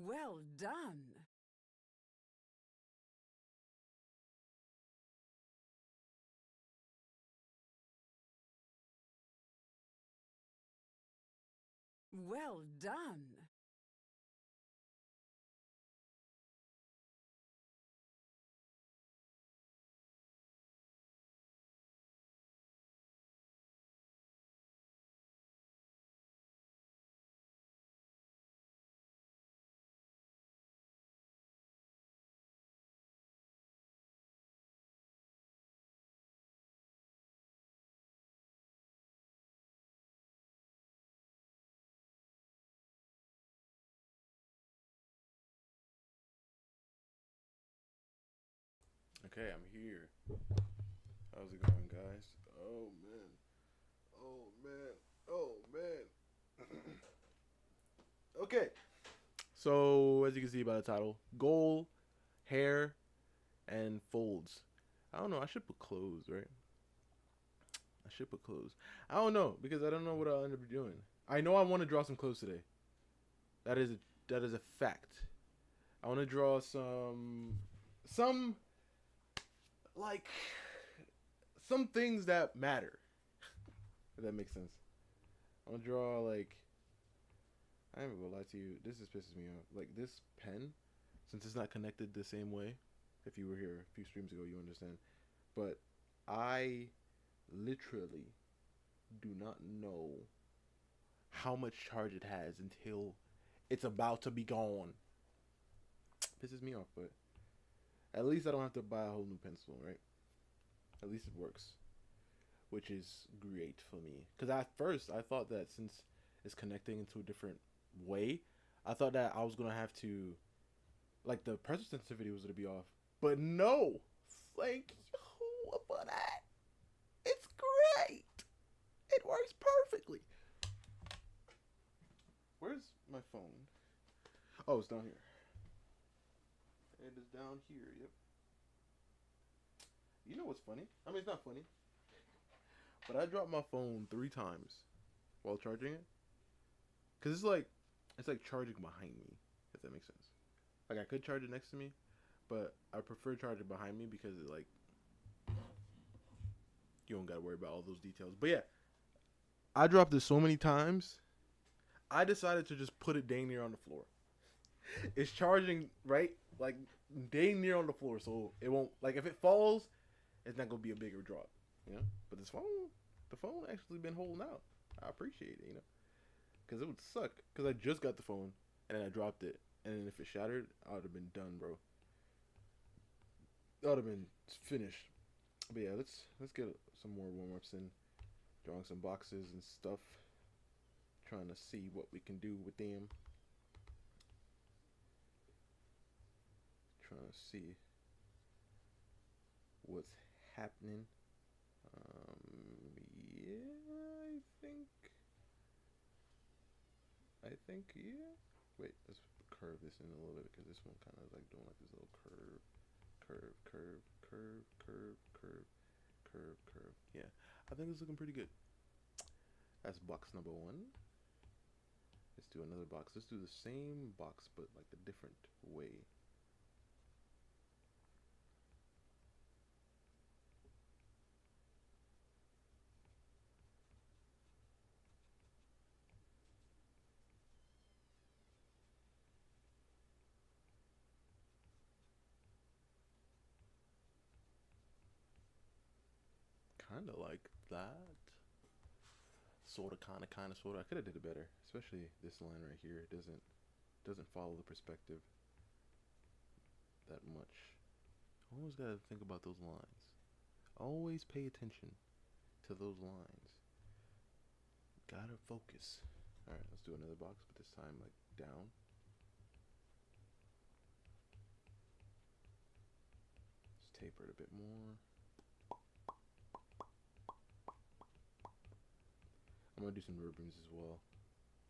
Well done. Well done. Okay, I'm here. How's it going, guys? Oh man. Oh man. Oh man. Okay. So, as you can see by the title, goal, hair, and folds. I don't know. I should put clothes, right? I should put clothes. I don't know because I don't know what I'll end up doing. I know I want to draw some clothes today. That is a, that is a fact. I want to draw some like some things that matter. If that makes sense. I want to draw like I ain't gonna lie to you. This just pisses me off. Like this pen, since it's not connected the same way. If you were here a few streams ago, you understand. But I literally do not know how much charge it has until it's about to be gone. Pisses me off, but at least I don't have to buy a whole new pencil, right? At least it works, which is great for me. Because at first I thought that since it's connecting into a different way, I thought that I was gonna have to like the pressure sensitivity was gonna be off, but no. Thank you for that. It's great. It works perfectly. Where's my phone? Oh, it's down here. It is down here. Yep. You know what's funny? I mean, it's not funny, but I dropped my phone 3 times while charging it, cause it's like charging behind me. If that makes sense. Like I could charge it next to me, but I prefer charging behind me because it like you don't gotta worry about all those details. But yeah, I dropped it so many times. I decided to just put it dang near on the floor. It's charging right like dang near on the floor, so it won't like if it falls, it's not gonna be a bigger drop, you know. But the phone actually been holding out. I appreciate it, you know, because it would suck because I just got the phone and then I dropped it, and then if it shattered, I would have been done, bro. I would have been finished. But yeah, let's get some more warm ups in, drawing some boxes and stuff, trying to see what we can do with them. Trying to see what's happening. Yeah, yeah. Wait, let's curve this in a little bit because this one kind of like doing like this little curve, curve, curve, curve, curve, curve, curve, curve. Yeah, I think it's looking pretty good. That's box number one. Let's do another box. Let's do the same box but like a different way. Kind of like that. Sorta, kind of, sorta. I could have did it better, especially this line right here. It doesn't follow the perspective that much. Always gotta think about those lines. Always pay attention to those lines. Gotta focus. All right, let's do another box, but this time like down. Let's taper it a bit more. I'm gonna do some ribbons as well,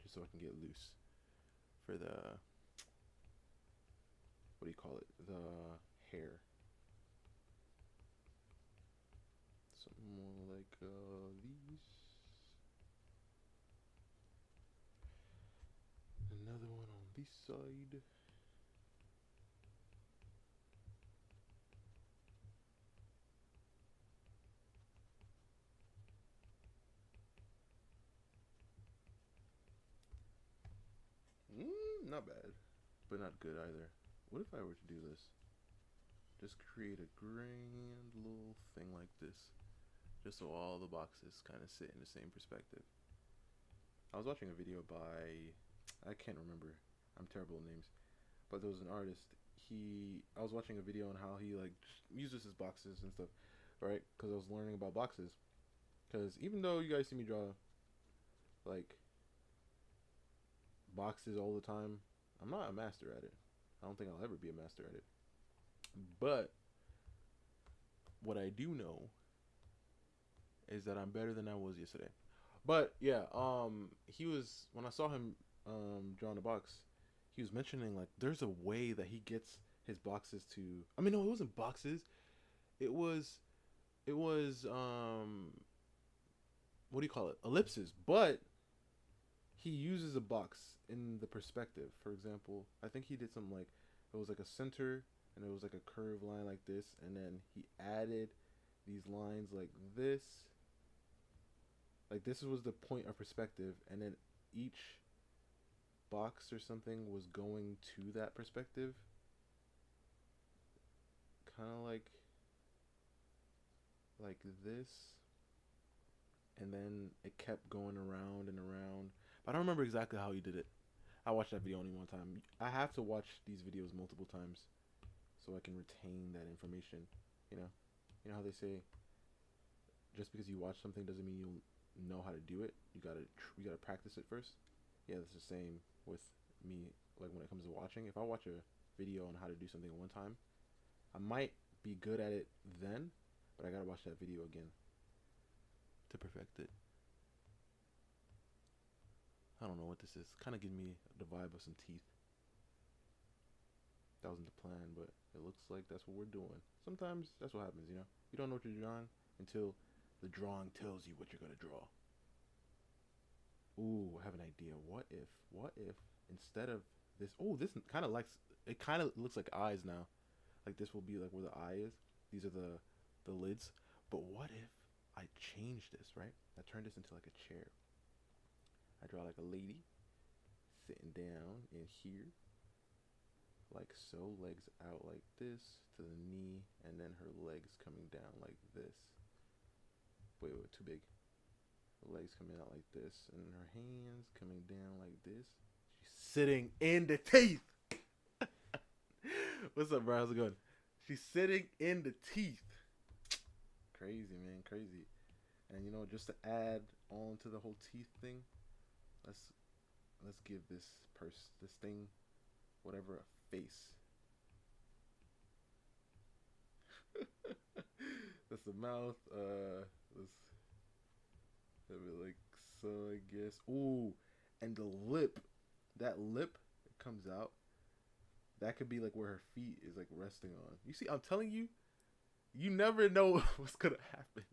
just so I can get loose for the what do you call it? The hair. Something more like these. Another one on this side. Not bad, but not good either. What if I were to do this? Just create a grand little thing like this, just so all the boxes kind of sit in the same perspective. I was watching a video by, I can't remember, I'm terrible with names, but there was an artist. I was watching a video on how he like uses his boxes and stuff, right? Because I was learning about boxes. Because even though you guys see me draw like boxes all the time, I'm not a master at it. I don't think I'll ever be a master at it. But what I do know is that I'm better than I was yesterday. But yeah, he was, when I saw him drawing a box, he was mentioning like there's a way that he gets his boxes to, I mean no, it wasn't boxes. It was what do you call it? Ellipses. But he uses a box in the perspective. For example, I think he did something like it was like a center and it was like a curved line like this, and then he added these lines like this. Like this was the point of perspective, and then each box or something was going to that perspective. Kind of like this, and then it kept going around and around. But I don't remember exactly how he did it. I watched that video only one time. I have to watch these videos multiple times so I can retain that information. You know how they say just because you watch something doesn't mean you know how to do it. You gotta practice it first. Yeah, that's the same with me. Like when it comes to watching, if I watch a video on how to do something one time, I might be good at it then, but I gotta watch that video again to perfect it. I don't know what this is. Kind of giving me the vibe of some teeth. That wasn't the plan, but it looks like that's what we're doing. Sometimes that's what happens, you know? You don't know what you're drawing until the drawing tells you what you're gonna draw. Ooh, I have an idea. What if instead of this, oh, this kind of likes, it kind of looks like eyes now. Like this will be like where the eye is. These are the lids. But what if I change this, right? I turn this into like a chair. I draw like a lady sitting down in here, like so, legs out like this to the knee, and then her legs coming down like this. Wait, too big. Her legs coming out like this, and her hands coming down like this. She's sitting in the teeth. What's up, bro? How's it going? She's sitting in the teeth. Crazy, man, crazy. And you know, just to add on to the whole teeth thing, let's give this thing, whatever, a face. That's the mouth. Let's have it like so, I guess. Ooh, and the lip. That lip comes out. That could be like where her feet is like resting on. You see, I'm telling you, you never know what's gonna happen.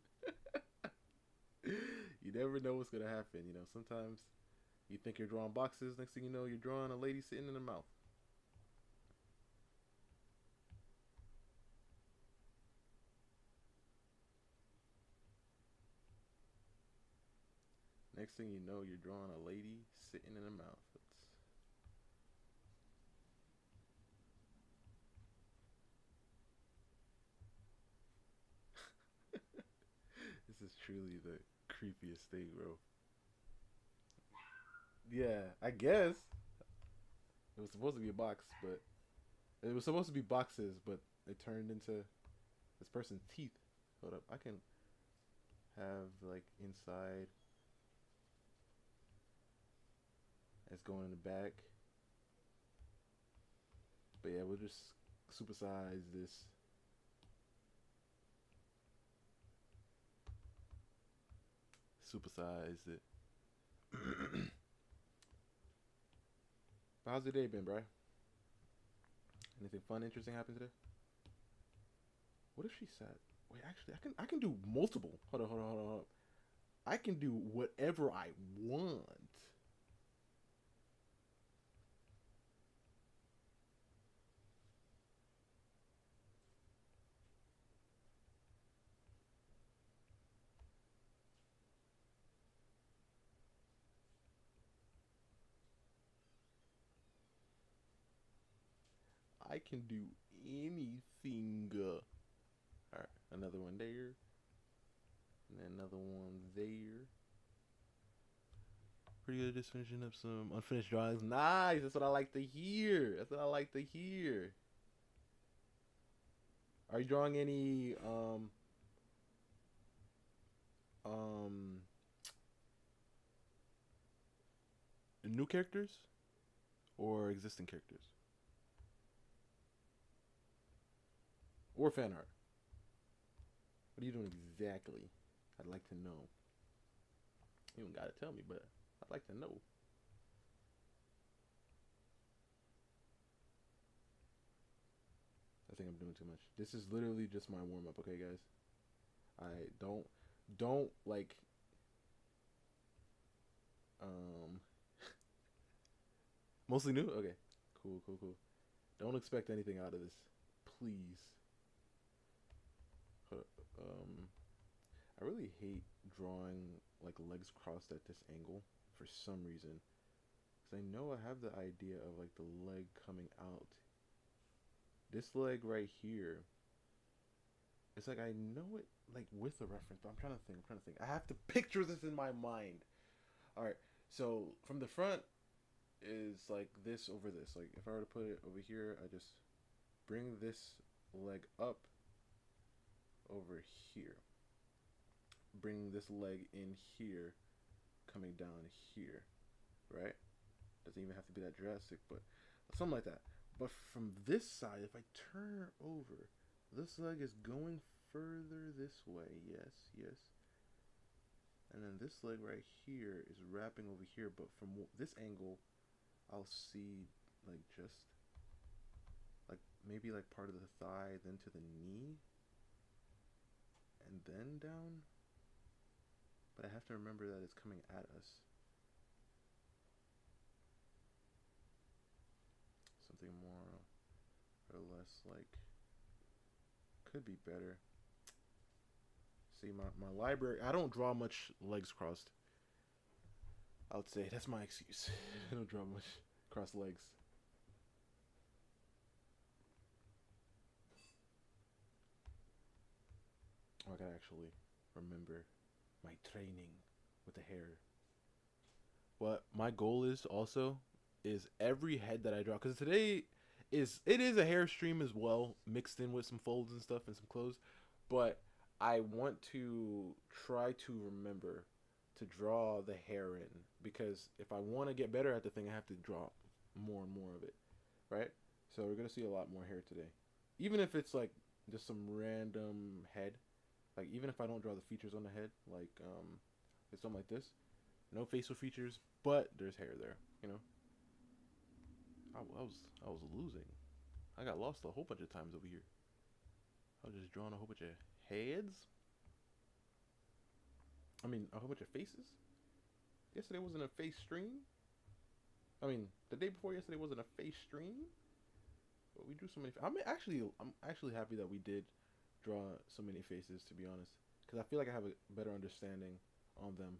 You never know what's gonna happen. You know, sometimes you think you're drawing boxes. Next thing you know, you're drawing a lady sitting in the mouth. Next thing you know, you're drawing a lady sitting in the mouth. This is truly the creepiest thing, bro. Yeah, I guess it was supposed to be a box, but it was supposed to be boxes, but it turned into this person's teeth. Hold up, I can have like inside it's going in the back. But yeah, we'll just supersize this. Supersize it. But how's your day been, bro? Anything fun, interesting happened today? What if she said? Wait, actually, I can do multiple. Hold on. I can do whatever I want. I can do anything. Alright, another one there. And then another one there. Pretty good at just finishing up some unfinished drawings. Nice! That's what I like to hear. That's what I like to hear. Are you drawing any new characters or existing characters? Or fan art? What are you doing exactly? I'd like to know. You don't gotta tell me, but I'd like to know. I think I'm doing too much. This is literally just my warm up, okay, guys? I don't like mostly new? Okay. Cool. Don't expect anything out of this. Please. I really hate drawing like legs crossed at this angle for some reason. Because I know I have the idea of like the leg coming out. This leg right here. It's like I know it like with a reference, but I'm trying to think. I have to picture this in my mind. Alright, so from the front is like this over this. Like if I were to put it over here, I just bring this leg up over here. Bring this leg in here, coming down here, right? Doesn't even have to be that drastic, but something like that. But from this side, if I turn over, this leg is going further this way. Yes. And then this leg right here is wrapping over here, but from this angle, I'll see like just like maybe like part of the thigh, then to the knee, and then down. But I have to remember that it's coming at us. Something more or less like could be better. See, my library, I don't draw much legs crossed. I would say that's my excuse. I don't draw much crossed legs. Oh, I gotta actually remember my training with the hair. What my goal is also is every head that I draw, because today it is a hair stream as well, mixed in with some folds and stuff and some clothes, but I want to try to remember to draw the hair in, because if I want to get better at the thing, I have to draw more and more of it, right? So we're gonna see a lot more hair today, even if it's like just some random head. Like even if I don't draw the features on the head, like it's something like this, no facial features, but there's hair there, you know. I was losing. I got lost a whole bunch of times over here. I was just drawing a whole bunch of heads. I mean, a whole bunch of faces. Yesterday wasn't a face stream. I mean, the day before yesterday wasn't a face stream. But we drew so many. I'm actually happy that we did draw so many faces, to be honest, because I feel like I have a better understanding on them.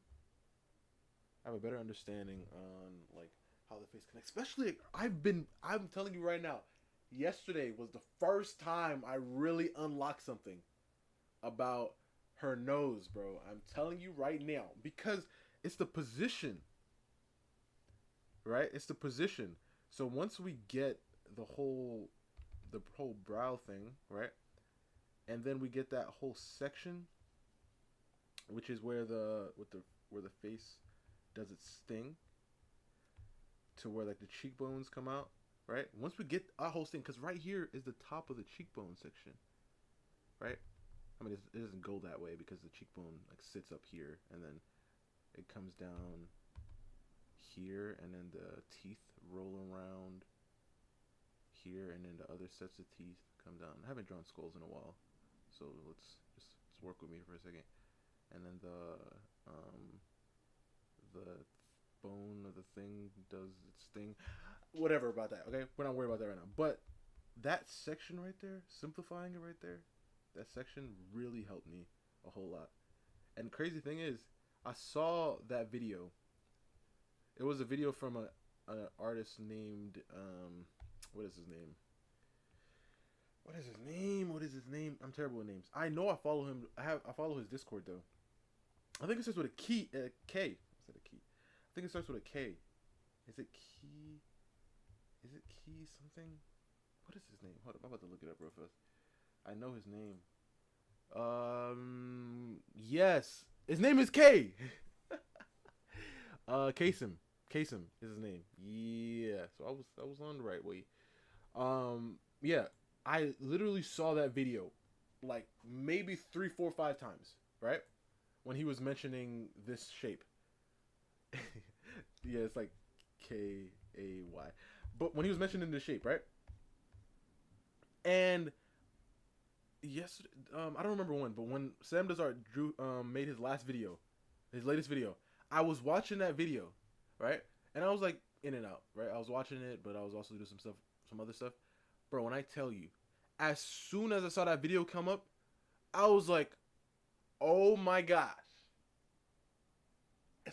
I have a better understanding on like how the face connects. Especially, I'm telling you right now, yesterday was the first time I really unlocked something about her nose, bro. I'm telling you right now, because it's the position, right? It's the position. So once we get the whole brow thing, right? And then we get that whole section, which is where the face does its thing, to where like the cheekbones come out, right? Once we get our whole thing, because right here is the top of the cheekbone section, right? I mean, it doesn't go that way because the cheekbone like sits up here, and then it comes down here, and then the teeth roll around here, and then the other sets of teeth come down. I haven't drawn skulls in a while, so let's work with me for a second. And then the bone of the thing does its thing. Whatever about that, okay? We're not worried about that right now. But that section right there, simplifying it right there, that section really helped me a whole lot. And crazy thing is, I saw that video. It was a video from an artist named what is his name? What is his name? What is his name? I'm terrible with names. I know I follow him. I follow his Discord though. I think it starts with a key. K. Is it a key? I think it starts with a K. Is it key? Is it key something? What is his name? Hold up, I'm about to look it up real fast. I know his name. Yes, his name is K. Kasim. Kasim is his name. Yeah, so I was on the right way. Yeah, I literally saw that video like maybe 3, 4, 5 times, right? When he was mentioning this shape. Yeah, it's like K-A-Y. But when he was mentioning this shape, right? And yes, I don't remember when, but when Sam Desart drew made his last video, his latest video, I was watching that video, right? And I was like in and out, right? I was watching it, but I was also doing some stuff, some other stuff. Bro, when I tell you, as soon as I saw that video come up, I was like, oh my gosh.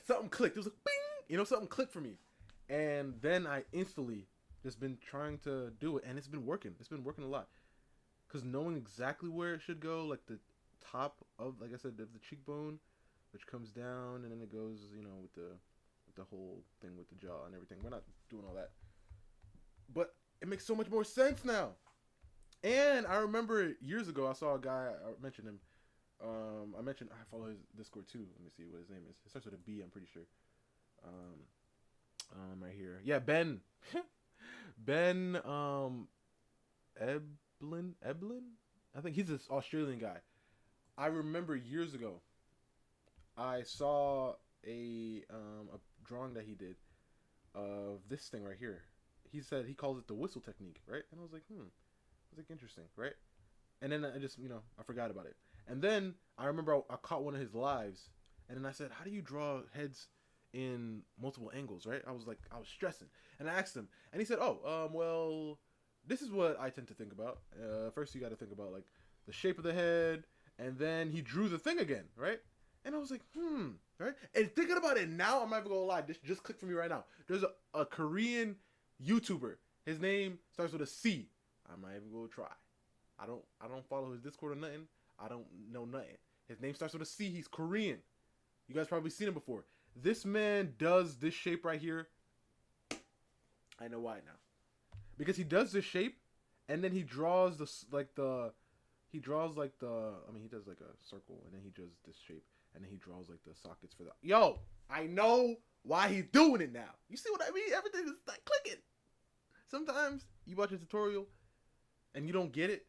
Something clicked. It was like, bing! You know, something clicked for me. And then I instantly just been trying to do it, and it's been working. It's been working a lot. Because knowing exactly where it should go, like the top of, like I said, the cheekbone, which comes down, and then it goes, you know, with the whole thing with the jaw and everything. We're not doing all that. But it makes so much more sense now. And I remember years ago, I saw a guy, I mentioned him. I follow his Discord too. Let me see what his name is. It starts with a B, I'm pretty sure. Right here. Yeah, Ben. Ben, Eblin? I think he's this Australian guy. I remember years ago, I saw a drawing that he did of this thing right here. He said he calls it the whistle technique, right? And I was like, I was like, interesting, right? And then I just, I forgot about it. And then I remember I caught one of his lives, and then I said, how do you draw heads in multiple angles, right? I was stressing. And I asked him, and he said, well, this is what I tend to think about. First, you got to think about, like, the shape of the head, and then he drew the thing again, right? And I was like, right? And thinking about it now, I'm not even gonna lie, this just clicked for me right now. There's a Korean YouTuber. His name starts with a C. I'm not even gonna try. I don't follow his Discord or nothing. I don't know nothing. His name starts with a C. He's Korean. You guys probably seen him before. This man does this shape right here. I know why now. Because he does this shape, and then he draws he does like a circle, and then he does this shape, and then he draws like the sockets for the. Yo, I know why he's doing it now. You see what I mean? Everything is like clicking. Sometimes you watch a tutorial, and you don't get it.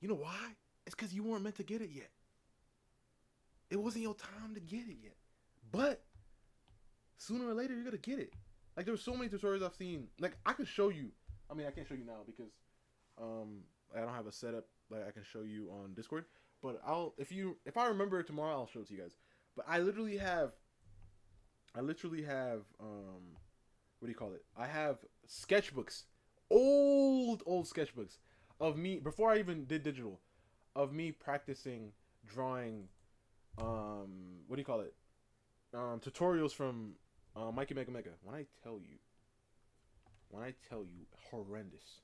You know why? It's because you weren't meant to get it yet. It wasn't your time to get it yet. But sooner or later, you're going to get it. Like, there were so many tutorials I've seen. Like, I could show you. I mean, I can't show you now because I don't have a setup like I can show you on Discord. But if I remember it tomorrow, I'll show it to you guys. But I literally have what do you call it? I have sketchbooks, old sketchbooks of me before I even did digital, of me practicing drawing. What do you call it? Tutorials from Mikey Mega Mega. When I tell you, horrendous.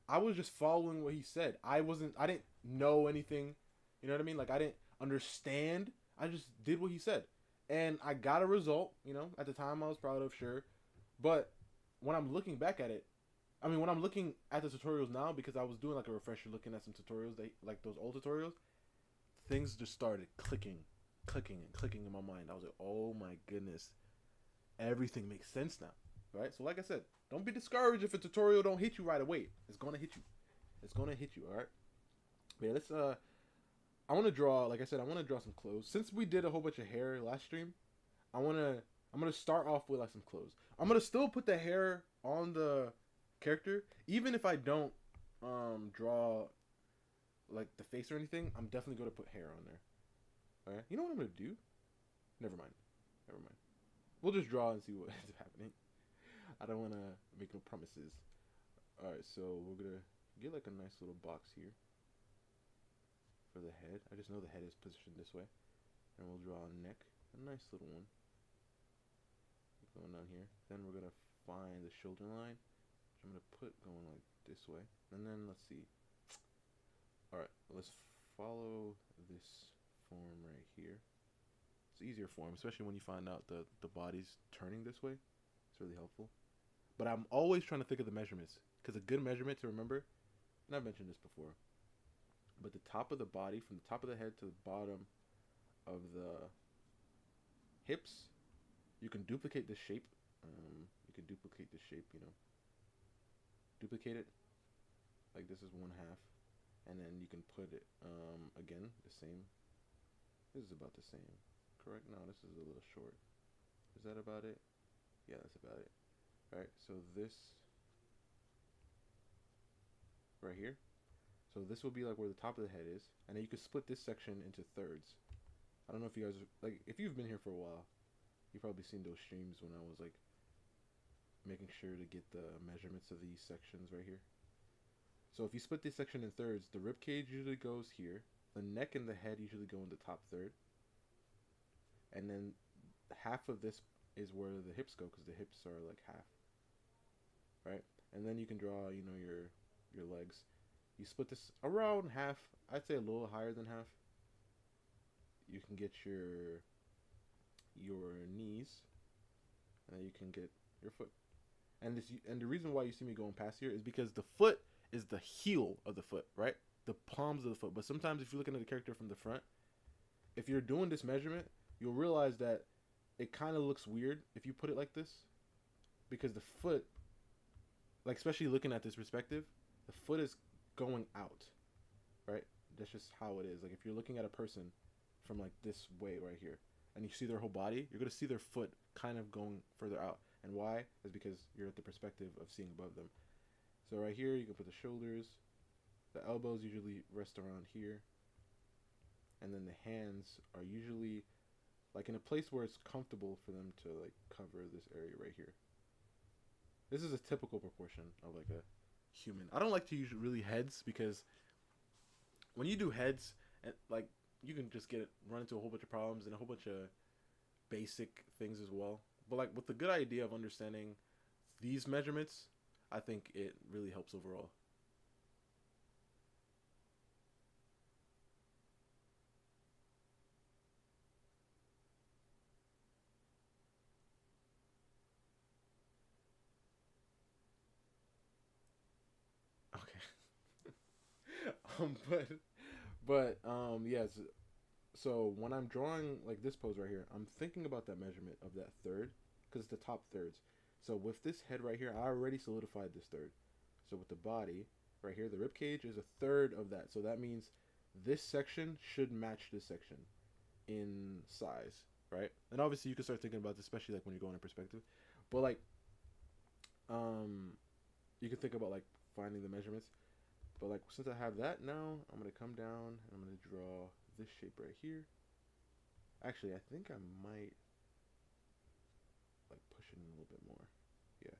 I was just following what he said. I didn't know anything. You know what I mean? Like, I didn't understand. I just did what he said. And I got a result, at the time I was proud of, sure. But when I'm looking back at it, when I'm looking at the tutorials now, because I was doing like a refresher looking at some tutorials, like those old tutorials, things just started clicking in my mind. I was like, oh my goodness, everything makes sense now, right? So like I said, don't be discouraged if a tutorial don't hit you right away. It's gonna hit you. It's gonna hit you, all right? But yeah, let's I want to draw, like I said, I want to draw some clothes. Since we did a whole bunch of hair last stream, I'm gonna start off with like some clothes. I'm gonna still put the hair on the character, even if I don't draw like the face or anything. I'm definitely gonna put hair on there. All right. You know what I'm gonna do? Never mind. We'll just draw and see what is happening. I don't want to make no promises. All right. So we're gonna get like a nice little box here for the head. I just know the head is positioned this way, and we'll draw a neck, a nice little one going down here. Then we're gonna find the shoulder line, which I'm gonna put going like this way, and then let's see. All right, let's follow this form right here. It's easier form, especially when you find out the body's turning this way. It's really helpful. But I'm always trying to think of the measurements because a good measurement to remember, and I've mentioned this before, but the top of the body, from the top of the head to the bottom of the hips, you can duplicate the shape. You can duplicate the shape, duplicate it like this is one half, and then you can put it again the same. This is about the same, correct? No, this is a little short. Is that about it? Yeah, that's about it. All right, so this right here. So this will be like where the top of the head is, and then you can split this section into thirds. I don't know if you guys like, if you've been here for a while, you've probably seen those streams when I was like making sure to get the measurements of these sections right here. So if you split this section in thirds, the rib cage usually goes here, the neck and the head usually go in the top third, and then half of this is where the hips go because the hips are like half, right? And then you can draw, your legs. You split this around half. I'd say a little higher than half. You can get your knees, and then you can get your foot. And the reason why you see me going past here is because the foot is the heel of the foot, right? The palms of the foot. But sometimes if you're looking at the character from the front, if you're doing this measurement, you'll realize that it kind of looks weird if you put it like this, because the foot, like especially looking at this perspective, the foot is going out, right? That's just how it is. Like if you're looking at a person from like this way right here, and you see their whole body, you're gonna see their foot kind of going further out. And why? Is because you're at the perspective of seeing above them. So right here, you can put the shoulders. The elbows usually rest around here. And then the hands are usually like in a place where it's comfortable for them to like cover this area right here. This is a typical proportion of like a human. I don't like to use really heads because when you do heads, and like you can just run into a whole bunch of problems and a whole bunch of basic things as well. But like with the good idea of understanding these measurements, I think it really helps overall. Okay. But yes. So when I'm drawing like this pose right here, I'm thinking about that measurement of that third because it's the top thirds. So with this head right here, I already solidified this third. So with the body right here, the rib cage is a third of that. So that means this section should match this section in size, right? And obviously you can start thinking about this, especially like when you're going in perspective. But like, you can think about like finding the measurements. But like since I have that now, I'm gonna come down and I'm gonna draw this shape right here. Actually, I think I might like push it in a little bit more. Yeah.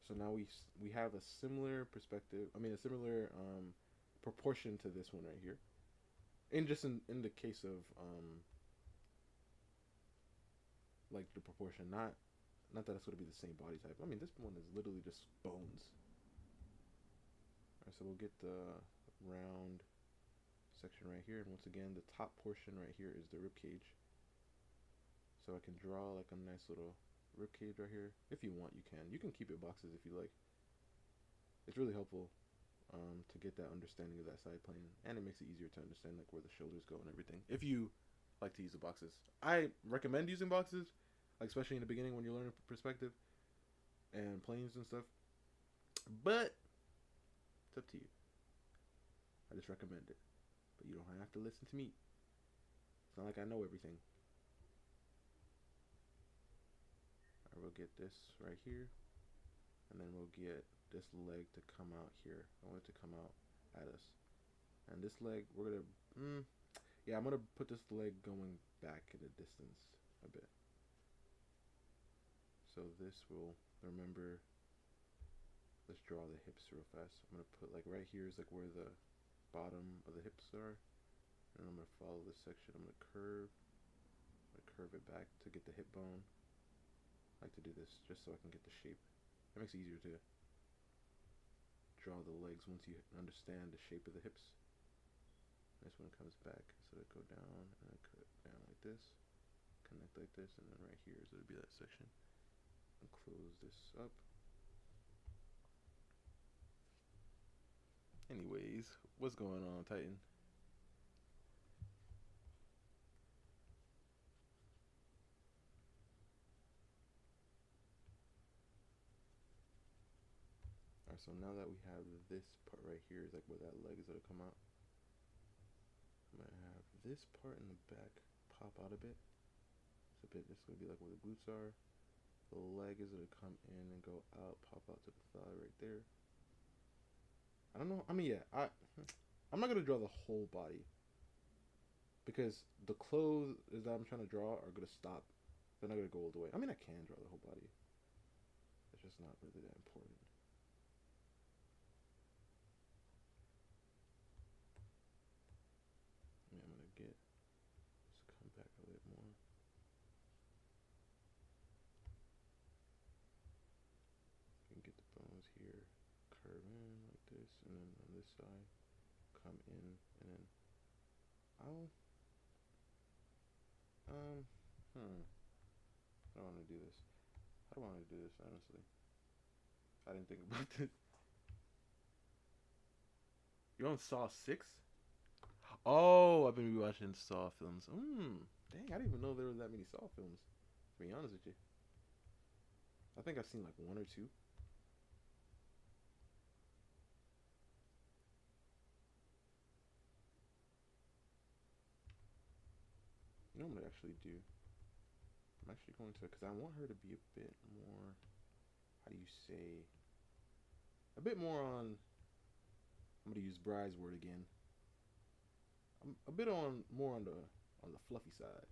So now we have a similar perspective. I mean, a similar proportion to this one right here. In just in the case of like the proportion, not that it's going to be the same body type. I mean, this one is literally just bones. All right, so we'll get the round section right here, and once again, the top portion right here is the rib cage. So I can draw like a nice little rib cage right here. If you want, you can. You can keep it boxes if you like. It's really helpful to get that understanding of that side plane, and it makes it easier to understand like where the shoulders go and everything. If you like to use the boxes, I recommend using boxes, like especially in the beginning when you're learning perspective and planes and stuff. But it's up to you. I just recommend it, but you don't have to listen to me. It's not like I know everything. I will get this right here, and then we'll get this leg to come out here. I want it to come out at us. And this leg, we're gonna, yeah, I'm gonna put this leg going back in the distance a bit. So this will, remember, let's draw the hips real fast. I'm gonna put like right here is like where the bottom of the hips are. And I'm gonna follow this section. I'm gonna curve it back to get the hip bone. I like to do this just so I can get the shape. It makes it easier to draw the legs once you understand the shape of the hips. This one comes back, so it'll go down and then cut down like this, connect like this, and then right here is it'll be that section. And close this up. Anyways, what's going on, Titan? Alright, so now that we have this part right here, is like where that leg is gonna come out. I'm gonna have this part in the back pop out a bit. It's a bit. This is gonna be like where the glutes are. The leg is gonna come in and go out, pop out to the thigh right there. I don't know. I mean, yeah, I'm not gonna draw the whole body because the clothes that I'm trying to draw are gonna stop. They're not gonna go all the way. I mean, I can draw the whole body. It's just not really that important. Yeah, I'm gonna get just come back a bit more. You can get the bones here, curve in like this, and then on this side, come in, and then I'll I don't want to do this. I don't want to do this, honestly. I didn't think about this. You're on Saw 6? Oh, I've been rewatching Saw films. Dang, I didn't even know there were that many Saw films, to be honest with you. I think I've seen like one or two. You know what I'm gonna actually do? I'm actually going to, because I want her to be a bit more, how do you say, a bit more on, I'm gonna use Bry's word again. I'm a bit on more on the fluffy side.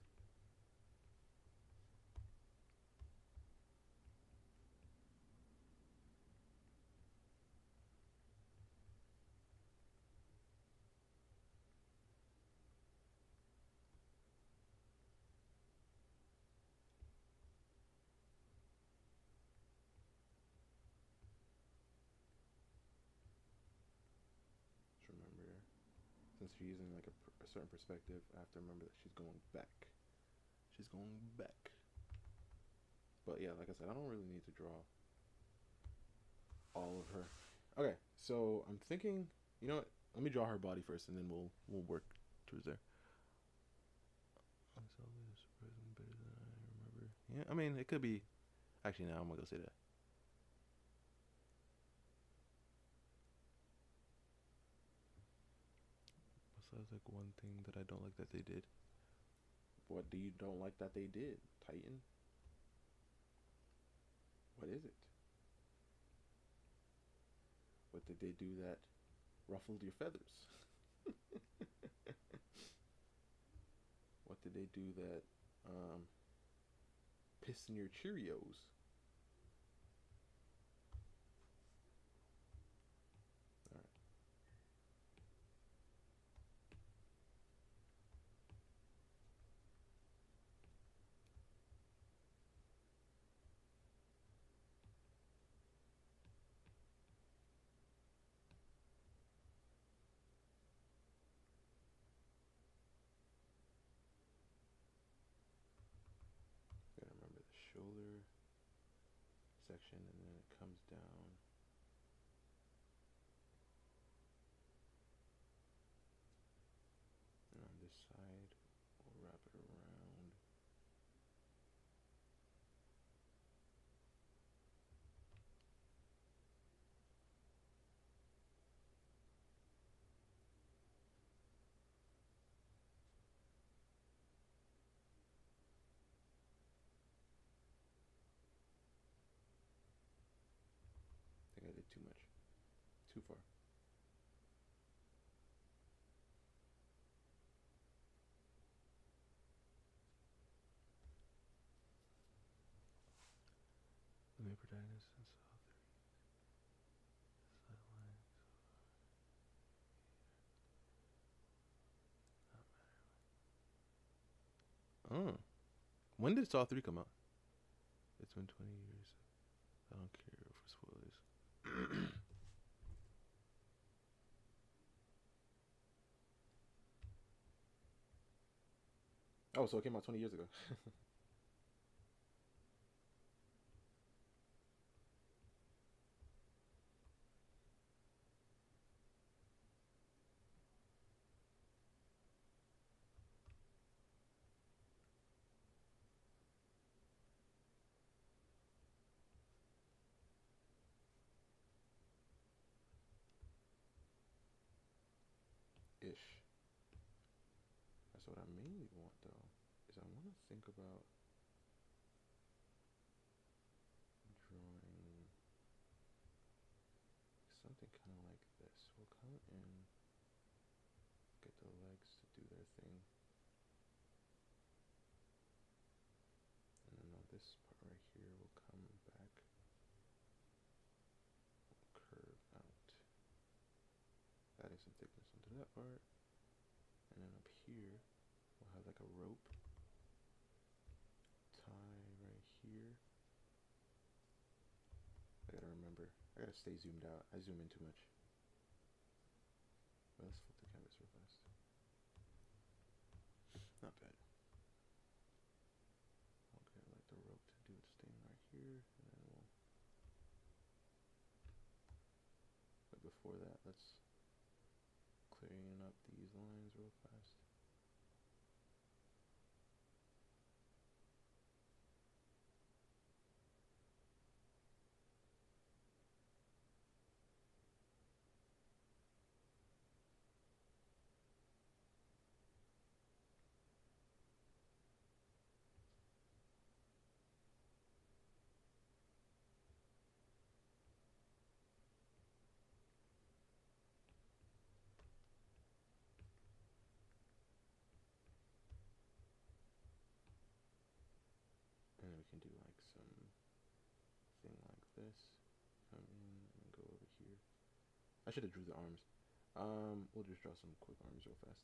Just remember, since she's using like a certain perspective, I have to remember that she's going back. She's going back. But yeah, like I said, I don't really need to draw all of her. Okay, so I'm thinking, you know what? Let me draw her body first, and then we'll work towards there. Yeah, I mean, it could be. Actually, no, I'm not gonna say that. Besides, like one thing that I don't like that they did. What do you don't like that they did, Titan? What is it? What did they do that ruffled your feathers? What did they do that pissed in your Cheerios? Alright. Gotta remember the shoulder section, and then it comes down. And on this side, we'll wrap it around. I think I did too much. Too far. The main protagonist and Saw 3. Oh. When did Saw 3 come out? It's been 20 years. I don't care for spoilers. Oh, so it came out 20 years ago. Ish. That's what I mainly want though. Is I want to think about drawing something kind of like this. We'll come in, get the legs to do their thing, and then on this part right here, we'll come back, we'll curve out, adding some thickness onto that part, and then up here, we'll have like a rope tie right here. I gotta remember, I gotta stay zoomed out. I zoom in too much. But let's flip the canvas real fast. Not bad. Okay, I like the rope to do its thing right here, and then we'll. But before that, let's clearing up these lines real fast. And then we can do like some thing like this. Come in and go over here. I should have drew the arms. We'll just draw some quick arms real fast.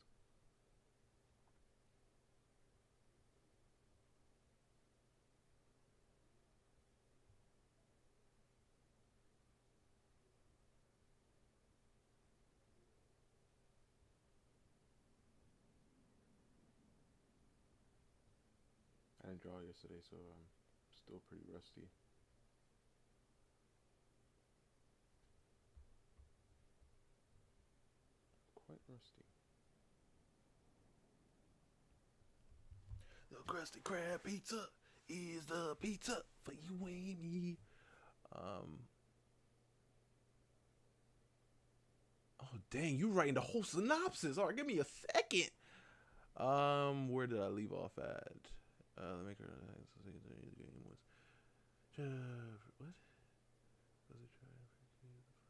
I didn't draw yesterday, so I'm still pretty rusty. Quite rusty. The Krusty Krab pizza is the pizza for you and me. Oh dang, you writing the whole synopsis. All right, give me a second. Where did I leave off at? The maker of the game was. What? Was it trying to create the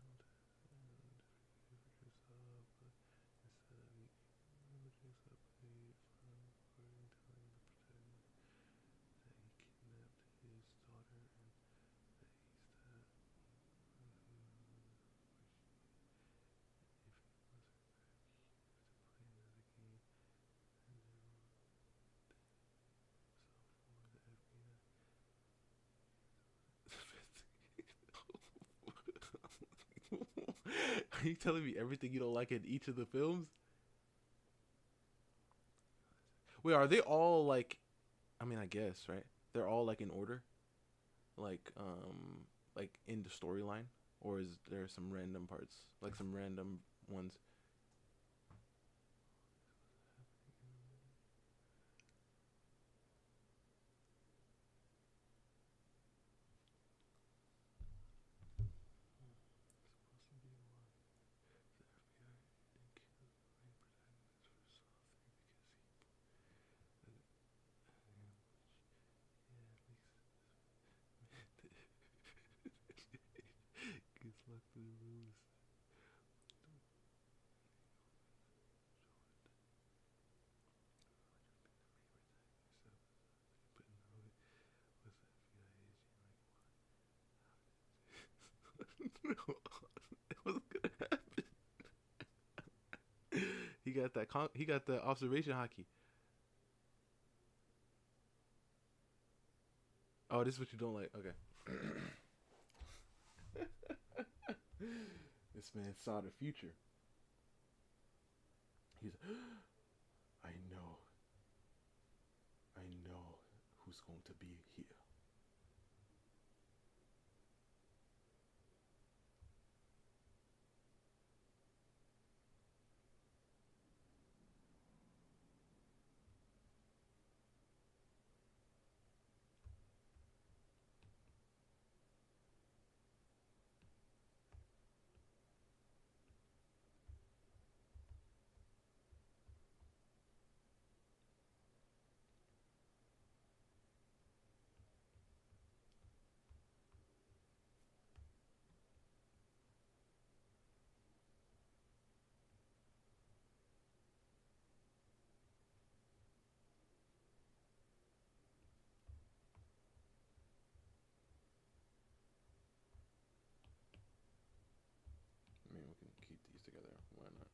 final test and instead of images that played final recording telling the protagonist that he kidnapped his daughter and that he's that if he wasn't to play another game and then himself for the FBI. Are you telling me everything you don't like in each of the films? Wait, are they all like? I mean, I guess right. They're all like in order, like in the storyline, or is there some random parts, like some random ones? Gets locked in the rooms. What's gonna happen? He got that. He got the observation hockey. Oh, this is what you don't like. Okay. This man saw the future. He's. I know. going to be here. I mean, we can keep these together. Why not?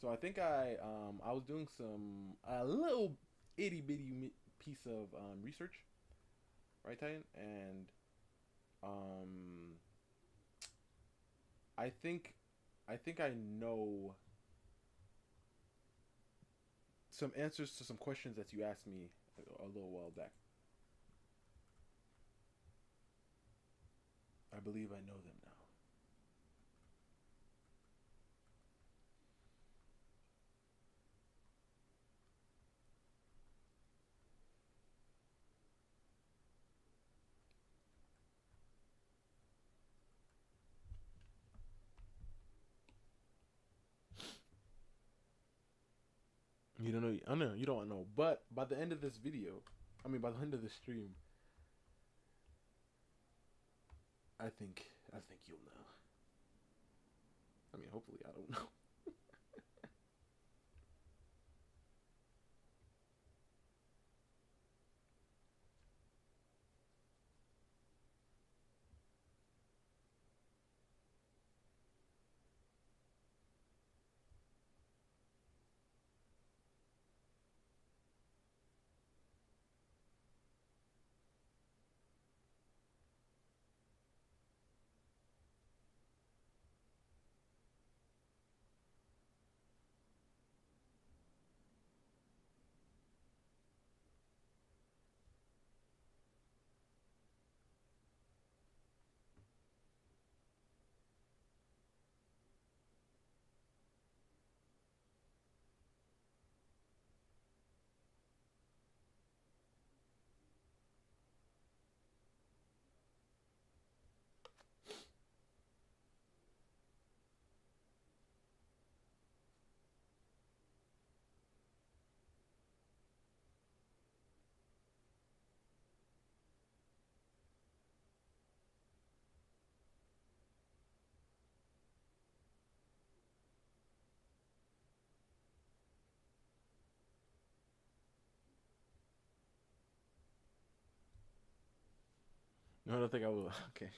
So I think I was doing a little itty bitty piece of research, right, Titan? And um, I think I know some answers to some questions that you asked me a little while back. I believe I know them now. You don't know. I know you don't know. But by the end of this video, I mean by the end of the stream, I think you'll know. I mean, hopefully, I don't know. No, I don't think I will. Okay.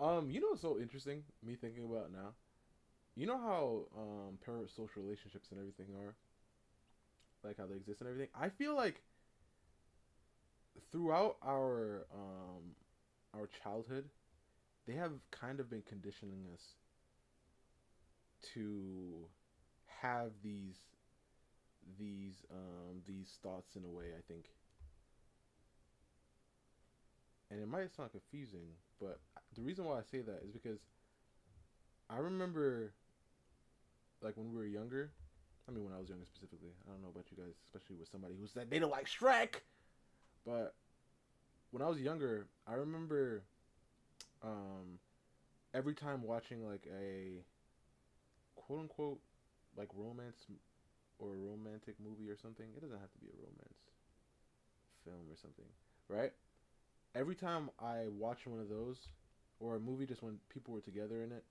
You know what's so interesting? Me thinking about now. You know how parasocial relationships and everything are, like how they exist and everything. I feel like throughout our childhood, they have kind of been conditioning us to have these thoughts in a way. I think, and it might sound confusing, but the reason why I say that is because I remember, like when we were younger. I mean, when I was younger specifically. I don't know about you guys, especially with somebody who said they don't like Shrek. But when I was younger, I remember um, every time watching like a quote unquote like romance or a romantic movie or something. It doesn't have to be a romance film or something, right? Every time I watch one of those or a movie just when people were together in it,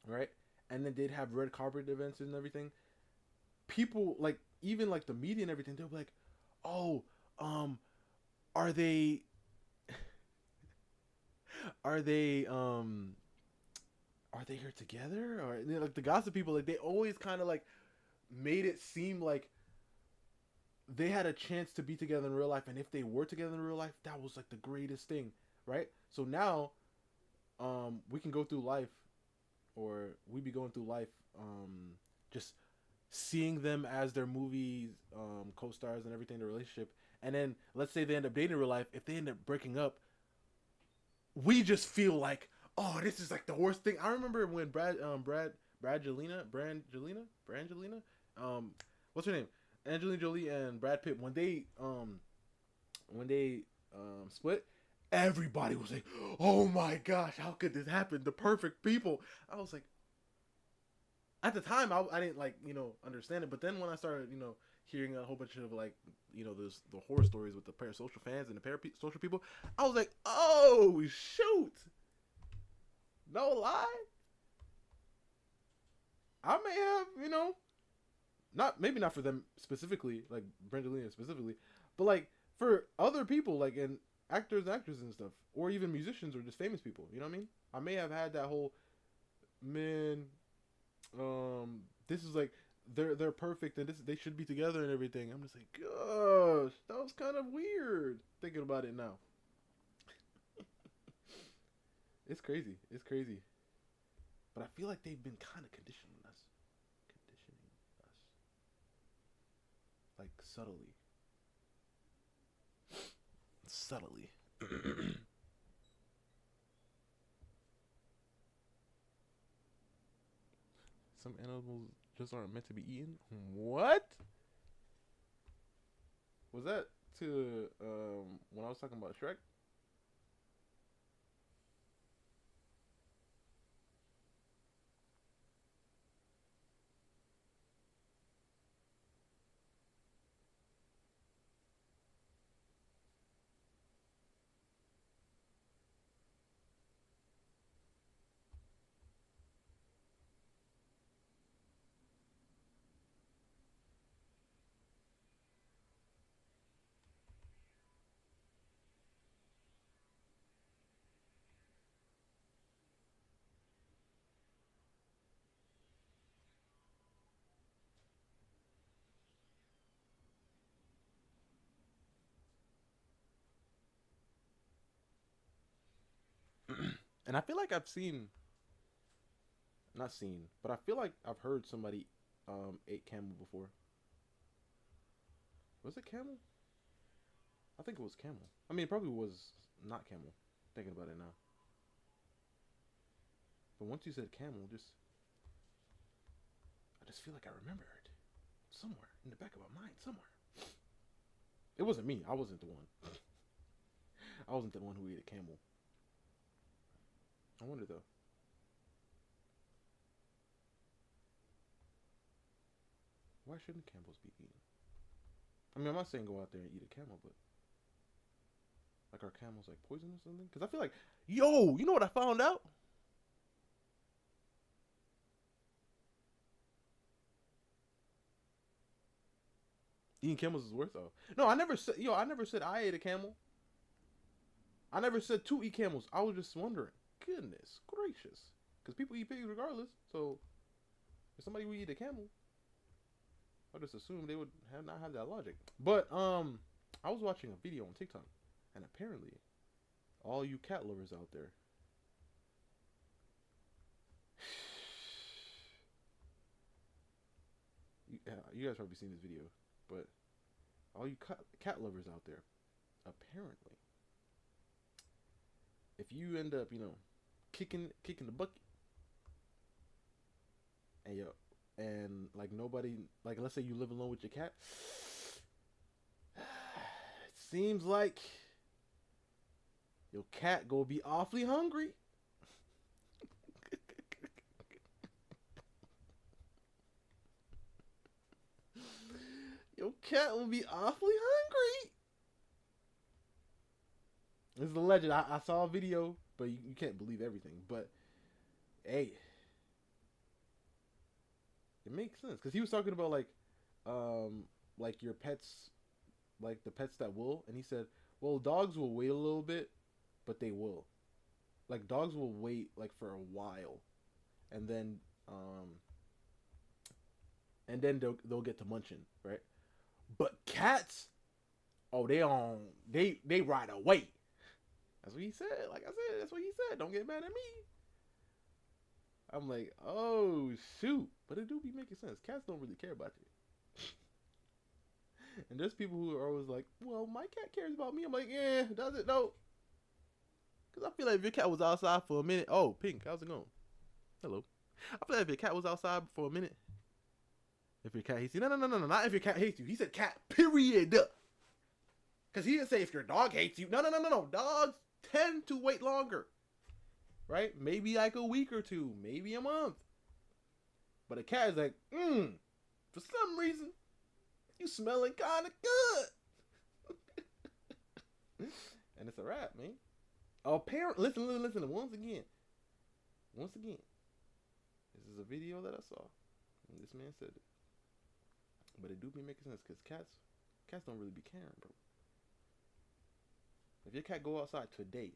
right? And then they'd have red carpet events and everything. People like even like the media and everything, they'll be like, "Oh, um, are they are they um are they here together?" Or you know, like the gossip people, like they always kind of like made it seem like they had a chance to be together in real life, and if they were together in real life, that was like the greatest thing, right? So now, we can go through life, or we be going through life, just seeing them as their movie co-stars and everything, the relationship, and then let's say they end up dating in real life. If they end up breaking up, we just feel like, oh, this is like the worst thing. I remember when Brangelina, what's her name? Angelina Jolie and Brad Pitt, when they split, everybody was like, "Oh my gosh, how could this happen? The perfect people." I was like, at the time, I didn't like understand it, but then when I started hearing a whole bunch of like the horror stories with the parasocial fans and the parasocial people, I was like, "Oh shoot, no lie, I may have not maybe not for them specifically, like Brangelina specifically, but like for other people, like and actors and actresses and stuff, or even musicians or just famous people. You know what I mean? I may have had that whole man. This is like they're perfect and this they should be together and everything. I'm just like, gosh, that was kind of weird thinking about it now. It's crazy. It's crazy. But I feel like they've been kind of conditioning us, like subtly. Some animals just aren't meant to be eaten. What was that to when I was talking about Shrek? And I feel like I've seen, not seen, but I feel like I've heard somebody ate camel before. Was it camel? I think it was camel. I mean, it probably was not camel. Thinking about it now, but once you said camel, I just feel like I remember it somewhere in the back of my mind. Somewhere. It wasn't me. I wasn't the one. I wasn't the one who ate a camel. I wonder though. Why shouldn't camels be eaten? I mean, I'm not saying go out there and eat a camel, but like, are camels like poison or something? Because I feel like, yo, you know what I found out? Eating camels is worse though. No, I never said, I never said I ate a camel. I never said to eat camels. I was just wondering. Goodness gracious. Because people eat pigs regardless. So if somebody would eat a camel, I just assume they would not have that logic. But I was watching a video on TikTok, and apparently, all you cat lovers out there, you guys probably seen this video, but all you cat lovers out there, apparently, if you end up, kicking the bucket, and like nobody, like let's say you live alone with your cat, it seems like your cat gonna be awfully hungry. Your cat will be awfully hungry. This is a legend. I saw a video, but you can't believe everything. But hey, it makes sense because he was talking about like your pets, like the pets that will, and he said, well, dogs will wait a little bit, but they will. Like dogs will wait like for a while, and then um they'll get to munching, right? But cats, oh, they right away. That's what he said. Like I said, that's what he said. Don't get mad at me. I'm like, oh shoot, but it do be making sense. Cats don't really care about you. And there's people who are always like, well, my cat cares about me. I'm like, yeah, does it though? Because I feel like if your cat was outside for a minute, oh, Pink, how's it going? Hello. I feel like if your cat was outside for a minute, if your cat hates you, no, not if your cat hates you. He said cat, period. Because he didn't say if your dog hates you. No. Dogs tend to wait longer, right? Maybe like a week or two, maybe a month. But a cat is like, for some reason, you smelling kind of good. And it's a wrap, man. Apparently, listen. Once again, this is a video that I saw, and this man said it. But it do be making sense because cats don't really be caring, bro. If your cat go outside today,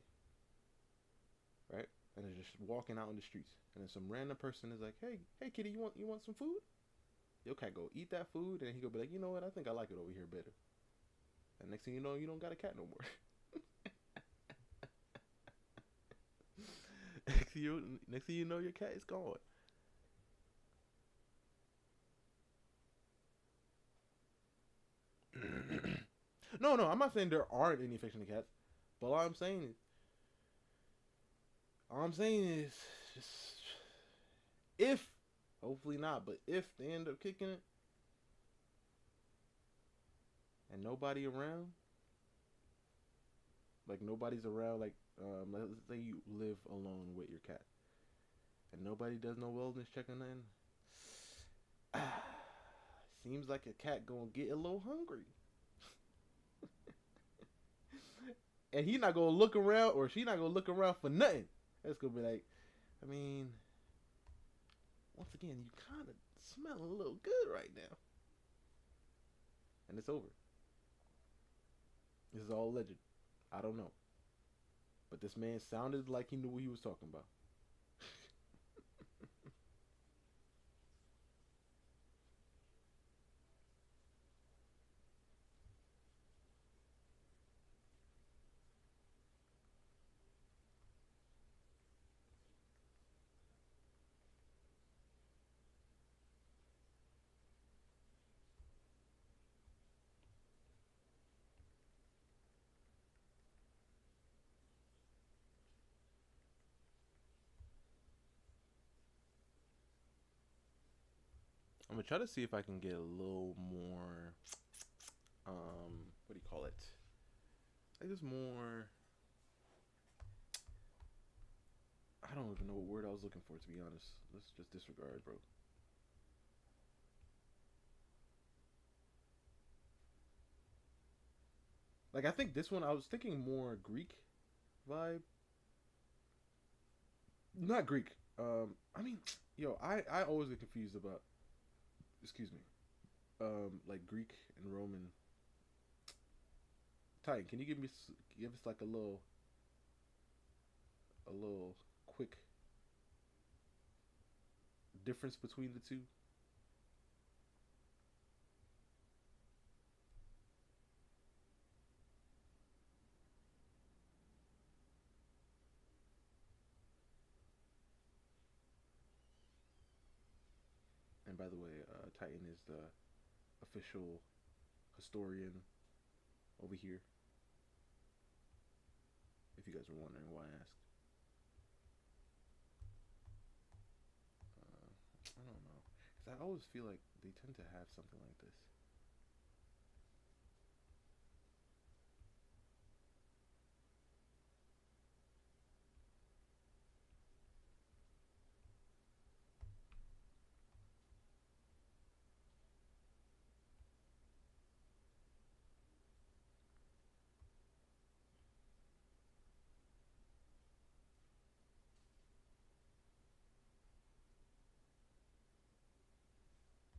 right, and is just walking out in the streets, and then some random person is like, hey, kitty, you want some food? Your cat go eat that food, and he go be like, you know what? I think I like it over here better. And next thing you know, you don't got a cat no more. Next thing you know, your cat is gone. No, I'm not saying there aren't any affectionate cats, but all I'm saying is just if, hopefully not, but if they end up kicking it and nobody around, like nobody's around, like let's say you live alone with your cat and nobody does no wellness checking in, seems like a cat gonna get a little hungry. And he not gonna look around, or she not gonna look around for nothing. It's gonna be like, I mean, once again, you kind of smell a little good right now. And it's over. This is all alleged. I don't know. But this man sounded like he knew what he was talking about. I'm gonna try to see if I can get a little more, what do you call it? Like just more, I don't even know what word I was looking for, to be honest. Let's just disregard, bro. Like I think this one, I was thinking more Greek vibe. Not Greek. I mean, yo, I always get confused about, excuse me, like Greek and Roman. Titan, can you give us like a little quick difference between the two? And by the way, Titan is the official historian over here. If you guys were wondering why I asked, I don't know, because I always feel like they tend to have something like this.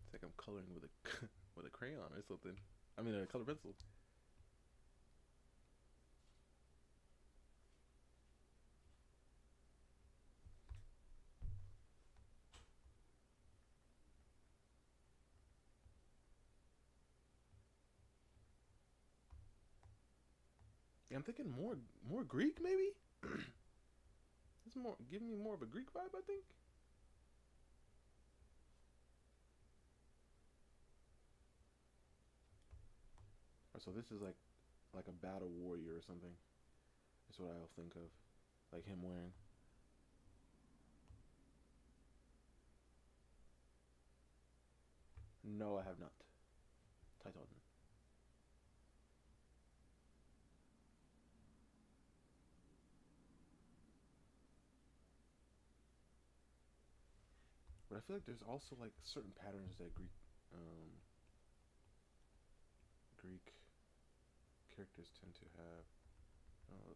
It's like I'm coloring with a with a crayon or something. I mean, a color pencil. Yeah, I'm thinking more Greek maybe. It's more giving me more of a Greek vibe, I think. So this is like a battle warrior or something. That's what I'll think of, like him wearing. No, I have not. Titan. But I feel like there's also like certain patterns that Greek characters tend to have.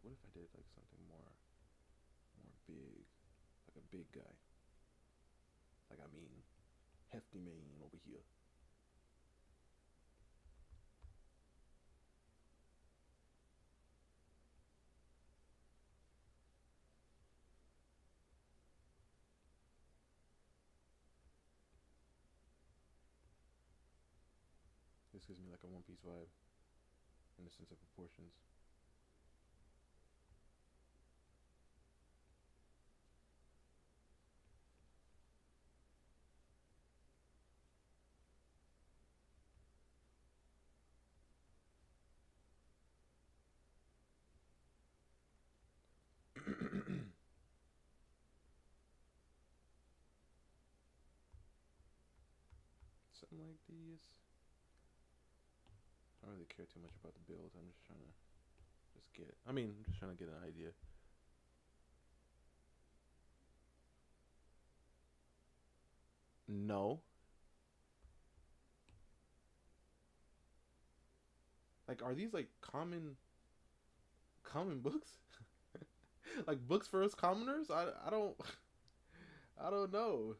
What if I did like something more big, like a big guy? Like I mean, hefty man over here. This gives me like a One Piece vibe in the sense of proportions. Something like these. I don't really care too much about the build. I'm just trying to just get. I mean, I'm just trying to get an idea. No. Like, are these like common books? Like books for us commoners? I don't I don't know.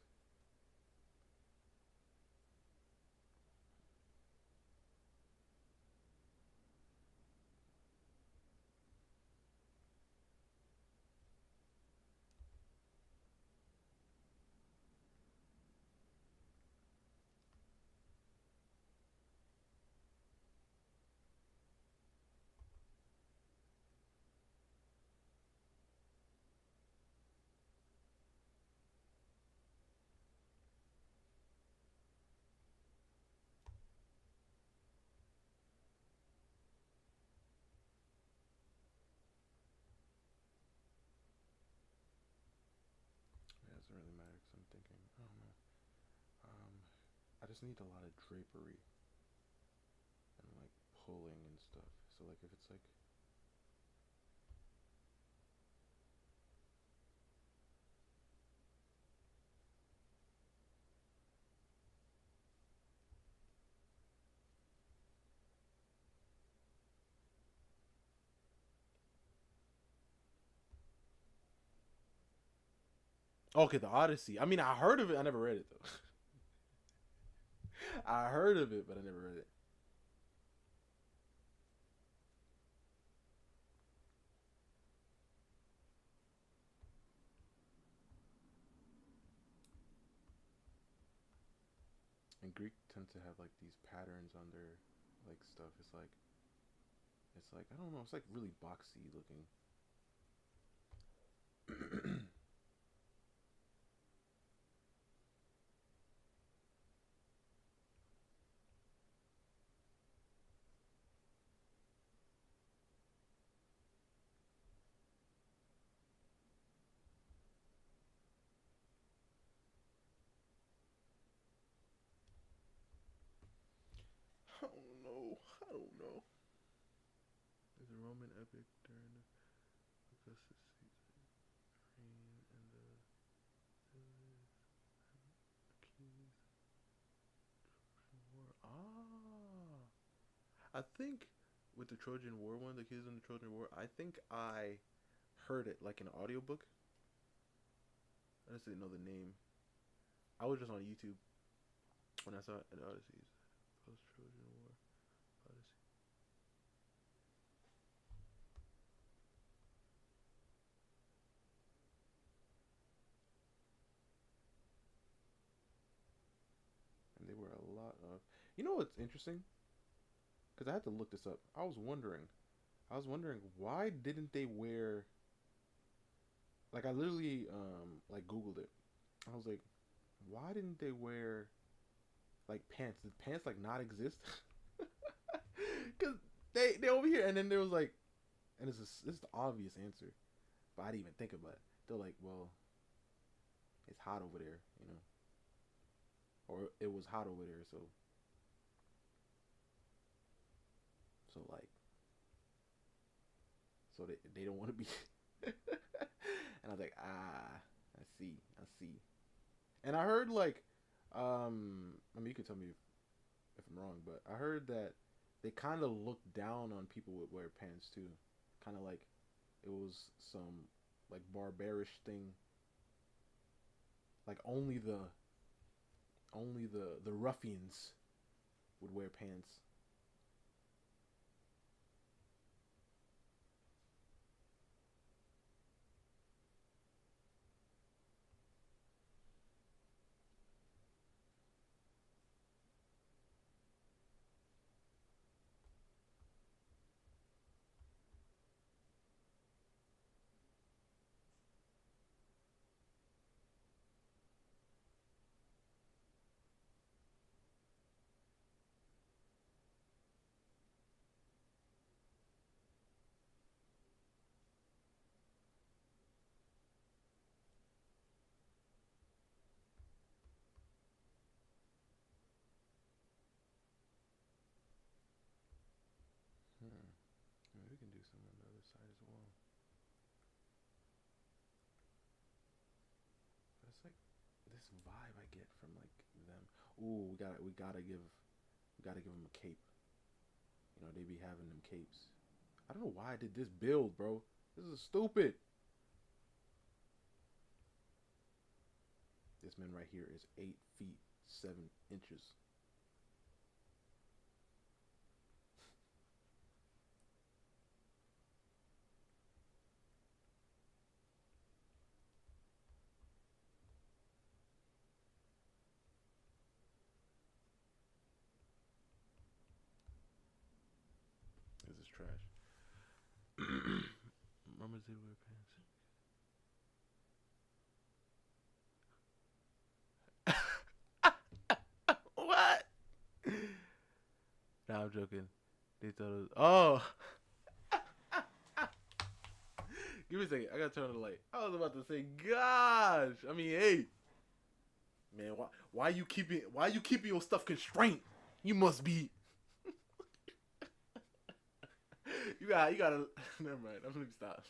It doesn't really matter because I'm thinking. I don't know. Um, I just need a lot of drapery and like pulling and stuff. So like if it's like okay, the Odyssey. I mean, I heard of it. I never read it though. I heard of it, but I never read it. And Greek tend to have like these patterns on their like stuff. It's like I don't know. It's like really boxy looking. I don't know. I don't know. There's a Roman epic during the Augustus season, reign and the keys War. I think with the Trojan War one, the kids in the Trojan War, I think I heard it like an audiobook. I just didn't know the name. I was just on YouTube when I saw it in Odysseys. Post Trojan War Odyssey. And they were a lot of. You know what's interesting? Because I had to look this up. I was wondering why didn't they wear. Like I literally like Googled it. I was like, why didn't they wear like pants? Did pants like not exist? Cause They over here, and then there was like, and this is the obvious answer, but I didn't even think about it. They're like, well, it's hot over there, you know, or it was hot over there, so like, so they don't want to be. And I was like, I see. And I heard like, I mean, you can tell me if I'm wrong, but I heard that they kind of look down on people with wear pants too, kind of like it was some like barbarish thing, like only the ruffians would wear pants. Hmm. Maybe we can do some on the other side as well. That's like this vibe I get from like them. Ooh, we gotta give them a cape. You know, they be having them capes. I don't know why I did this build, bro. This is stupid. This man right here is 8 feet 7 inches. This is trash. Mama did wear pants. What? Nah, I'm joking. They thought it was. Oh! Give me a second. I gotta turn on the light. I was about to say, gosh. I mean, hey, man, why you keeping your stuff constrained? You must be. you gotta. Never mind. I'm gonna stop.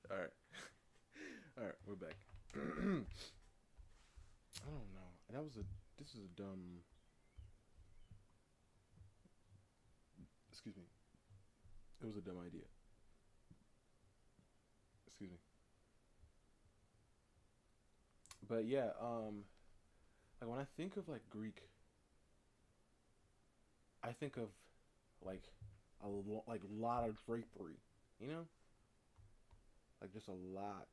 All right, all right, we're back. I don't know. That was a. This is a dumb. Excuse me. It was a dumb idea. Excuse me. But yeah, like when I think of like Greek, I think of like like a lot of drapery. You know, like just a lot.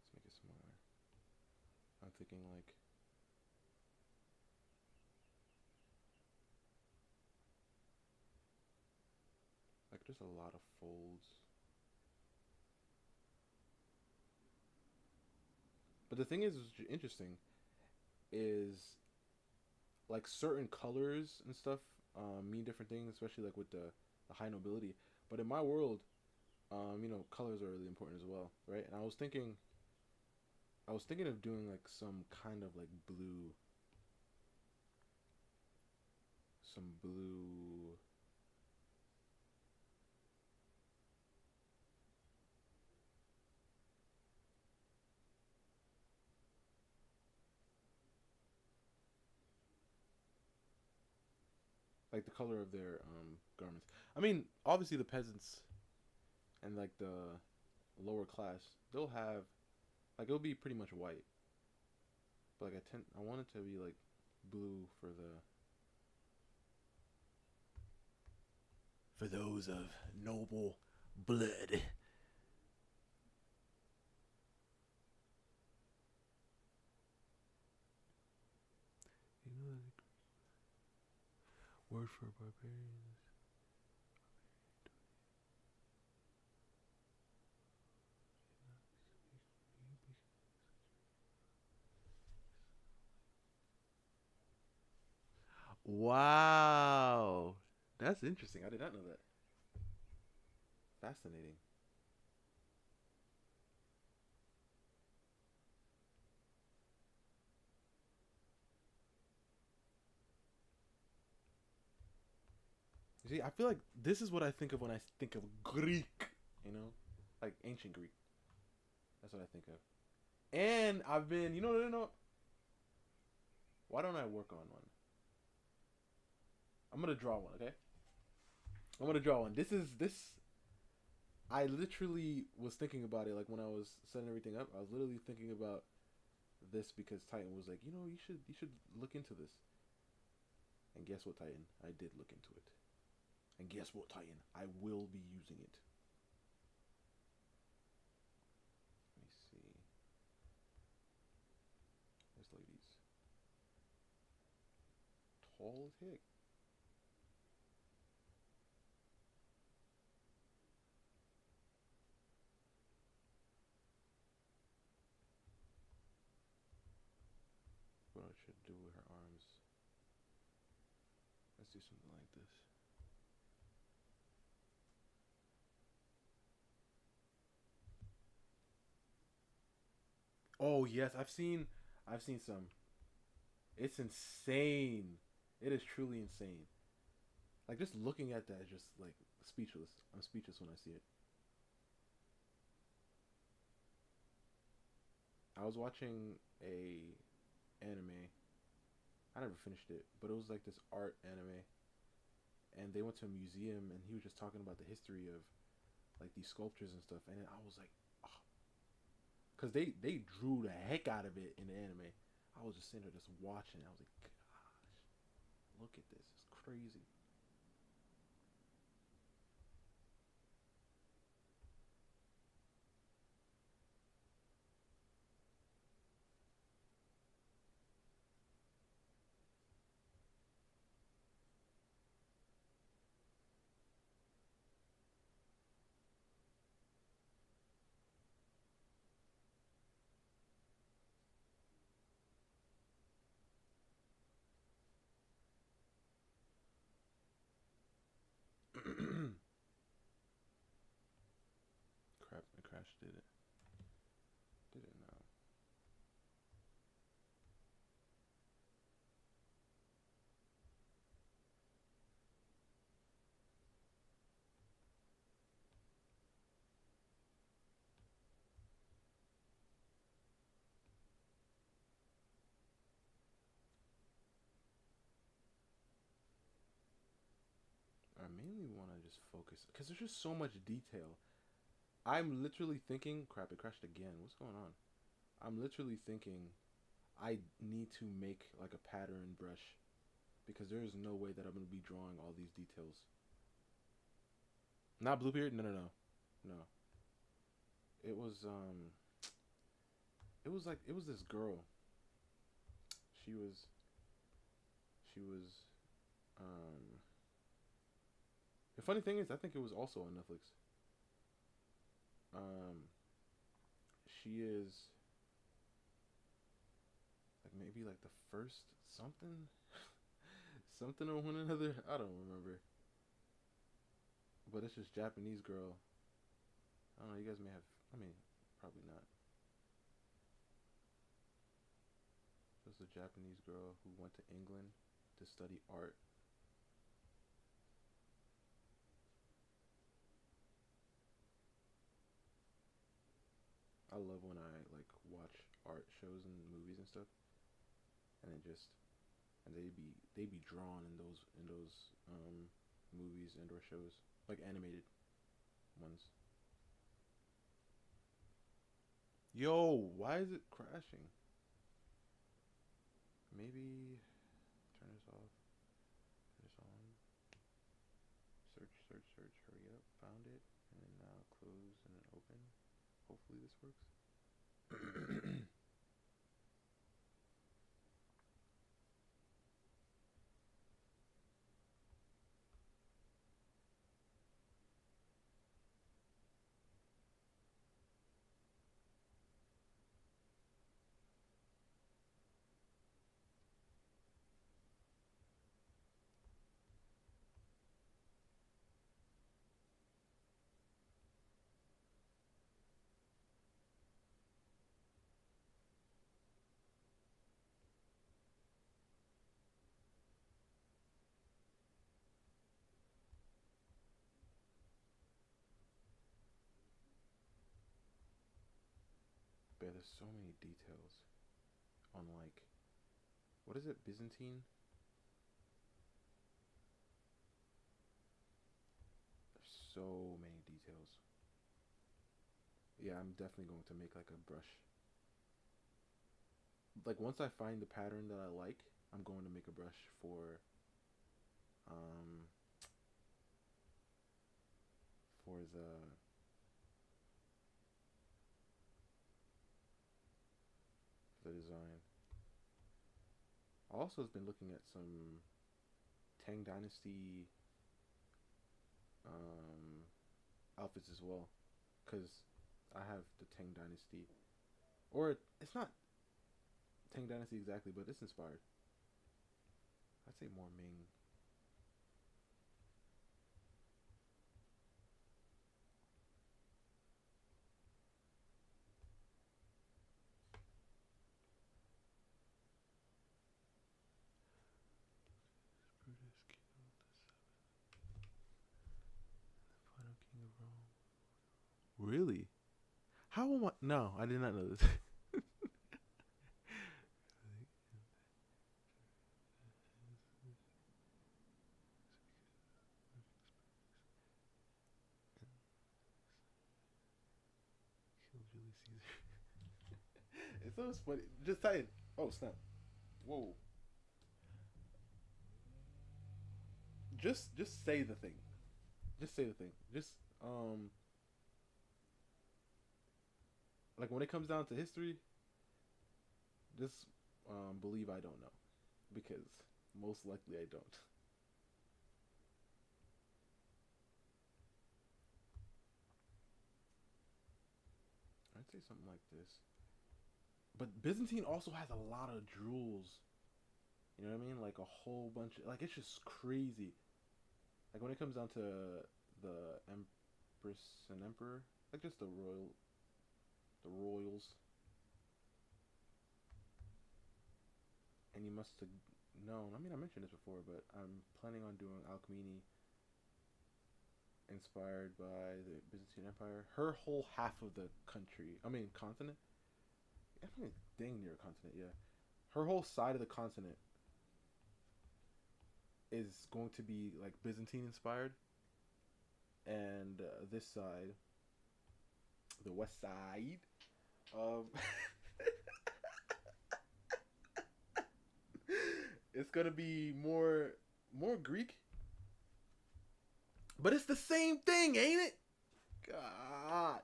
Let's make it smaller. I'm thinking like just a lot of folds. But the thing is, what's interesting is like certain colors and stuff mean different things, especially like with the high nobility. But in my world, colors are really important as well, right? And I was thinking of doing like some kind of like some blue, like the color of their garments. I mean, obviously the peasants and like the lower class, they'll have like it'll be pretty much white, but like I want it to be like blue for those of noble blood. You know the word for barbarians. Wow, that's interesting. I did not know that. Fascinating. You see, I feel like this is what I think of when I think of Greek. You know, like ancient Greek. That's what I think of. And I've been, why don't I work on one? I'm gonna draw one, okay? I'm gonna draw one. This. I literally was thinking about it, like when I was setting everything up. I was literally thinking about this because Titan was like, you should look into this. And guess what, Titan? I did look into it. And guess what, Titan? I will be using it. Let me see. This lady's tall as heck. What I should do with her arms. Let's do something like this. Oh yes, I've seen some. It's insane. It is truly insane. Like just looking at that is just like speechless. I'm speechless when I see it. I was watching a anime. I never finished it, but it was like this art anime, and they went to a museum, and he was just talking about the history of like these sculptures and stuff, and I was like, oh, because they drew the heck out of it in the anime. I was just sitting there just watching. I was like, gosh, look at this. It's crazy. Crap, my crash did it. Did it now? I mainly want to just focus because there's just so much detail. I'm literally thinking, crap, it crashed again. What's going on? I'm literally thinking I need to make like a pattern brush because there is no way that I'm gonna be drawing all these details. Not Bluebeard? No, no, no, no. It was it was this girl. She was she was um. The funny thing is, I think it was also on Netflix. Um, she is like maybe like the first something something or one another. I don't remember, but it's just Japanese girl. I don't know. You guys may have. I mean, probably not. Just a Japanese girl who went to England to study art. I love when I like watch art shows and movies and stuff, and it just and they be drawn in those movies and or shows like animated ones. Yo, why is it crashing? Maybe turn this off. Turn this on. Search, search, works. But there's so many details on, like, what is it, Byzantine? There's so many details. Yeah, I'm definitely going to make like a brush. Like once I find the pattern that I like, I'm going to make a brush um for the design. I also have been looking at some Tang Dynasty outfits as well, because I have the Tang Dynasty, or it's not Tang Dynasty exactly, but it's inspired. I'd say more Ming. Brutus killed the final king of Rome. Really? How am I? No, I did not know this. Kill Julius Caesar. It's so funny. Just type. Oh snap! Whoa. Just say the thing. Just say the thing. Just like when it comes down to history, just believe I don't know, because most likely I don't. I'd say something like this. But Byzantine also has a lot of jewels. You know what I mean? Like a whole bunch. Like it's just crazy. Like when it comes down to the Empress and Emperor, like just the royals. And you must have known. I mean, I mentioned this before, but I'm planning on doing Alcmene inspired by the Byzantine Empire. Her whole half of the country, I mean, continent. I mean, dang near a continent, yeah. Her whole side of the continent is going to be like Byzantine inspired, and this side, the west side, um, it's gonna be more Greek, but it's the same thing, ain't it? Gosh,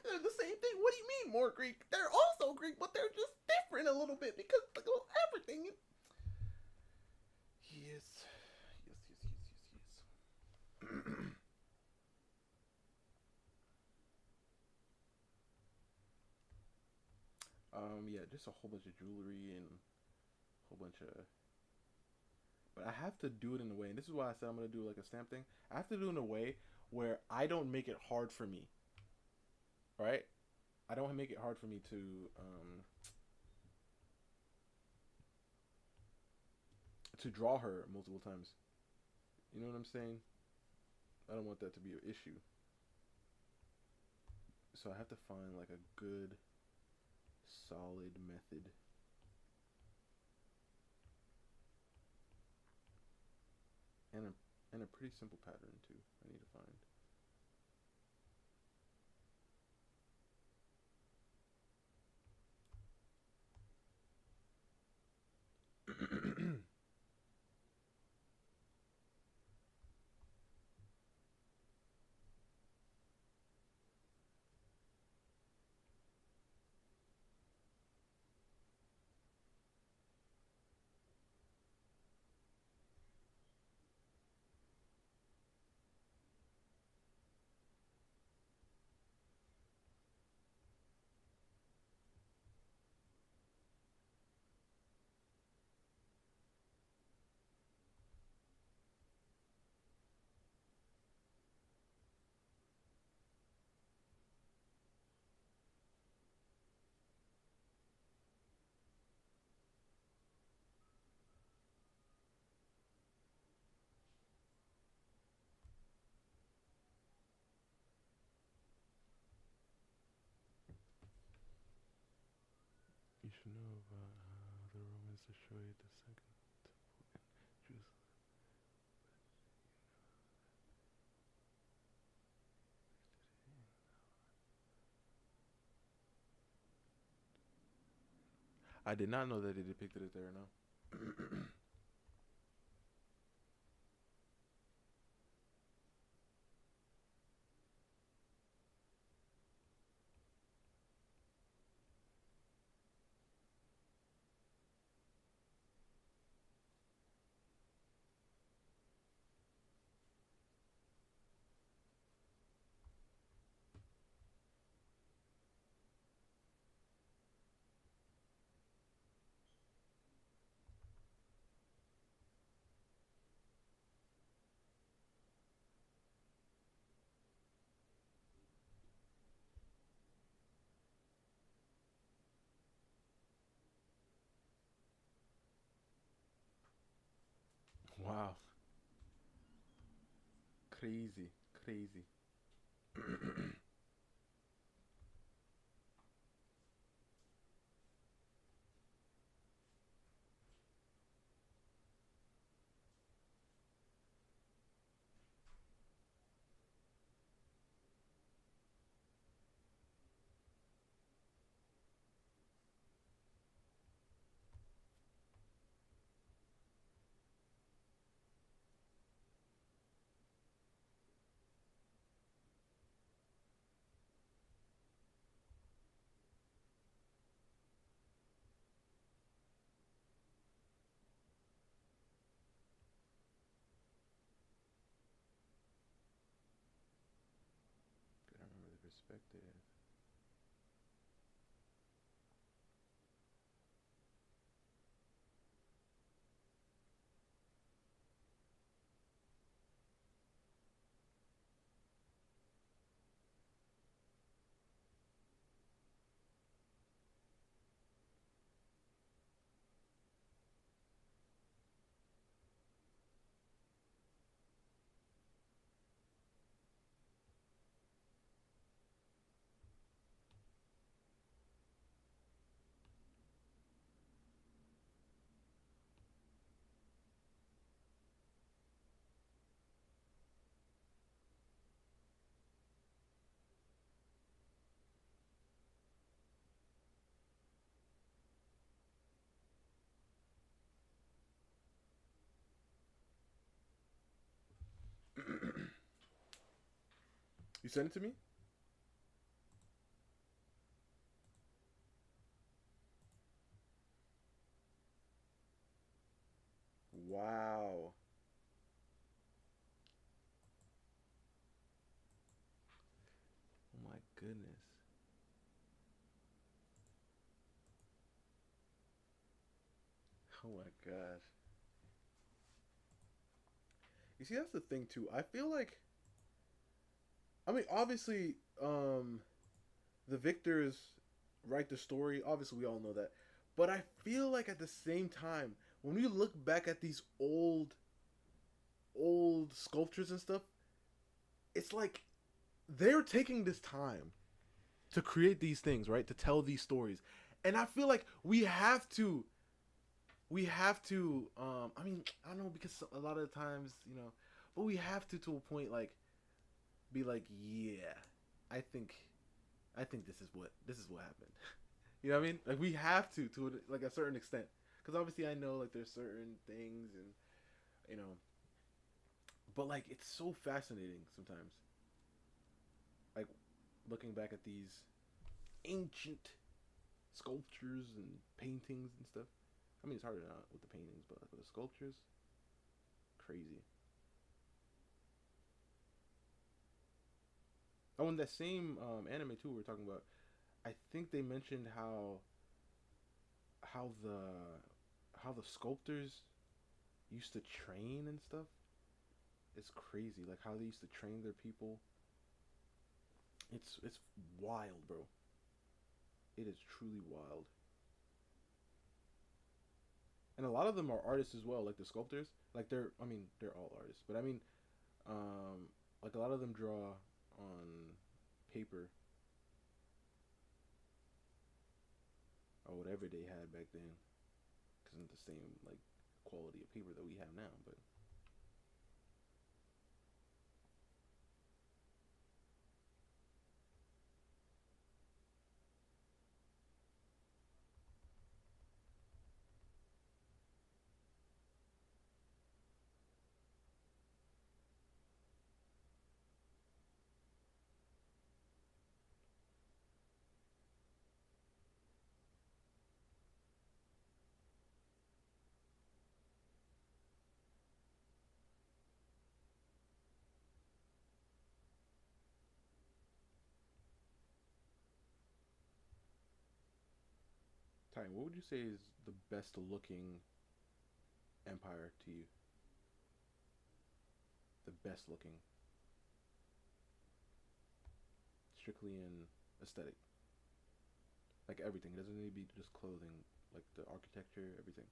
they're the same thing. What do you mean more Greek? They're also Greek, but they're just different a little bit because like, everything. Yes, yes, yes, yes, yes, yes. Yeah, just a whole bunch of jewelry and a whole bunch of. But I have to do it in a way, and this is why I said I'm gonna do like a stamp thing. I have to do it in a way where I don't make it hard for me, right? I don't make it hard for me to draw her multiple times. You know what I'm saying? I don't want that to be an issue. So I have to find like a good, solid method. And a pretty simple pattern too. I need to find. should know about how the Romans destroyed the second temple in Jerusalem. I did not know that they depicted it there. No. Wow. Crazy. Crazy. Gotta remember the perspective. You sent it to me? Wow. Oh my goodness. Oh my gosh. You see, that's the thing too. I feel like, I mean, obviously, the victors write the story. Obviously, we all know that. But I feel like at the same time, when we look back at these old sculptures and stuff, it's like they're taking this time to create these things, right? To tell these stories. And I feel like we have to I mean, I don't know, because a lot of the times, but we have to a point, like, be like, yeah, I think this is what happened. You know what I mean? Like, we have to like a certain extent, because obviously I know, like, there's certain things, and you know, but like, it's so fascinating sometimes, like, looking back at these ancient sculptures and paintings and stuff. I mean, it's harder not with the paintings, but like with the sculptures, crazy. Oh, in that same anime too, we were talking about. I think they mentioned how the how the sculptors used to train and stuff. It's crazy, like how they used to train their people. It's wild, bro. It is truly wild. And a lot of them are artists as well, like the sculptors. Like, I mean, they're all artists, but I mean, like, a lot of them draw on paper or whatever. whatever they had back then, because it's the same like quality of paper that we have now. But Ty, what would you say is the best looking empire to you? The best looking, strictly in aesthetic, like everything. It doesn't need to be just clothing, like the architecture, everything.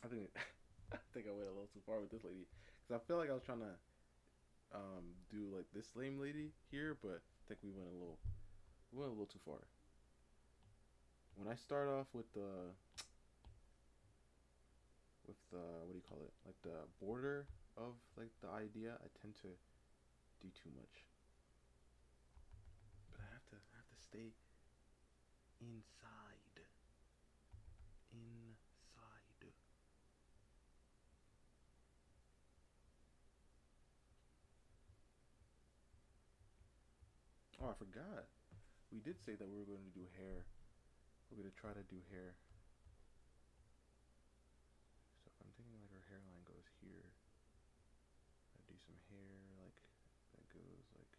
I think I think I went a little too far with this lady because I feel like I was trying to do like this lame lady here, but I think we went a little too far. When I start off with the what do you call it, like the border of like the idea, I tend to do too much. But I have to stay inside, inside. Oh, I forgot. We did say that we were going to do hair. We're going to try to do hair. So I'm thinking like her hairline goes here. I do some hair like that goes like.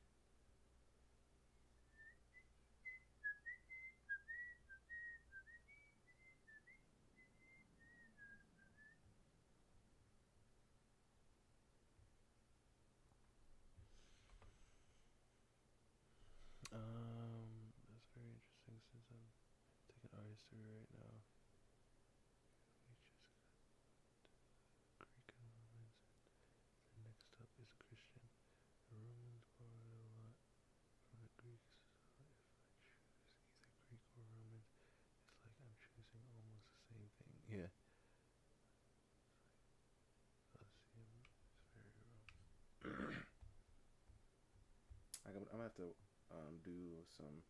That's very interesting since I'm taking artistry right now. We just got Greek and Romans, and the next up is Christian. The Romans borrowed a lot from the Greeks, so if I choose either Greek or Romans, it's like I'm choosing almost the same thing. Yeah. Colosseum is very wrong. I'm gonna have to do some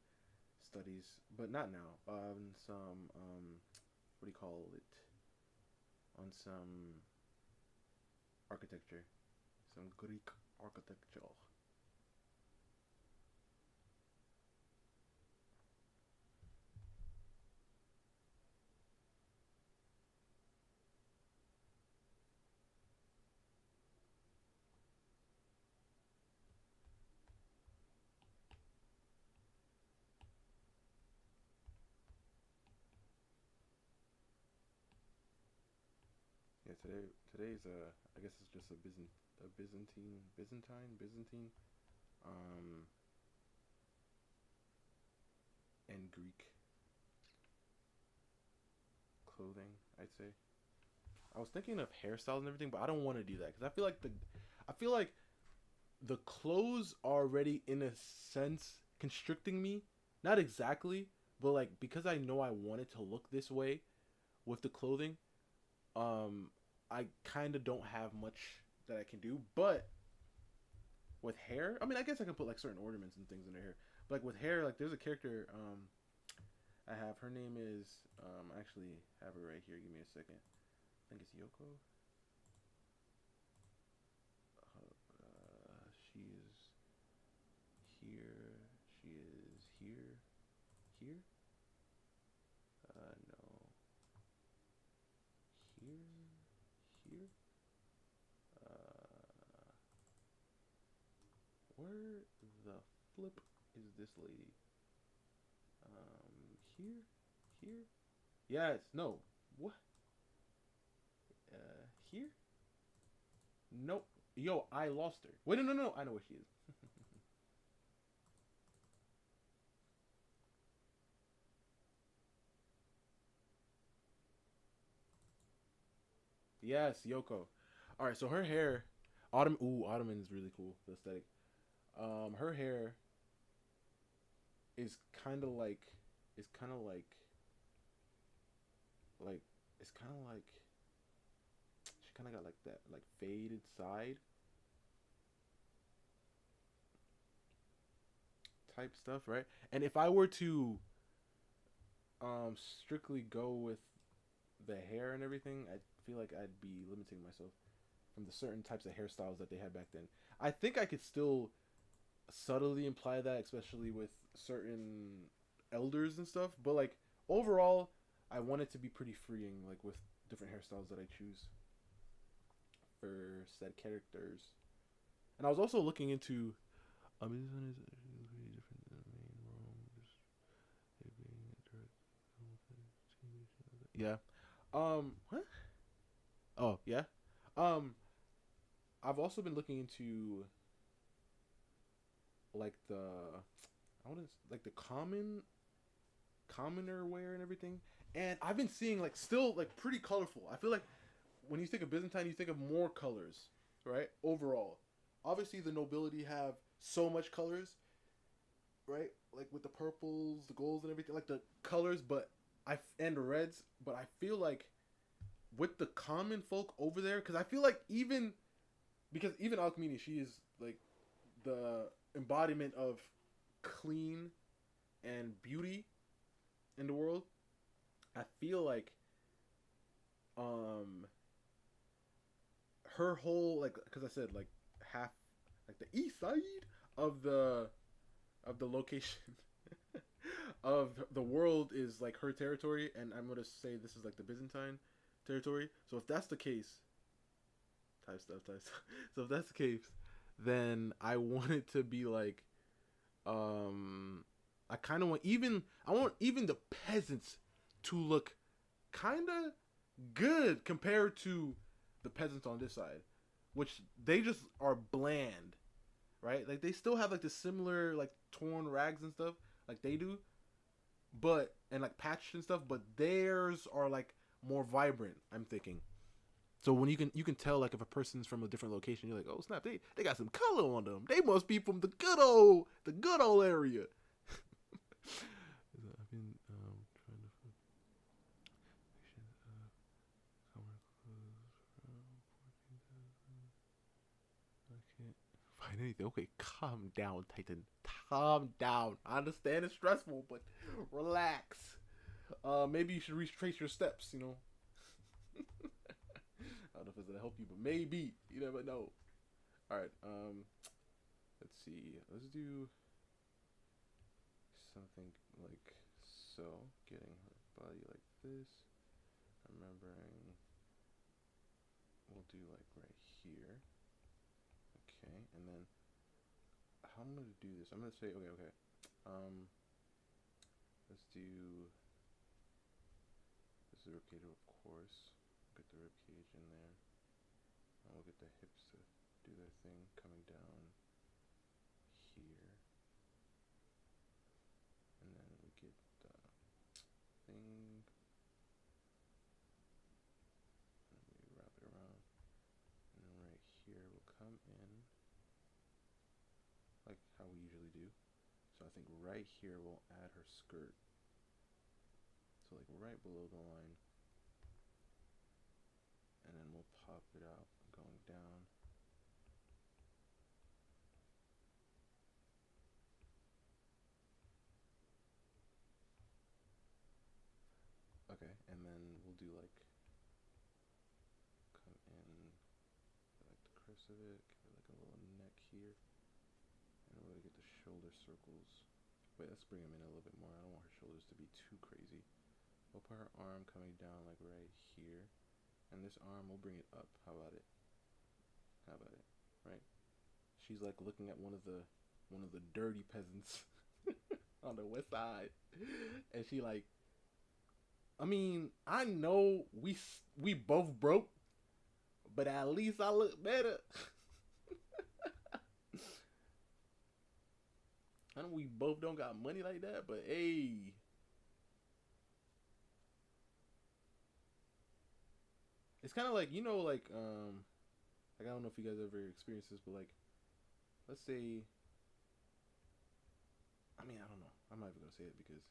studies, but not now. Some what do you call it? On some architecture, some Greek architecture. Yeah, today's I guess it's just a Byzantine, um, and Greek clothing. I'd say. I was thinking of hairstyles and everything, but I don't want to do that because I feel like the clothes are already in a sense constricting me. Not exactly, but like because I know I want it to look this way with the clothing, um, I kind of don't have much that I can do. But with hair, I mean, I guess I can put like certain ornaments and things in her hair. But like with hair, like there's a character I have. Her name is I actually have her right here. Give me a second. I think it's Yoko. She is here. She is here. Here? No. Here? Here? Uh, where the flip is this lady? Here? Here? Yes. No. What? Here? Nope. Yo, I lost her. Wait, no, no, no. I know where she is. Yes, Yoko. All right, so her hair, Autumn. Ooh, Autumn is really cool. The aesthetic. Her hair is kind of like, it's kind of like, it's kind of like, she kind of got like that, like faded side type stuff, right? And if I were to, strictly go with the hair and everything, I feel like I'd be limiting myself from the certain types of hairstyles that they had back then. I think I could still subtly imply that, especially with certain elders and stuff. But like overall, I want it to be pretty freeing, like with different hairstyles that I choose for said characters. And I was also looking into. This one is really different than the main role. Just it being a direct. Yeah. What? Oh yeah. Um. I've also been looking into like I want to like the commoner wear and everything. And I've been seeing like still like pretty colorful. I feel like when you think of Byzantine, you think of more colors, right? Overall, obviously the nobility have so much colors, right? Like with the purples, the golds, and everything, like the colors, but and the reds. But I feel like with the common folk over there, because I feel like even Alchemy, she is like the embodiment of clean and beauty in the world. I feel like um her whole like because I said like half like the east side of the location of the world is like her territory, and I'm gonna say this is like the Byzantine territory. So if that's the case, type stuff. So if that's the case, then I want it to be like I kind of want even I want even the peasants to look kind of good compared to the peasants on this side, which they just are bland, right? Like they still have like the similar like torn rags and stuff like they do, but and like patched and stuff, but theirs are like more vibrant. I'm thinking. So when you can tell like if a person's from a different location, you're like, oh snap, they got some color on them. They must be from the good old area. I've been trying to find I can't find anything. Okay, calm down, Titan. Calm down. I understand it's stressful, but relax. Maybe you should retrace your steps. I don't know if it's gonna help you, but maybe you never know. All right. Let's see. Let's do something like so. Getting her body like this. Remembering. We'll do like right here. Okay, and then how I'm gonna do this? I'm gonna say okay. Let's do. This is repeated, of course. I'm get the rib cage in there. And we'll get the hips to do their thing coming down here. And then we get the thing. And we wrap it around. And then right here we'll come in like how we usually do. So I think right here we'll add her skirt. So like right below the line. And then we'll pop it out going down. Okay, and then we'll do like come in like the crest of it, give it like a little neck here. And we're gonna get the shoulder circles. Wait, let's bring them in a little bit more. I don't want her shoulders to be too crazy. We'll put her arm coming down like right here. And this arm, we'll bring it up. How about it? How about it? Right? She's like looking at one of the dirty peasants on the west side. And she like, I mean, I know we both broke, but at least I look better. I know we both don't got money like that, but hey. It's kind of like, you know, like I don't know if you guys ever experienced this, but like, let's say, I mean, I don't know. I'm not even gonna say it because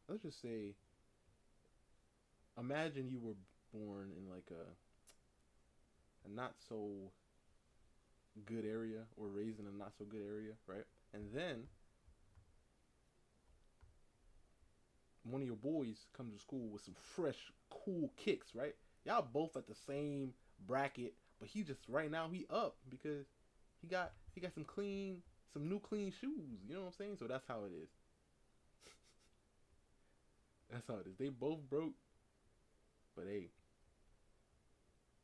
let's just say, imagine you were born in like a not so good area or raised in a not so good area, right? And then one of your boys comes to school with some fresh, cool kicks, right? Y'all both at the same bracket, but he just right now he up because he got some new clean shoes. You know what I'm saying? So that's how it is. That's how it is. They both broke, but hey,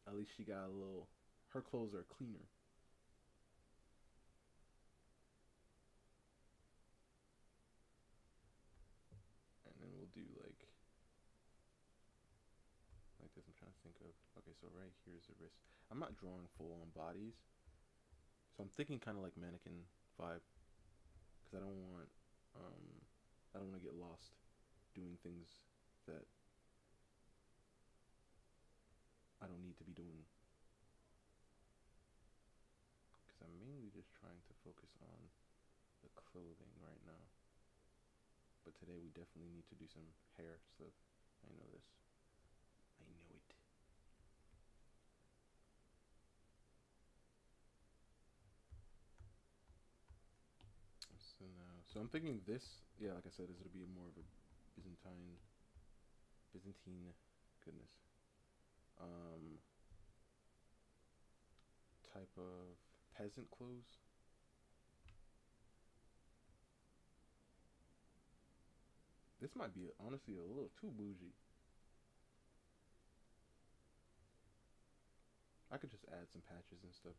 at least she got a little. Her clothes are cleaner. And then we'll do like this. I'm trying to think of. Okay, so right here's the wrist. I'm not drawing full on bodies, so I'm thinking kind of like mannequin vibe, because I don't want to get lost doing things that I don't need to be doing. Because I'm mainly just trying to focus on the clothing right now. But today we definitely need to do some hair stuff. I know this. I know it. So I'm thinking this, yeah, like I said, is it'll be more of a Byzantine, goodness, type of peasant clothes. This might be honestly a little too bougie. I could just add some patches and stuff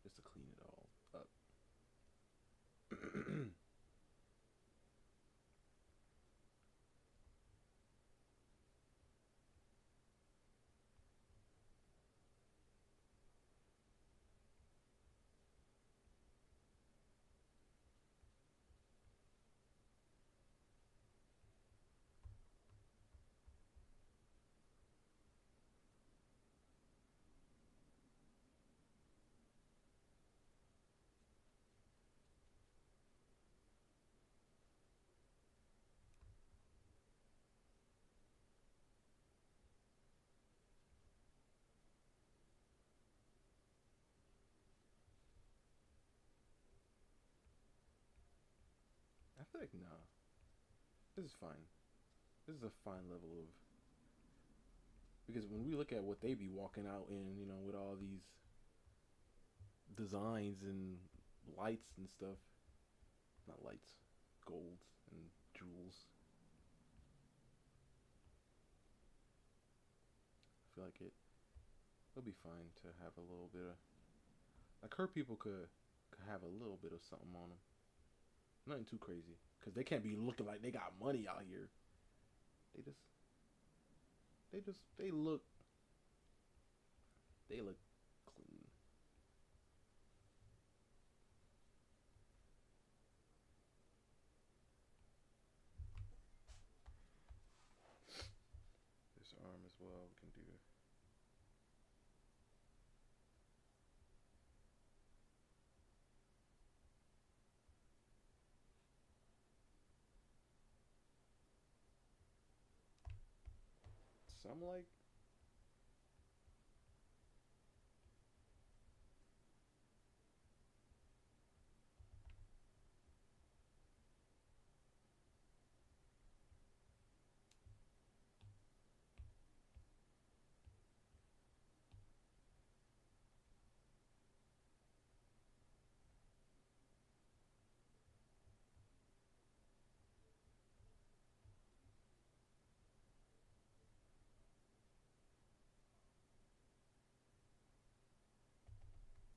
just to clean it all up. I feel like nah, this is fine. This is a fine level of, because when we look at what they be walking out in, you know, with all these designs and lights and stuff, not lights, golds and jewels. I feel like it'll be fine to have a little bit of, like her people could have a little bit of something on them. Nothing too crazy, because they can't be looking like they got money out here. They just they look clean. This arm as well we can do. Some like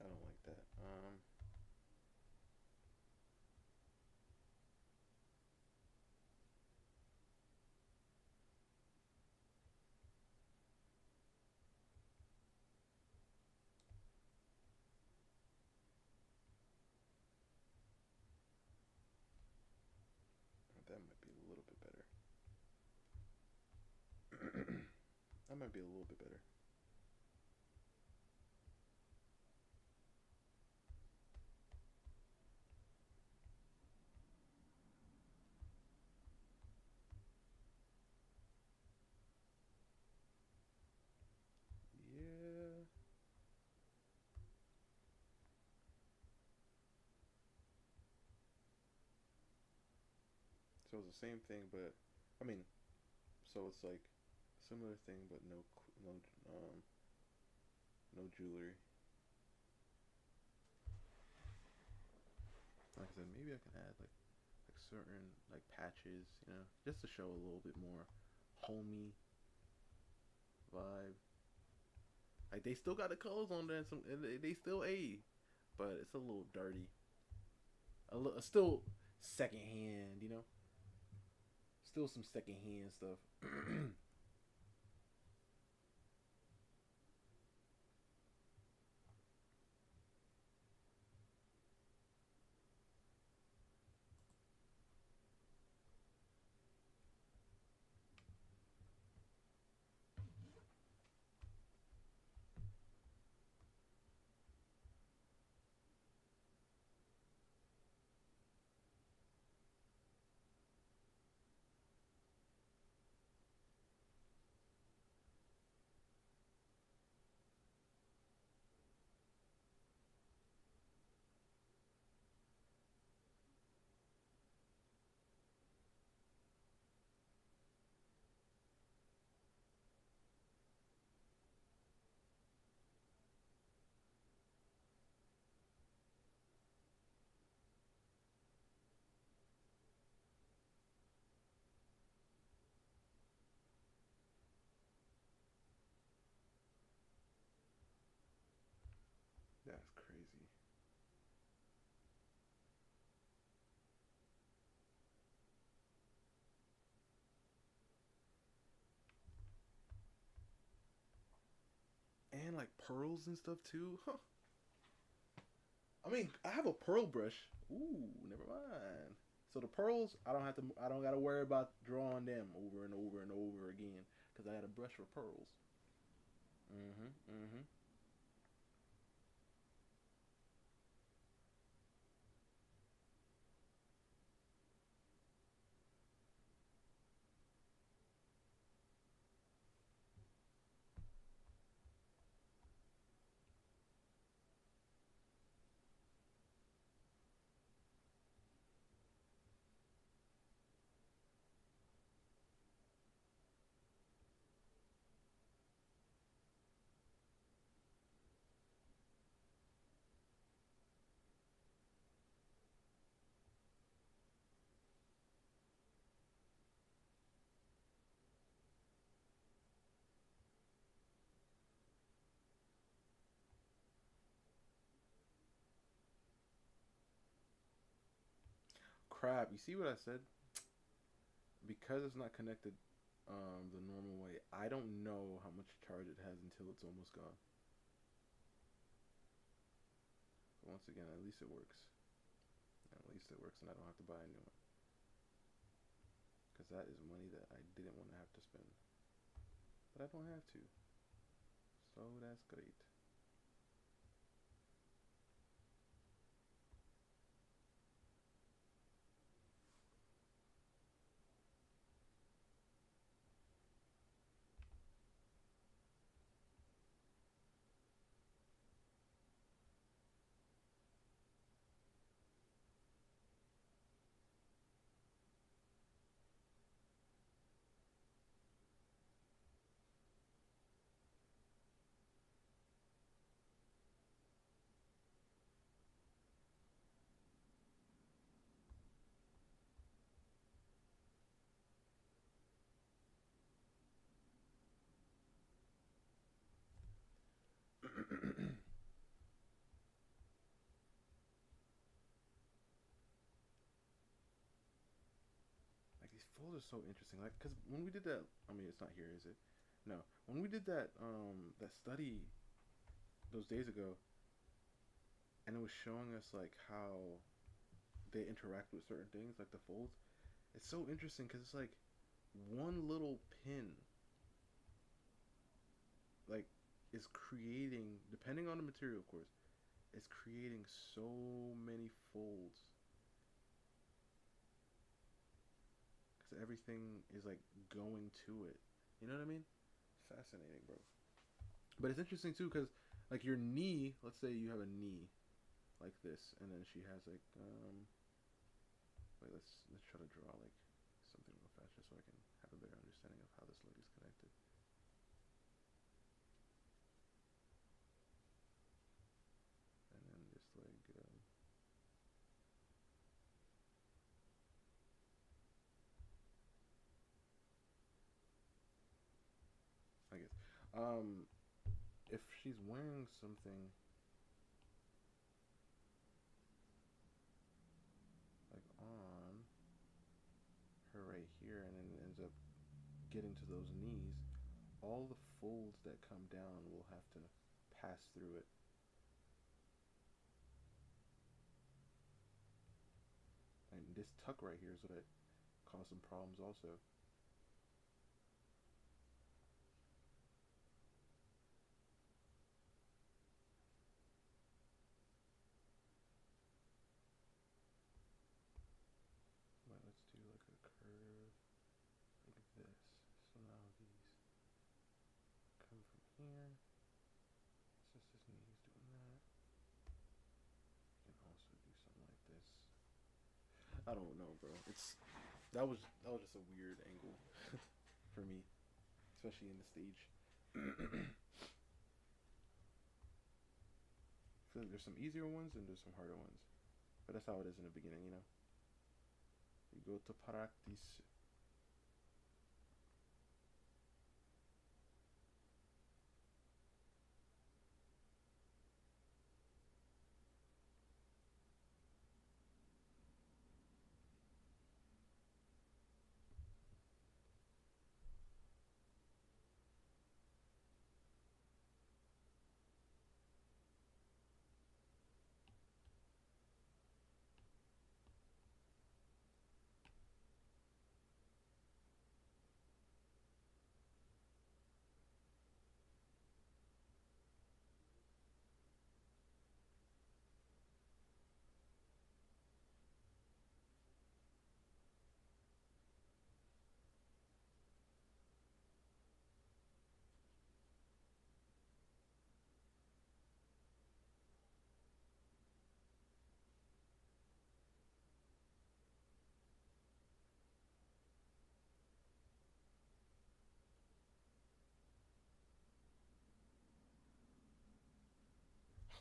I don't like that. That might be a little bit better. That might be a little bit better. Yeah. So it's the same thing, but I mean, so it's like similar thing, but um no jewelry. Like I said, maybe I can add like certain like patches, just to show a little bit more homey vibe. Like they still got the colors on there, and they still A, but it's a little dirty. Still secondhand, Still some secondhand stuff. That's crazy. And like pearls and stuff too. Huh. I mean, I have a pearl brush. Ooh, never mind. So the pearls, I don't gotta worry about drawing them over and over and over again because I had a brush for pearls. Mm-hmm. Mm-hmm. Crap. You see what I said? Because it's not connected. the normal way. I don't know how much charge it has until it's almost gone. But once again, at least it works. At least it works, and I don't have to buy a new one. Because that is money that I didn't want to have to spend. But I don't have to. So that's great. Like these folds are so interesting. Like, cause when we did that, I mean, it's not here, is it? No. When we did that study those days ago, and it was showing us like how they interact with certain things, like the folds. It's so interesting because it's like one little pin, like, is creating, depending on the material, of course, it's creating so many folds because everything is like going to it. You know what I mean? Fascinating, bro. But it's interesting too because like your knee, let's say you have a knee like this, and then she has like wait, let's try to draw like something real fast just so I can have a better understanding of how this leg is connected. And then this leg, I guess, um, if she's wearing something like on her right here, and then it ends up getting to those knees, all the folds that come down will have to pass through it. And this tuck right here is what caused some problems also. But let's do like a curve like this. So now these come from here. Since this knee is doing that, you can also do something like this. I don't know, bro. That was just a weird angle for me, especially in the stage. I feel like there's some easier ones and there's some harder ones, but that's how it is in the beginning, you know. You go to practice.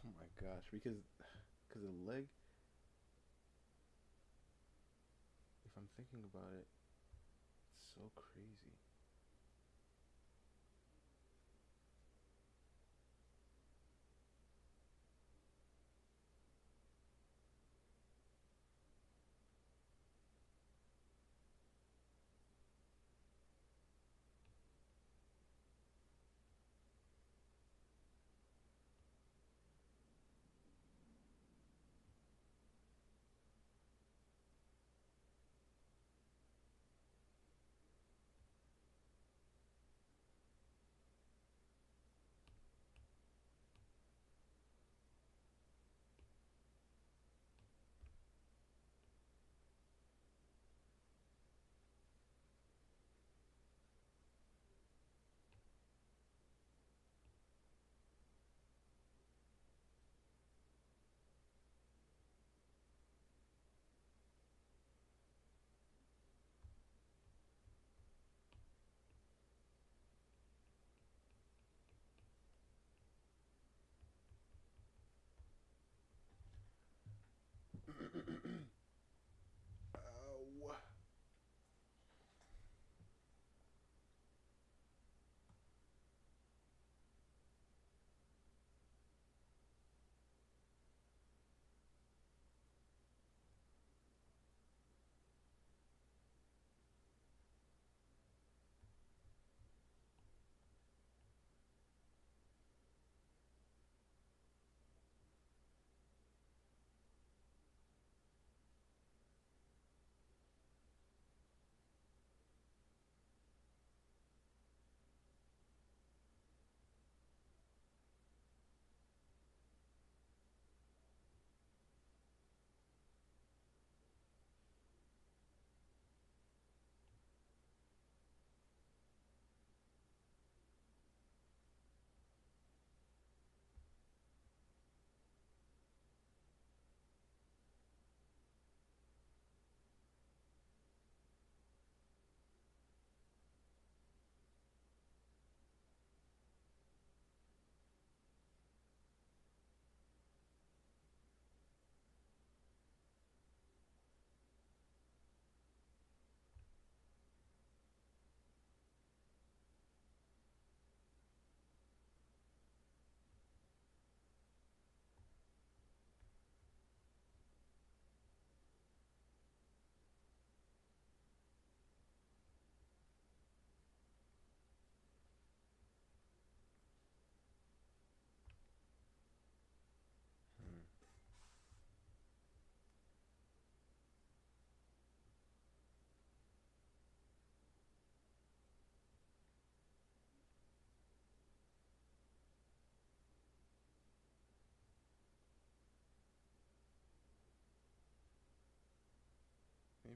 Oh my gosh, because the leg. If I'm thinking about it, it's so crazy.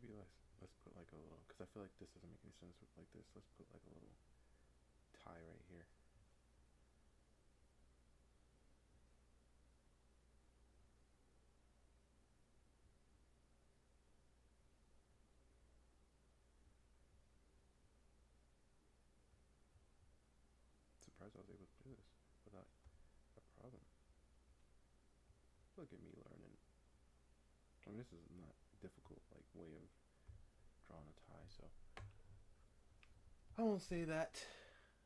maybe let's put like a little, because I feel like this doesn't make any sense with like this. Let's put like a little tie right here. Surprised I was able to do this without a problem. Look at me learning. I mean, this is not difficult like way of drawing a tie, so I won't say that.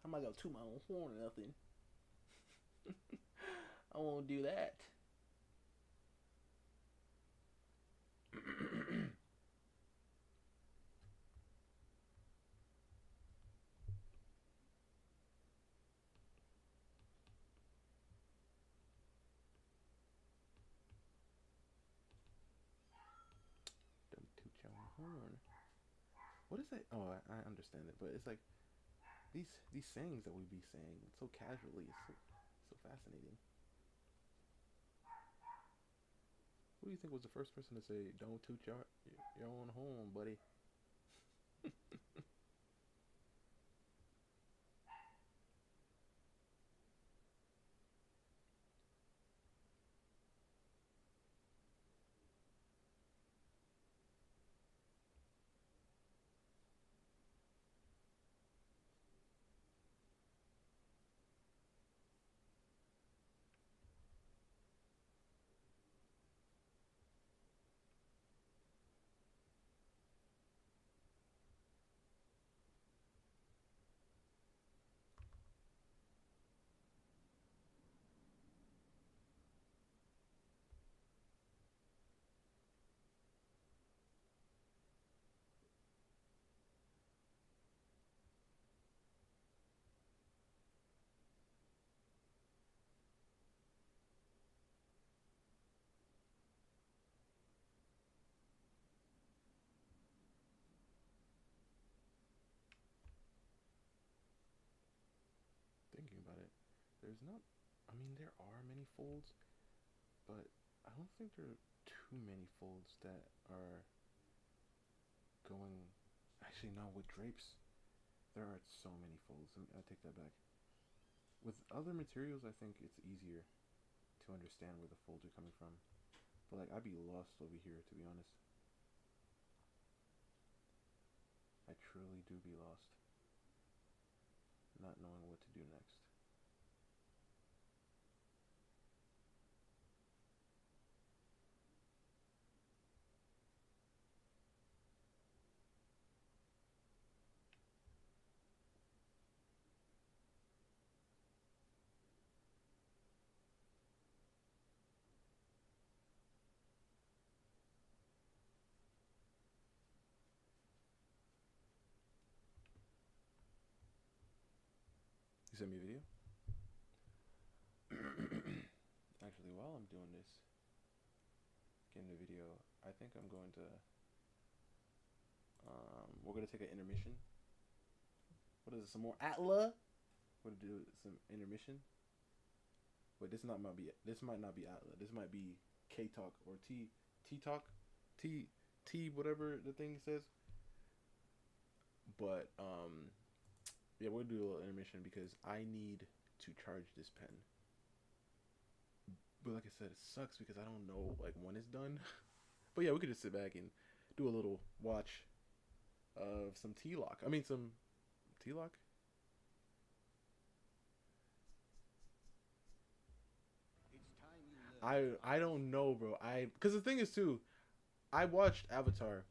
I'm not gonna toot my own horn or nothing. I won't do that. Don't toot your own horn. What is that? Oh, I understand it, but it's like these sayings that we be saying so casually. It's so fascinating. Who do you think was the first person to say, "Don't toot your own horn, buddy"? Thinking about it, there's not. I mean, there are many folds, but I don't think there are too many folds that are going. Actually, no. With drapes, there are so many folds. I take that back. With other materials, I think it's easier to understand where the folds are coming from. But like, I'd be lost over here, to be honest. I truly do be lost, not knowing what to do next. You sent me a video? Actually, while I'm doing this, getting the video, I think I'm going to. We're gonna take an intermission. What is it? Some more Atla? We're gonna do some intermission. Wait, this not might be. This might not be Atla. This might be K Talk or T Talk, T whatever the thing says. But yeah, we'll do a little intermission because I need to charge this pen. But like I said, it sucks because I don't know like when it's done. But yeah, we could just sit back and do a little watch of some T-Lock. I mean, some T-Lock. I don't know, bro. Because the thing is too, I watched Avatar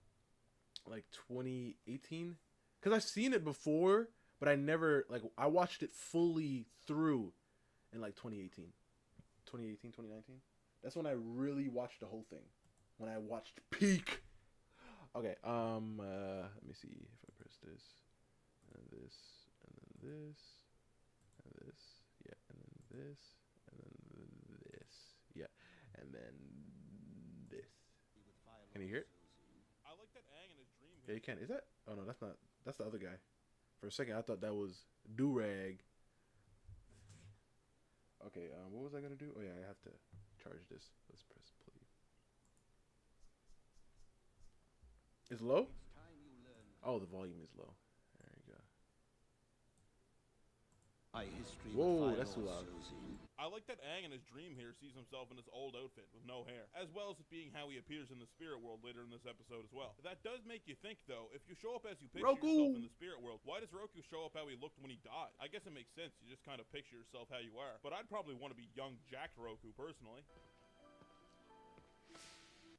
like 2018 because I've seen it before, but I never like I watched it fully through in like 2018, 2018, 2019. That's when I really watched the whole thing. When I watched Peak. Okay. Let me see if I press this and this and then this and this. Yeah, and then this and then this. Yeah, and then this. Can you hear it? I like that Aang in his dream. Yeah, you can. Is that? Oh no, that's not. That's the other guy. For a second, I thought that was Durag. Okay. What was I gonna do? Oh yeah, I have to charge this. Let's press play. It's low? Oh, the volume is low. There you go. Whoa, that's too loud. I like that Aang in his dream here sees himself in his old outfit with no hair, as well as it being how he appears in the spirit world later in this episode as well. That does make you think, though, if you show up as you picture yourself in the spirit world, why does Roku show up how he looked when he died? I guess it makes sense, you just kind of picture yourself how you are, but I'd probably want to be young jacked Roku personally.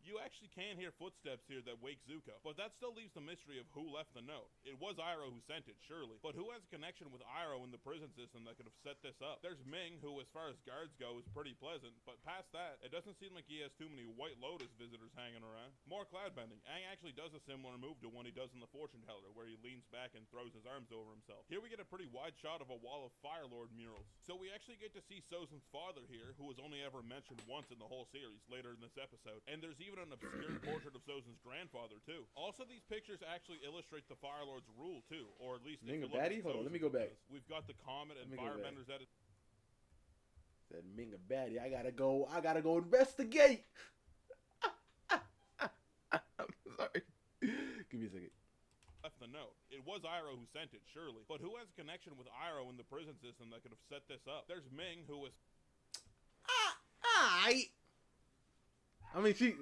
You actually can hear footsteps here that wake Zuko, but that still leaves the mystery of who left the note. It was Iroh who sent it, surely, but who has a connection with Iroh in the prison system that could have set this up? There's Ming, who as far as guards go is pretty pleasant, but past that, it doesn't seem like he has too many White Lotus visitors hanging around. More cloud bending. Aang actually does a similar move to one he does in the Fortune Teller, where he leans back and throws his arms over himself. Here we get a pretty wide shot of a wall of Fire Lord murals. So we actually get to see Sozin's father here, who was only ever mentioned once in the whole series, later in this episode, and there's even an obscure portrait of Sozin's grandfather too. Also, these pictures actually illustrate the Fire Lord's rule too, or at least Ming a baddie? Hold on, let me go back. We've got the comet and firebenders that is. Said Ming a baddie. I gotta go investigate. I'm sorry. Give me a second. Left the note. It was Iroh who sent it, surely, but who has a connection with Iroh in the prison system that could have set this up? There's Ming, who was. She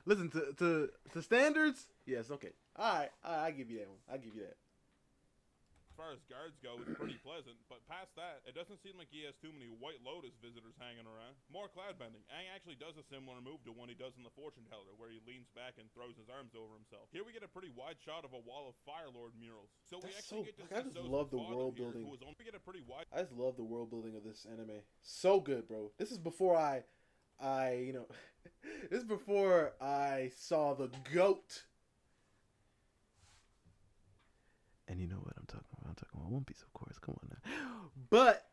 listen to standards. Yes, okay. All right, I give you that one. I give you that. As far as guards go, it's pretty pleasant, but past that, it doesn't seem like he has too many White Lotus visitors hanging around. More cloud bending. Aang actually does a similar move to one he does in the Fortune Teller, where he leans back and throws his arms over himself. Here we get a pretty wide shot of a wall of Fire Lord murals. So we actually get to see I just love the world building. We get a pretty wide. I just love the world building of this anime. So good, bro. This is before this is before I saw the GOAT. And you know what I'm talking about. I'm talking about One Piece, of course. Come on now. But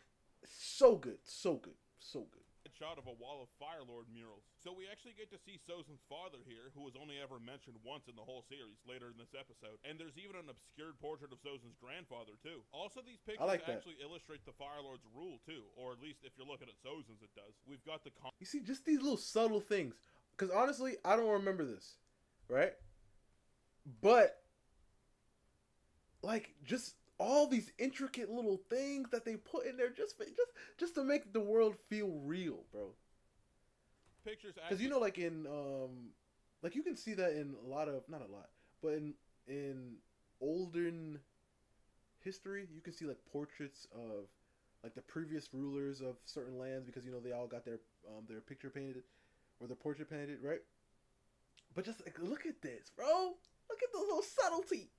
so good, so good, so good. Shot of a wall of Fire Lord murals. So we actually get to see Sozin's father here, who was only ever mentioned once in the whole series, later in this episode. And there's even an obscured portrait of Sozin's grandfather too. Also, these pictures actually illustrate the Fire Lord's rule too, or at least if you're looking at Sozin's, it does. We've got the you see, just these little subtle things. Because honestly, I don't remember this, right? But like just all these intricate little things that they put in there just to make the world feel real, bro. Pictures, because you know, like in like you can see that in a lot of, not a lot, but in olden history, you can see like portraits of like the previous rulers of certain lands, because you know they all got their picture painted or their portrait painted, right? But just like, look at this, bro. Look at the little subtlety.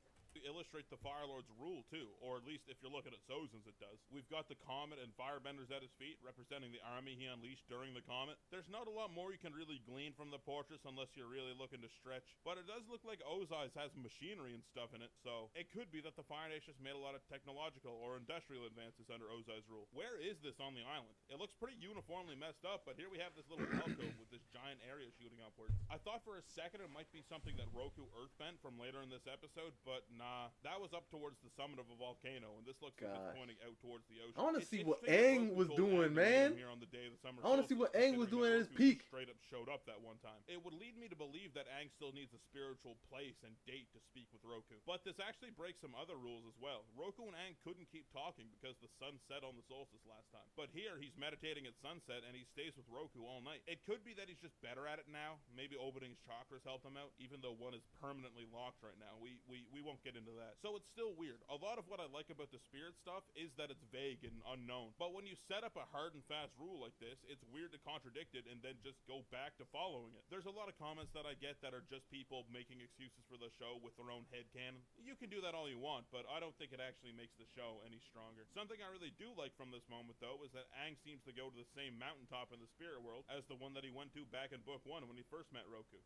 Illustrate the Fire Lord's rule too, or at least if you're looking at Sozin's, it does. We've got the comet and firebenders at his feet, representing the army he unleashed during the comet. There's not a lot more you can really glean from the portraits unless you're really looking to stretch, but it does look like Ozai's has machinery and stuff in it, so it could be that the Fire Nation made a lot of technological or industrial advances under Ozai's rule. Where is this on the island? It looks pretty uniformly messed up, but here we have this little alcove with this giant area shooting upwards. I thought for a second it might be something that Roku earthbent from later in this episode, but nah. That was up towards the summit of a volcano, and this looks like it's pointing out towards the ocean. I want to see what Aang was doing, man. Here on the day of the summer I want to see what Aang was doing at his peak. Straight up showed up that one time. It would lead me to believe that Aang still needs a spiritual place and date to speak with Roku. But this actually breaks some other rules as well. Roku and Aang couldn't keep talking because the sun set on the solstice last time. But here, he's meditating at sunset, and he stays with Roku all night. It could be that he's just better at it now. Maybe opening his chakras helped him out, even though one is permanently locked right now. We won't get into that. So it's still weird. A lot of what I like about the spirit stuff is that it's vague and unknown. But when you set up a hard and fast rule like this, it's weird to contradict it and then just go back to following it. There's a lot of comments that I get that are just people making excuses for the show with their own headcanon. You can do that all you want, but I don't think it actually makes the show any stronger. Something I really do like from this moment, though, is that Aang seems to go to the same mountaintop in the spirit world as the one that he went to back in Book 1 when he first met Roku.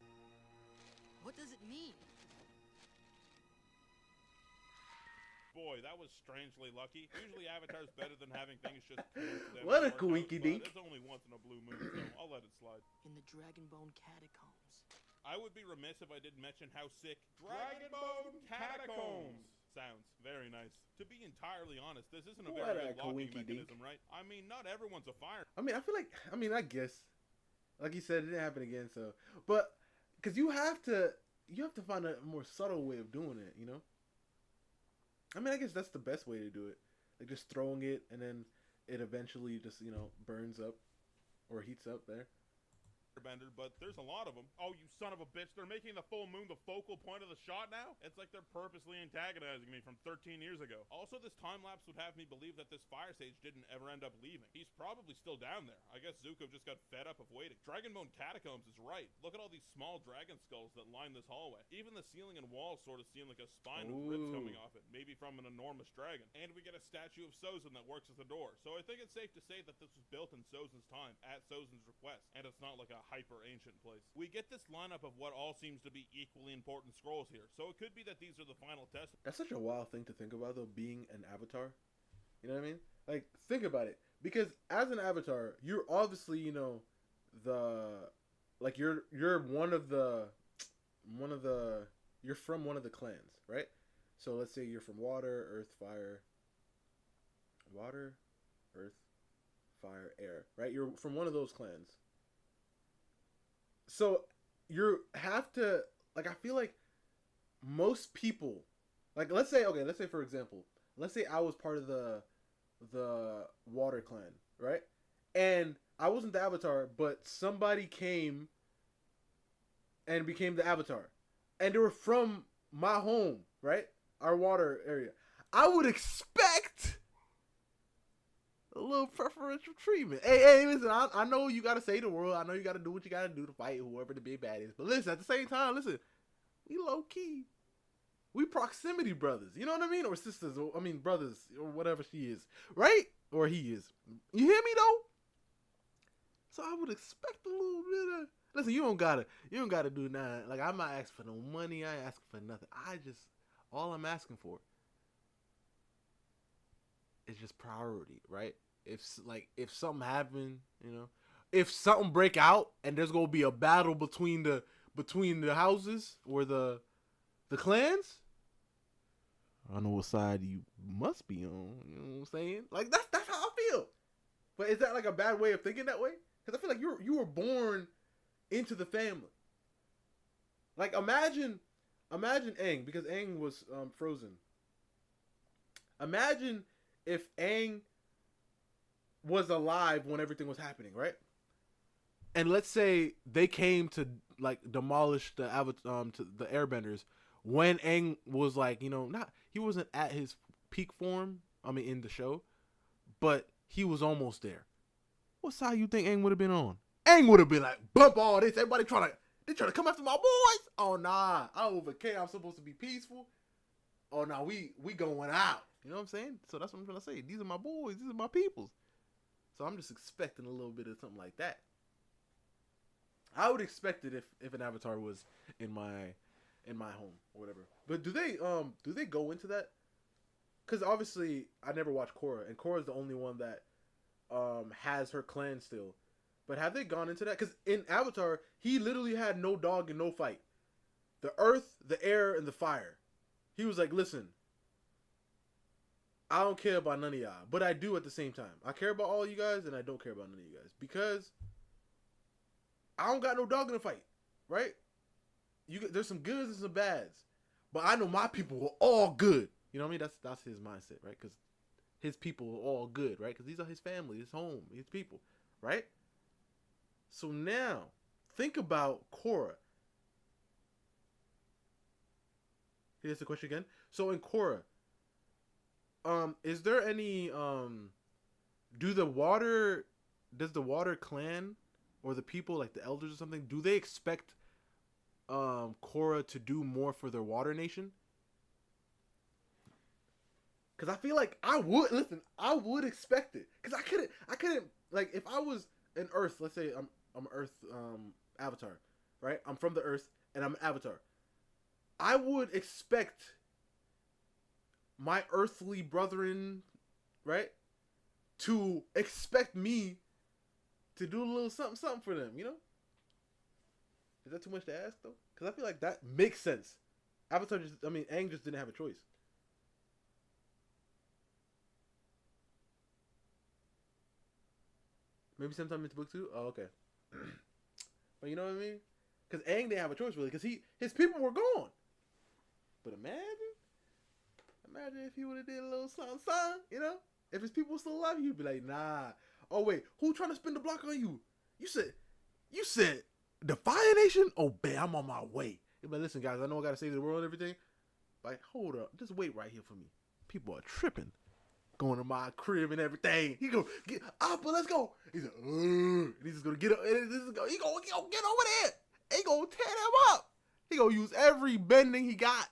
What does it mean? Boy, that was strangely lucky. Usually Avatar's better than having things just coincidentally. What a coinky-dink. It's only once in a blue moon, so I'll let it slide. In the Dragonbone Catacombs. I would be remiss if I didn't mention how sick Dragonbone Catacombs sounds. Very nice. To be entirely honest, this isn't a very good locking mechanism, right? I mean, not everyone's a fire. I guess, like you said, it didn't happen again, so. But, because you have to you have to find a more subtle way of doing it, you know? I mean, I guess that's the best way to do it. Like, just throwing it, and then it eventually just, you know, burns up or heats up there. Bender, but there's a lot of them. Oh, you son of a bitch. They're making the full moon the focal point of the shot now? It's like they're purposely antagonizing me from 13 years ago. Also, this time lapse would have me believe that this fire sage didn't ever end up leaving. He's probably still down there. I guess Zuko just got fed up of waiting. Dragonbone Catacombs is right. Look at all these small dragon skulls that line this hallway. Even the ceiling and walls sort of seem like a spine with ribs coming off it, maybe from an enormous dragon. And we get a statue of Sozin that works as the door. So I think it's safe to say that this was built in Sozin's time, at Sozin's request, and it's not like a hyper ancient place. We get this lineup of what all seems to be equally important scrolls here, so it could be that these are the final tests. That's such a wild thing to think about, though, being an avatar. You know what I mean? Like, think about it. Because as an avatar, you're obviously, you know, you're you're from one of the clans, right? So let's say you're from water, earth, fire, air, right? You're from one of those clans. So you have to, like, I feel like most people, like, let's say for example, let's say I was part of the water clan, right? And I wasn't the avatar, but somebody came and became the avatar, and they were from my home, right? Our water area. I would expect a little preferential treatment. Hey, listen, I know you gotta save the world. I know you gotta do what you gotta do to fight whoever the big bad is. But listen, at the same time, listen, we low key. We proximity brothers. You know what I mean? Or sisters, or I mean brothers, or whatever she is. Right? Or he is. You hear me though? So I would expect a little bit of, listen, you don't gotta do nothing. Like, I'm not asking for no money, I ain't asking for nothing. All I'm asking for is just priority, right? If something happen, you know, if something break out and there's gonna be a battle between the houses or the clans, I know what side you must be on. You know what I'm saying? Like, that's how I feel. But is that like a bad way of thinking that way? Because I feel like you were born into the family. Like, imagine Aang, because Aang was frozen. Imagine if Aang was alive when everything was happening, right? And let's say they came to, like, demolish the to the airbenders when Aang was, like, you know, he wasn't at his peak form, I mean, in the show, but he was almost there. What side you think Aang would have been on? Aang would have been like, bump all this, everybody trying to come after my boys. Oh nah, I overcame. I'm supposed to be peaceful. Oh nah, we going out. You know what I'm saying? So that's what I'm trying to say. These are my boys. These are my peoples. So I'm just expecting a little bit of something like that. I would expect it if an avatar was in my home or whatever. But do they go into that? Because obviously I never watched Korra, and Korra's the only one that has her clan still. But have they gone into that? Because in Avatar, he literally had no dog and no fight. The earth, the air, and the fire. He was like, listen, I don't care about none of y'all, but I do at the same time. I care about all you guys, and I don't care about none of you guys. Because I don't got no dog in the fight, right? There's some goods and some bads. But I know my people were all good. You know what I mean? That's his mindset, right? Because his people were all good, right? Because these are his family, his home, his people, right? So now, think about Korra. Here's the question again. So in Korra, is there any does the water clan or the people, like the elders or something, do they expect Korra to do more for their water nation? Because I feel like I would expect it. Because I couldn't, like, if I was an Earth, let's say I'm an Earth avatar, right? I'm from the Earth and I'm an avatar. I would expect my earthly brethren, right, to expect me to do a little something for them, you know? Is that too much to ask, though? Because I feel like that makes sense. Aang just didn't have a choice. Maybe sometime in the book too? Oh, okay. But you know what I mean? Because Aang didn't have a choice really, because his people were gone. But imagine if he would have did a little something, you know? If his people were still alive, he'd be like, nah. Oh wait, who trying to spin the block on you? You said the Fire Nation? Oh, man, I'm on my way. He'd be like, listen, guys, I know I gotta save the world and everything. Like, hold up, just wait right here for me. People are tripping. Going to my crib and everything. He go, Appa, let's go. He's like, and he's just gonna get up. And he gonna get over there. He gonna tear them up. He gonna use every bending he got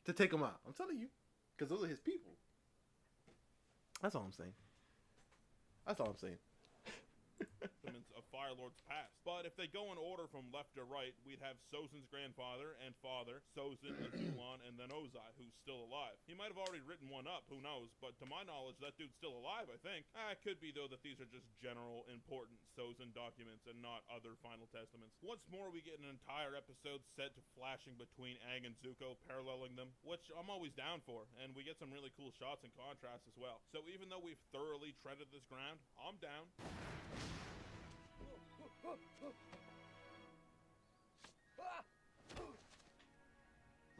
to take them out. I'm telling you, because those are his people. That's all I'm saying. Of Fire Lord's past. But if they go in order from left to right, we'd have Sozin's grandfather and father, Sozin, Azulon, and then Ozai, who's still alive. He might have already written one up, who knows, but to my knowledge, that dude's still alive, I think. It could be, though, that these are just general, important Sozin documents and not other Final Testaments. Once more, we get an entire episode set to flashing between Aang and Zuko, paralleling them, which I'm always down for, and we get some really cool shots and contrasts as well. So even though we've thoroughly treaded this ground, I'm down.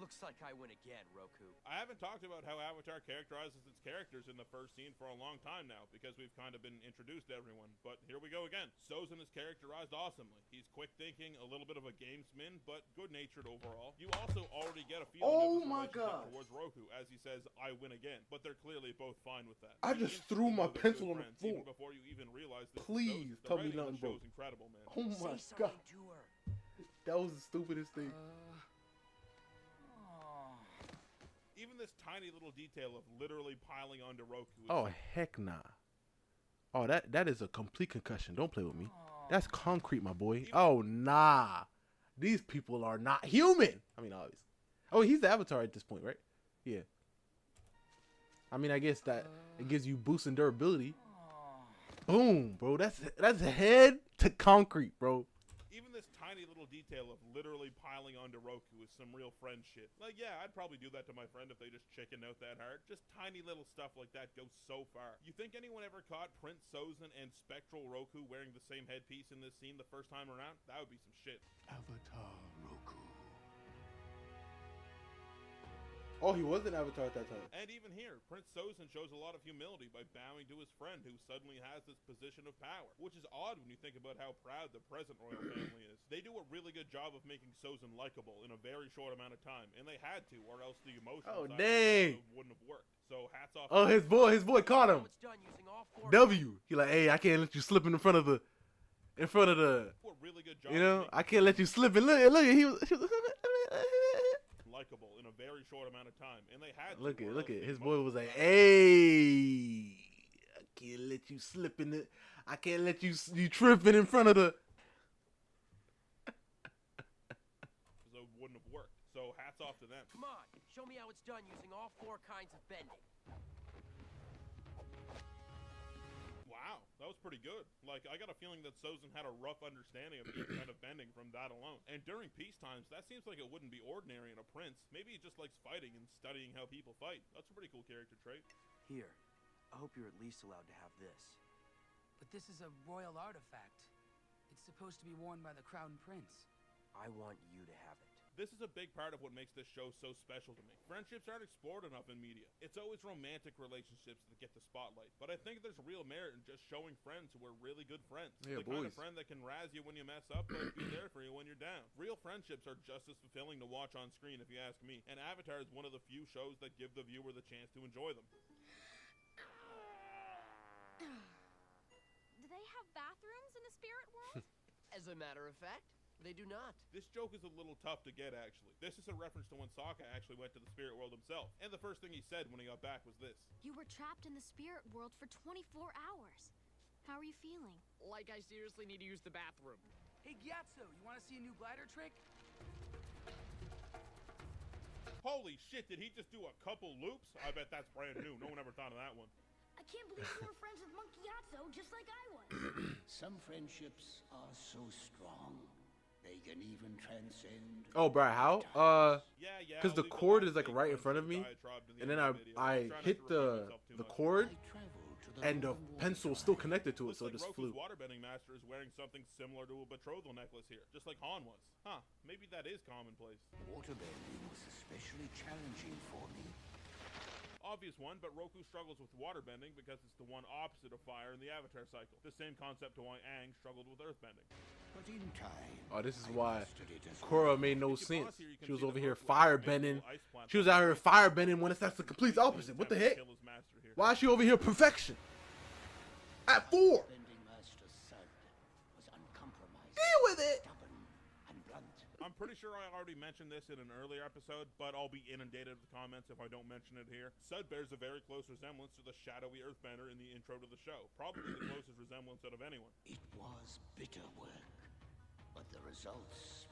Looks like I win again, Roku. I haven't talked about how Avatar characterizes its characters in the first scene for a long time now, because we've kind of been introduced to everyone, but here we go again. Sozin is characterized awesomely. He's quick-thinking, a little bit of a gamesman, but good-natured overall. You also already get a feeling of his relationship towards Roku, as he says, I win again, but they're clearly both fine with that. I just threw my pencil on the floor. Even before you even realize this. Please tell me nothing, bro. Incredible, man. Oh my God. That was the stupidest thing. Even this tiny little detail of literally piling onto Roku. Oh, heck nah. Oh, that is a complete concussion. Don't play with me. That's concrete, my boy. Oh, nah. These people are not human. I mean, obviously. Oh, he's the Avatar at this point, right? Yeah. I mean, I guess that it gives you boost in durability. Boom, bro. That's head to concrete, bro. Even this tiny little detail of literally piling onto Roku is some real friend shit. Like, yeah, I'd probably do that to my friend if they just chickened out that hard. Just tiny little stuff like that goes so far. You think anyone ever caught Prince Sozin and Spectral Roku wearing the same headpiece in this scene the first time around? That would be some shit. Avatar Roku. Oh, he was an Avatar at that time. And even here, Prince Sozin shows a lot of humility by bowing to his friend who suddenly has this position of power, which is odd when you think about how proud the present royal family is. They do a really good job of making Sozin likable in a very short amount of time, and they had to, or else the emotions wouldn't have worked. So hats off. Oh, his boy caught him. W. He like, hey, I can't let you slip in front of the. Really good job, you know, I can't let you slip. And look, he was likable in a very short amount of time, and they had to, look at his boy was like, hey, I can't let you slip in it. I can't let you tripping in front of the. So it wouldn't have worked. So hats off to them. Come on, show me how it's done using all 4 kinds of bending. Wow, that was pretty good. Like, I got a feeling that Sozin had a rough understanding of each kind of bending from that alone. And during peace times, that seems like it wouldn't be ordinary in a prince. Maybe he just likes fighting and studying how people fight. That's a pretty cool character trait. Here, I hope you're at least allowed to have this. But this is a royal artifact. It's supposed to be worn by the crown prince. I want you to have it. This is a big part of what makes this show so special to me. Friendships aren't explored enough in media. It's always romantic relationships that get the spotlight. But I think there's real merit in just showing friends who are really good friends. Yeah, the kind of friend that can razz you when you mess up, but be there for you when you're down. Real friendships are just as fulfilling to watch on screen, if you ask me. And Avatar is one of the few shows that give the viewer the chance to enjoy them. Do they have bathrooms in the spirit world? As a matter of fact, they do not. This joke is a little tough to get, actually. This is a reference to when Sokka actually went to the spirit world himself. And the first thing he said when he got back was this. You were trapped in the spirit world for 24 hours. How are you feeling? Like I seriously need to use the bathroom. Hey, Gyatso, you want to see a new glider trick? Holy shit, did he just do a couple loops? I bet that's brand new. No one ever thought of that one. I can't believe you were friends with Monkey Yatso just like I was. Some friendships are so strong. They can even transcend. Oh, bro, how? Yeah. Because the cord is like right in front of me, and then I hit the cord, and the pencil still connected to it, Looks so like it just Roku's flew. waterbending master is wearing something similar to a betrothal necklace here, just like Han was. Huh, maybe that is commonplace. Waterbending was especially challenging for me. Obvious one, but Roku struggles with waterbending because it's the one opposite of fire in the Avatar cycle. The same concept to why Aang struggled with earthbending. But in time, Oh, this is I why mastered it as Korra well. made no If you sense. pause here, you can She was see over that here Roku actually made a firebending. little ice platform. She was out here firebending when it's that's the complete opposite. What the heck? Kill his master here. Why is she over here perfection? At 4. Bending Master Sud was uncompromising, Deal with it. stubborn, and blunt. I'm pretty sure I already mentioned this in an earlier episode, but I'll be inundated with comments if I don't mention it here. Sud bears a very close resemblance to the shadowy earthbender in the intro to the show. Probably the closest resemblance out of anyone. It was bitter work, but the results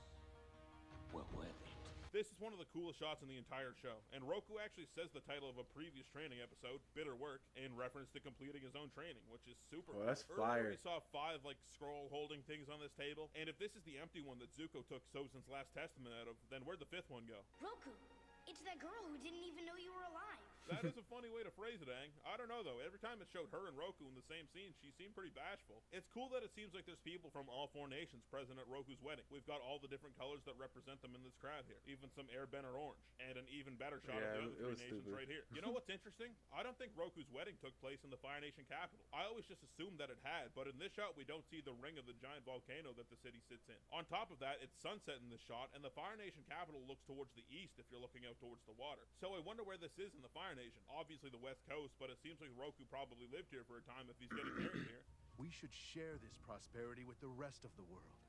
were worth it. This is one of the coolest shots in the entire show, and Roku actually says the title of a previous training episode, Bitter Work, in reference to completing his own training, which is super Oh, that's cool. fire. Earlier we saw 5 like scroll holding things on this table, and if this is the empty one that Zuko took Sozin's last testament out of, then where'd the 5th one go? Roku, it's that girl who didn't even know you were alive. That is a funny way to phrase it, Aang. I don't know though, every time it showed her and Roku in the same scene, she seemed pretty bashful. It's cool that it seems like there's people from all 4 nations present at Roku's wedding. We've got all the different colors that represent them in this crowd here, even some airbender orange, and an even better shot Yeah, of the it other 3 was nations stupid. right here. You know what's interesting? I don't think Roku's wedding took place in the Fire Nation capital. I always just assumed that it had, but in this shot we don't see the ring of the giant volcano that the city sits in. On top of that, it's sunset in this shot, and the Fire Nation capital looks towards the east if you're looking out towards the water. So I wonder where this is in the Fire Nation. Obviously the West Coast, but it seems like Roku probably lived here for a time if he's getting married here. We should share this prosperity with the rest of the world.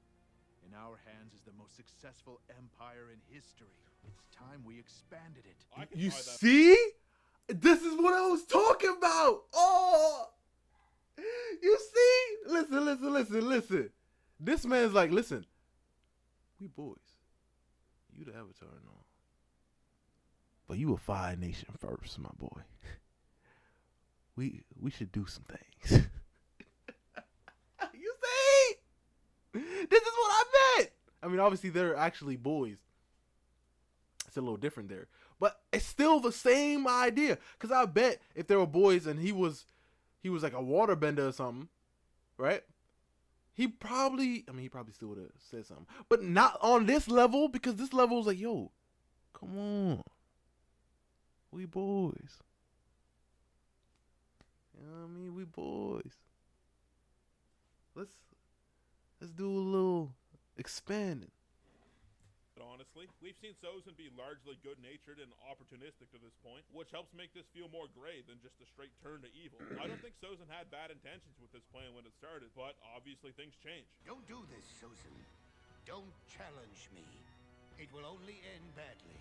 In our hands is the most successful empire in history. It's time we expanded it. I can You buy that. see? This is what I was talking about. Oh, you see? Listen. This man's like, listen, we boys. You the Avatar and all. But you a Fire Nation first, my boy. We should do some things. You see? This is what I meant. I mean, obviously they're actually boys. It's a little different there, but it's still the same idea. Cause I bet if there were boys and he was like a waterbender or something, right? He probably still would have said something, but not on this level, because this level is like, yo, come on, we boys. You know what I mean? We boys. Let's do a little expanding. But honestly, we've seen Sozin be largely good-natured and opportunistic to this point, which helps make this feel more gray than just a straight turn to evil. I don't think Sozin had bad intentions with this plan when it started, but obviously things change. Don't do this, Sozin. Don't challenge me. It will only end badly.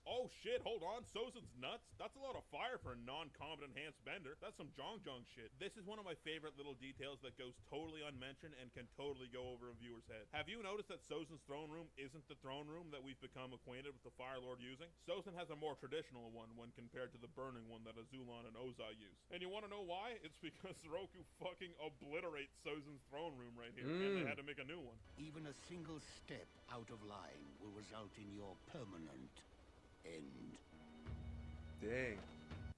Oh shit, hold on, Sozin's nuts? That's a lot of fire for a non-combat enhanced bender. That's some Jong shit. This is one of my favorite little details that goes totally unmentioned and can totally go over a viewer's head. Have you noticed that Sozin's throne room isn't the throne room that we've become acquainted with the Fire Lord using? Sozin has a more traditional one when compared to the burning one that Azulon and Ozai use. And you wanna know why? It's because Roku fucking obliterates Sozin's throne room right here, and they had to make a new one. Even a single step out of line will result in your permanent end. Dang.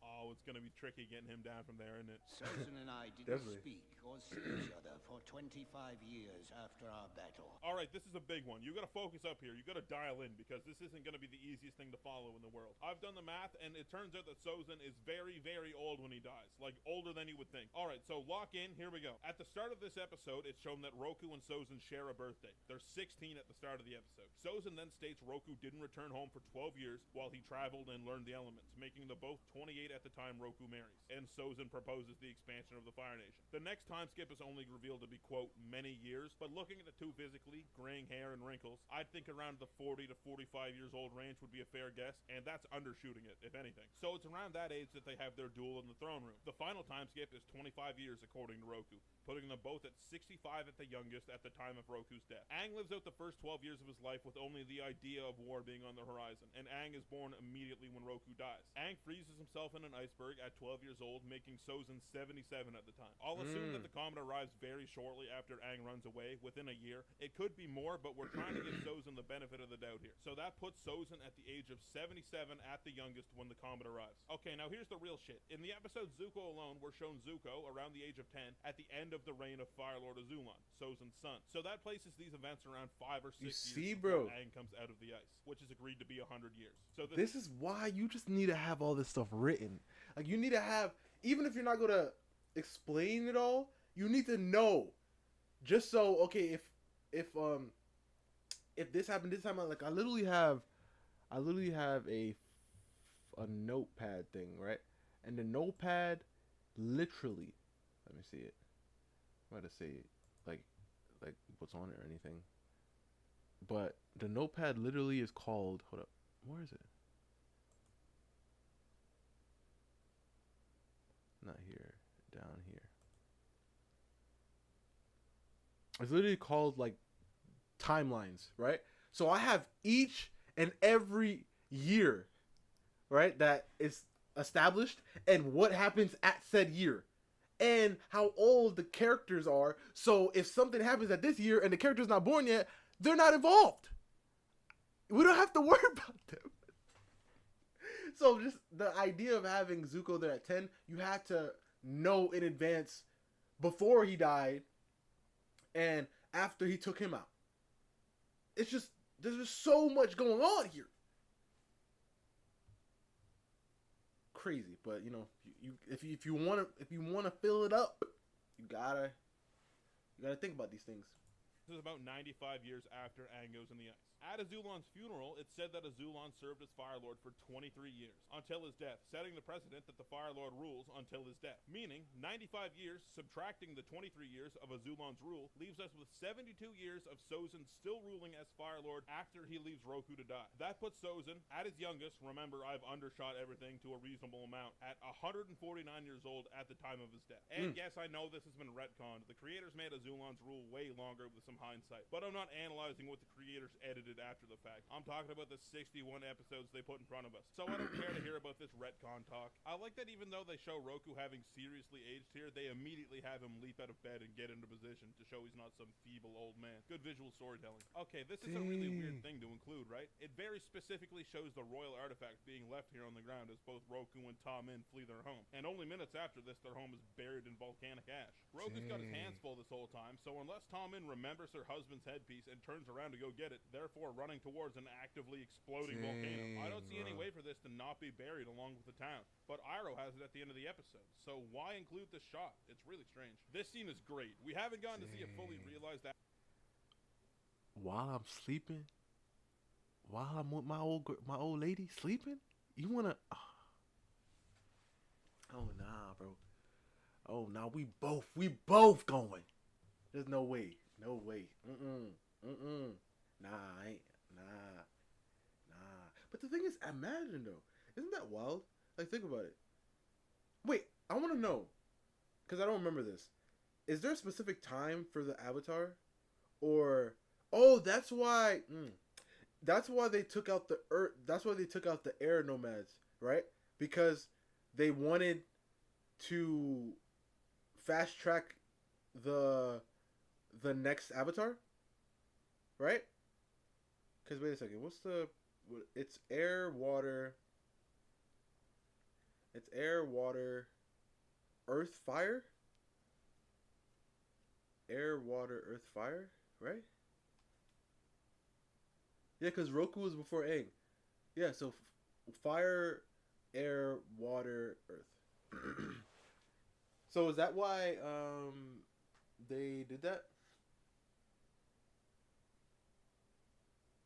Oh, it's gonna be tricky getting him down from there, isn't it? Sozin and I didn't Definitely. speak or see each other for 25 years after our battle. All right, this is a big one. You gotta focus up here. You gotta dial in, because this isn't gonna be the easiest thing to follow in the world. I've done the math, and it turns out that Sozin is very, very old when he dies. Like, older than you would think. All right, so lock in. Here we go. At the start of this episode, it's shown that Roku and Sozin share a birthday. They're 16 at the start of the episode. Sozin then states Roku didn't return home for 12 years while he traveled and learned the elements, making them both 28 at the time Roku marries. And Sozin proposes the expansion of the Fire Nation. The next time skip is only revealed to be, quote, many years, but looking at the two physically, graying hair and wrinkles, I'd think around the 40 to 45 years old range would be a fair guess, and that's undershooting it, if anything. So it's around that age that they have their duel in the throne room. The final time skip is 25 years according to Roku, putting them both at 65 at the youngest at the time of Roku's death. Aang lives out the first 12 years of his life with only the idea of war being on the horizon, and Aang is born immediately when Roku dies. Aang freezes himself in an ice iceberg at 12 years old, making Sozin 77 at the time. I'll assume that the comet arrives very shortly after Aang runs away, within a year. It could be more, but we're trying to give Sozin the benefit of the doubt here. So that puts Sozin at the age of 77 at the youngest when the comet arrives. Okay, now here's the real shit. In the episode Zuko alone, we're shown Zuko around the age of 10 at the end of the reign of Fire Lord Azulon, Sozin's son. So that places these events around 5 or 6 years before Aang comes out of the ice, which is agreed to be 100 years. So this is why you just need to have all this stuff written. Like, you need to have, even if you're not gonna explain it all, you need to know. Just so, okay, if this happened this time, like I literally have a notepad thing, right? And the notepad, literally, let me see it. I'm about to say it, like what's on it or anything. But the notepad literally is called, hold up, where is it? Not here, down here. It's literally called like timelines, right? So I have each and every year, right, that is established and what happens at said year and how old the characters are. So if something happens at this year and the character's not born yet, they're not involved. We don't have to worry about them. So just the idea of having Zuko there at 10, you had to know in advance before he died and after he took him out. It's just, there's just so much going on here. Crazy, but you know, if you want to fill it up, you gotta think about these things. This is about 95 years after Aang goes in the ice. At Azulon's funeral, it's said that Azulon served as Fire Lord for 23 years, until his death, setting the precedent that the Fire Lord rules until his death. Meaning, 95 years, subtracting the 23 years of Azulon's rule, leaves us with 72 years of Sozin still ruling as Fire Lord after he leaves Roku to die. That puts Sozin, at his youngest, remember I've undershot everything to a reasonable amount, at 149 years old at the time of his death. And yes, I know this has been retconned. The creators made Azulon's rule way longer with some hindsight, but I'm not analyzing what the creators edited after the fact. I'm talking about the 61 episodes they put in front of us. So I don't care to hear about this retcon talk. I like that even though they show Roku having seriously aged here, they immediately have him leap out of bed and get into position to show he's not some feeble old man. Good visual storytelling. Okay, this is a really weird thing to include, right? It very specifically shows the royal artifact being left here on the ground as both Roku and Min flee their home. And only minutes after this, their home is buried in volcanic ash. Roku's got his hands full this whole time, so unless Min remembers her husband's headpiece and turns around to go get it, therefore running towards an actively exploding volcano, I don't see any way for this to not be buried along with the town. But Iroh has it at the end of the episode, so why include this shot? It's really strange. This scene is great. We haven't gotten to see it fully realized that. While I'm sleeping, while I'm with my old lady sleeping, you wanna? Oh nah, bro. Oh nah, we both going. There's no way, no way. Nah, I ain't. Nah. But the thing is, imagine though, isn't that wild? Like, think about it. Wait, I want to know, because I don't remember this. Is there a specific time for the Avatar, or that's why they took out the Earth. That's why they took out the air nomads, right? Because they wanted to fast track the next Avatar, right? Because wait a second, it's air, water. It's air, water, earth, fire. Air, water, earth, fire, right? Yeah, because Roku was before Aang. Yeah, so fire, air, water, earth. So is that why they did that?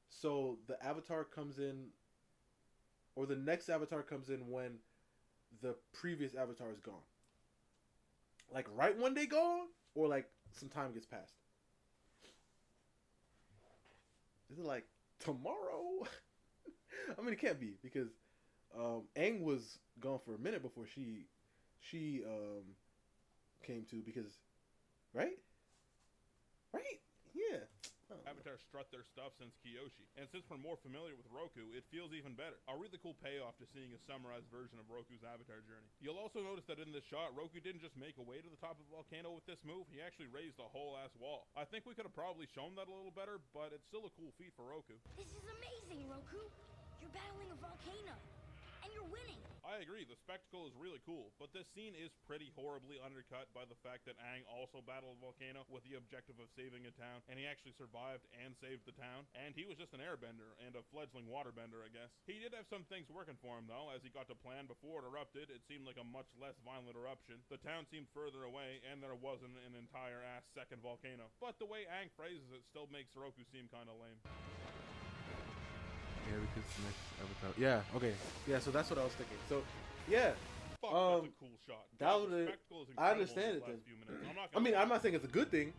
So the Avatar comes in, or the next Avatar comes in when the previous Avatar is gone. Like right when they gone, or like some time gets passed. Is it like tomorrow? I mean, it can't be, because Aang was gone for a minute before she came to, because right, yeah. Avatar strut their stuff since Kyoshi. And since we're more familiar with Roku, it feels even better. A really cool payoff to seeing a summarized version of Roku's Avatar journey. You'll also notice that in this shot, Roku didn't just make a way to the top of the volcano with this move, he actually raised a whole ass wall. I think we could have probably shown that a little better, but it's still a cool feat for Roku. This is amazing, Roku. You're battling a volcano, and you're winning. I agree, the spectacle is really cool, but this scene is pretty horribly undercut by the fact that Aang also battled a volcano with the objective of saving a town, and he actually survived and saved the town, and he was just an airbender and a fledgling waterbender, I guess. He did have some things working for him, though. As he got to plan before it erupted, it seemed like a much less violent eruption. The town seemed further away, and there wasn't an entire-ass second volcano. But the way Aang phrases it still makes Roku seem kinda lame. Yeah, because the next Avatar. Yeah, okay. Yeah, so that's what I was thinking. So, yeah. Fuck, that's a cool shot. That God, was the a, spectacle is I incredible understand in it these then. last few minutes. I'm not saying it's a good thing,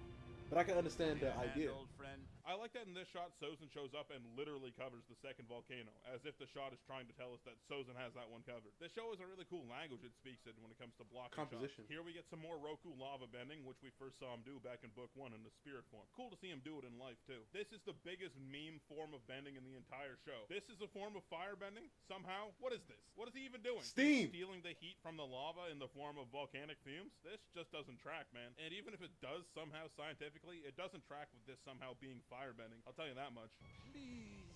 but I can understand the idea. Old friend. I like that in this shot, Sozin shows up and literally covers the second volcano, as if the shot is trying to tell us that Sozin has that one covered. This show is a really cool language it speaks in when it comes to blocking Composition. shots. Here we get some more Roku lava bending, which we first saw him do back in Book 1 in the spirit form. Cool to see him do it in life, too. This is the biggest meme form of bending in the entire show. This is a form of fire bending? Somehow? What is this? What is he even doing? Steam! He's stealing the heat from the lava in the form of volcanic fumes? This just doesn't track, man. And even if it does somehow scientifically, it doesn't track with this somehow being fire bending. I'll tell you that much. Please.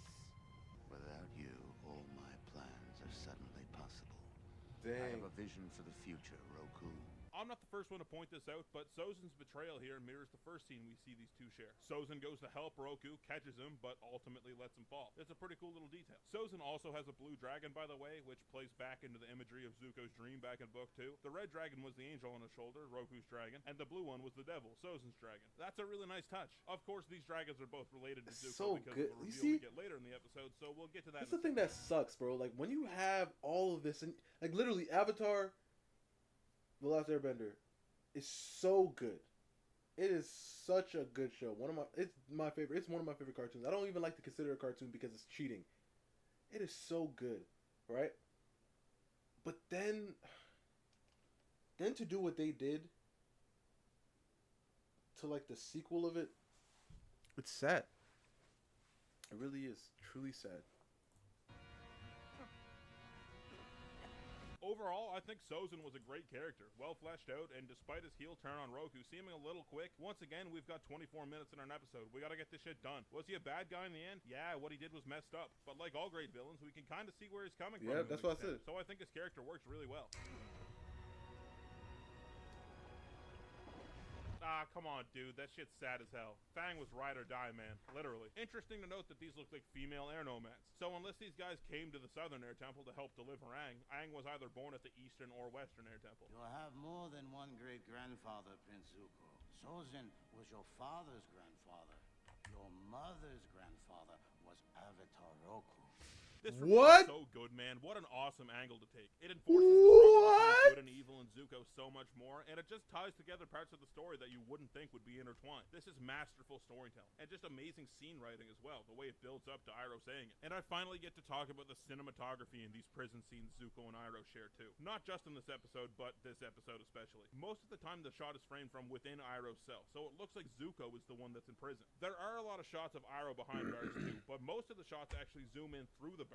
Without you, all my plans are suddenly possible. I Dang. have a vision for the future, Roku. I'm not the first one to point this out, but Sozin's betrayal here mirrors the first scene we see these two share. Sozin goes to help Roku, catches him, but ultimately lets him fall. It's a pretty cool little detail. Sozin also has a blue dragon, by the way, which plays back into the imagery of Zuko's dream back in Book 2. The red dragon was the angel on his shoulder, Roku's dragon, and the blue one was the devil, Sozin's dragon. That's a really nice touch. Of course, these dragons are both related to It's Zuko so because good. of the You reveal see? we get later in the episode, so we'll get to that. That's the thing that sucks, bro. Like, when you have all of this, and like literally Avatar, The Last Airbender, is so good. It is such a good show. It's my favorite. It's one of my favorite cartoons. I don't even like to consider it a cartoon because it's cheating. It is so good, right? But then to do what they did to like the sequel of it, it's sad. It really is truly sad. Overall, I think Sozin was a great character, well fleshed out, and despite his heel turn on Roku seeming a little quick, once again, we've got 24 minutes in an episode. We gotta get this shit done. Was he a bad guy in the end? Yeah, what he did was messed up. But like all great villains, we can kind of see where he's coming from. Yeah, to that's an what I extent. said. So I think his character works really well. Ah, come on, dude. That shit's sad as hell. Fang was ride or die, man. Literally. Interesting to note that these look like female air nomads. So unless these guys came to the southern air temple to help deliver Aang, Aang was either born at the eastern or western air temple. You have more than one great-grandfather, Prince Zuko. Sozin was your father's grandfather. Your mother's grandfather was Avatar Roku. This What? is so good, man. What an awesome angle to take. It enforces the struggle between good and evil in Zuko so much more, and it just ties together parts of the story that you wouldn't think would be intertwined. This is masterful storytelling, and just amazing scene writing as well, the way it builds up to Iroh saying it. And I finally get to talk about the cinematography in these prison scenes Zuko and Iroh share too. Not just in this episode, but this episode especially. Most of the time the shot is framed from within Iroh's cell, so it looks like Zuko is the one that's in prison. There are a lot of shots of Iroh behind bars too, but most of the shots actually zoom in through the bars.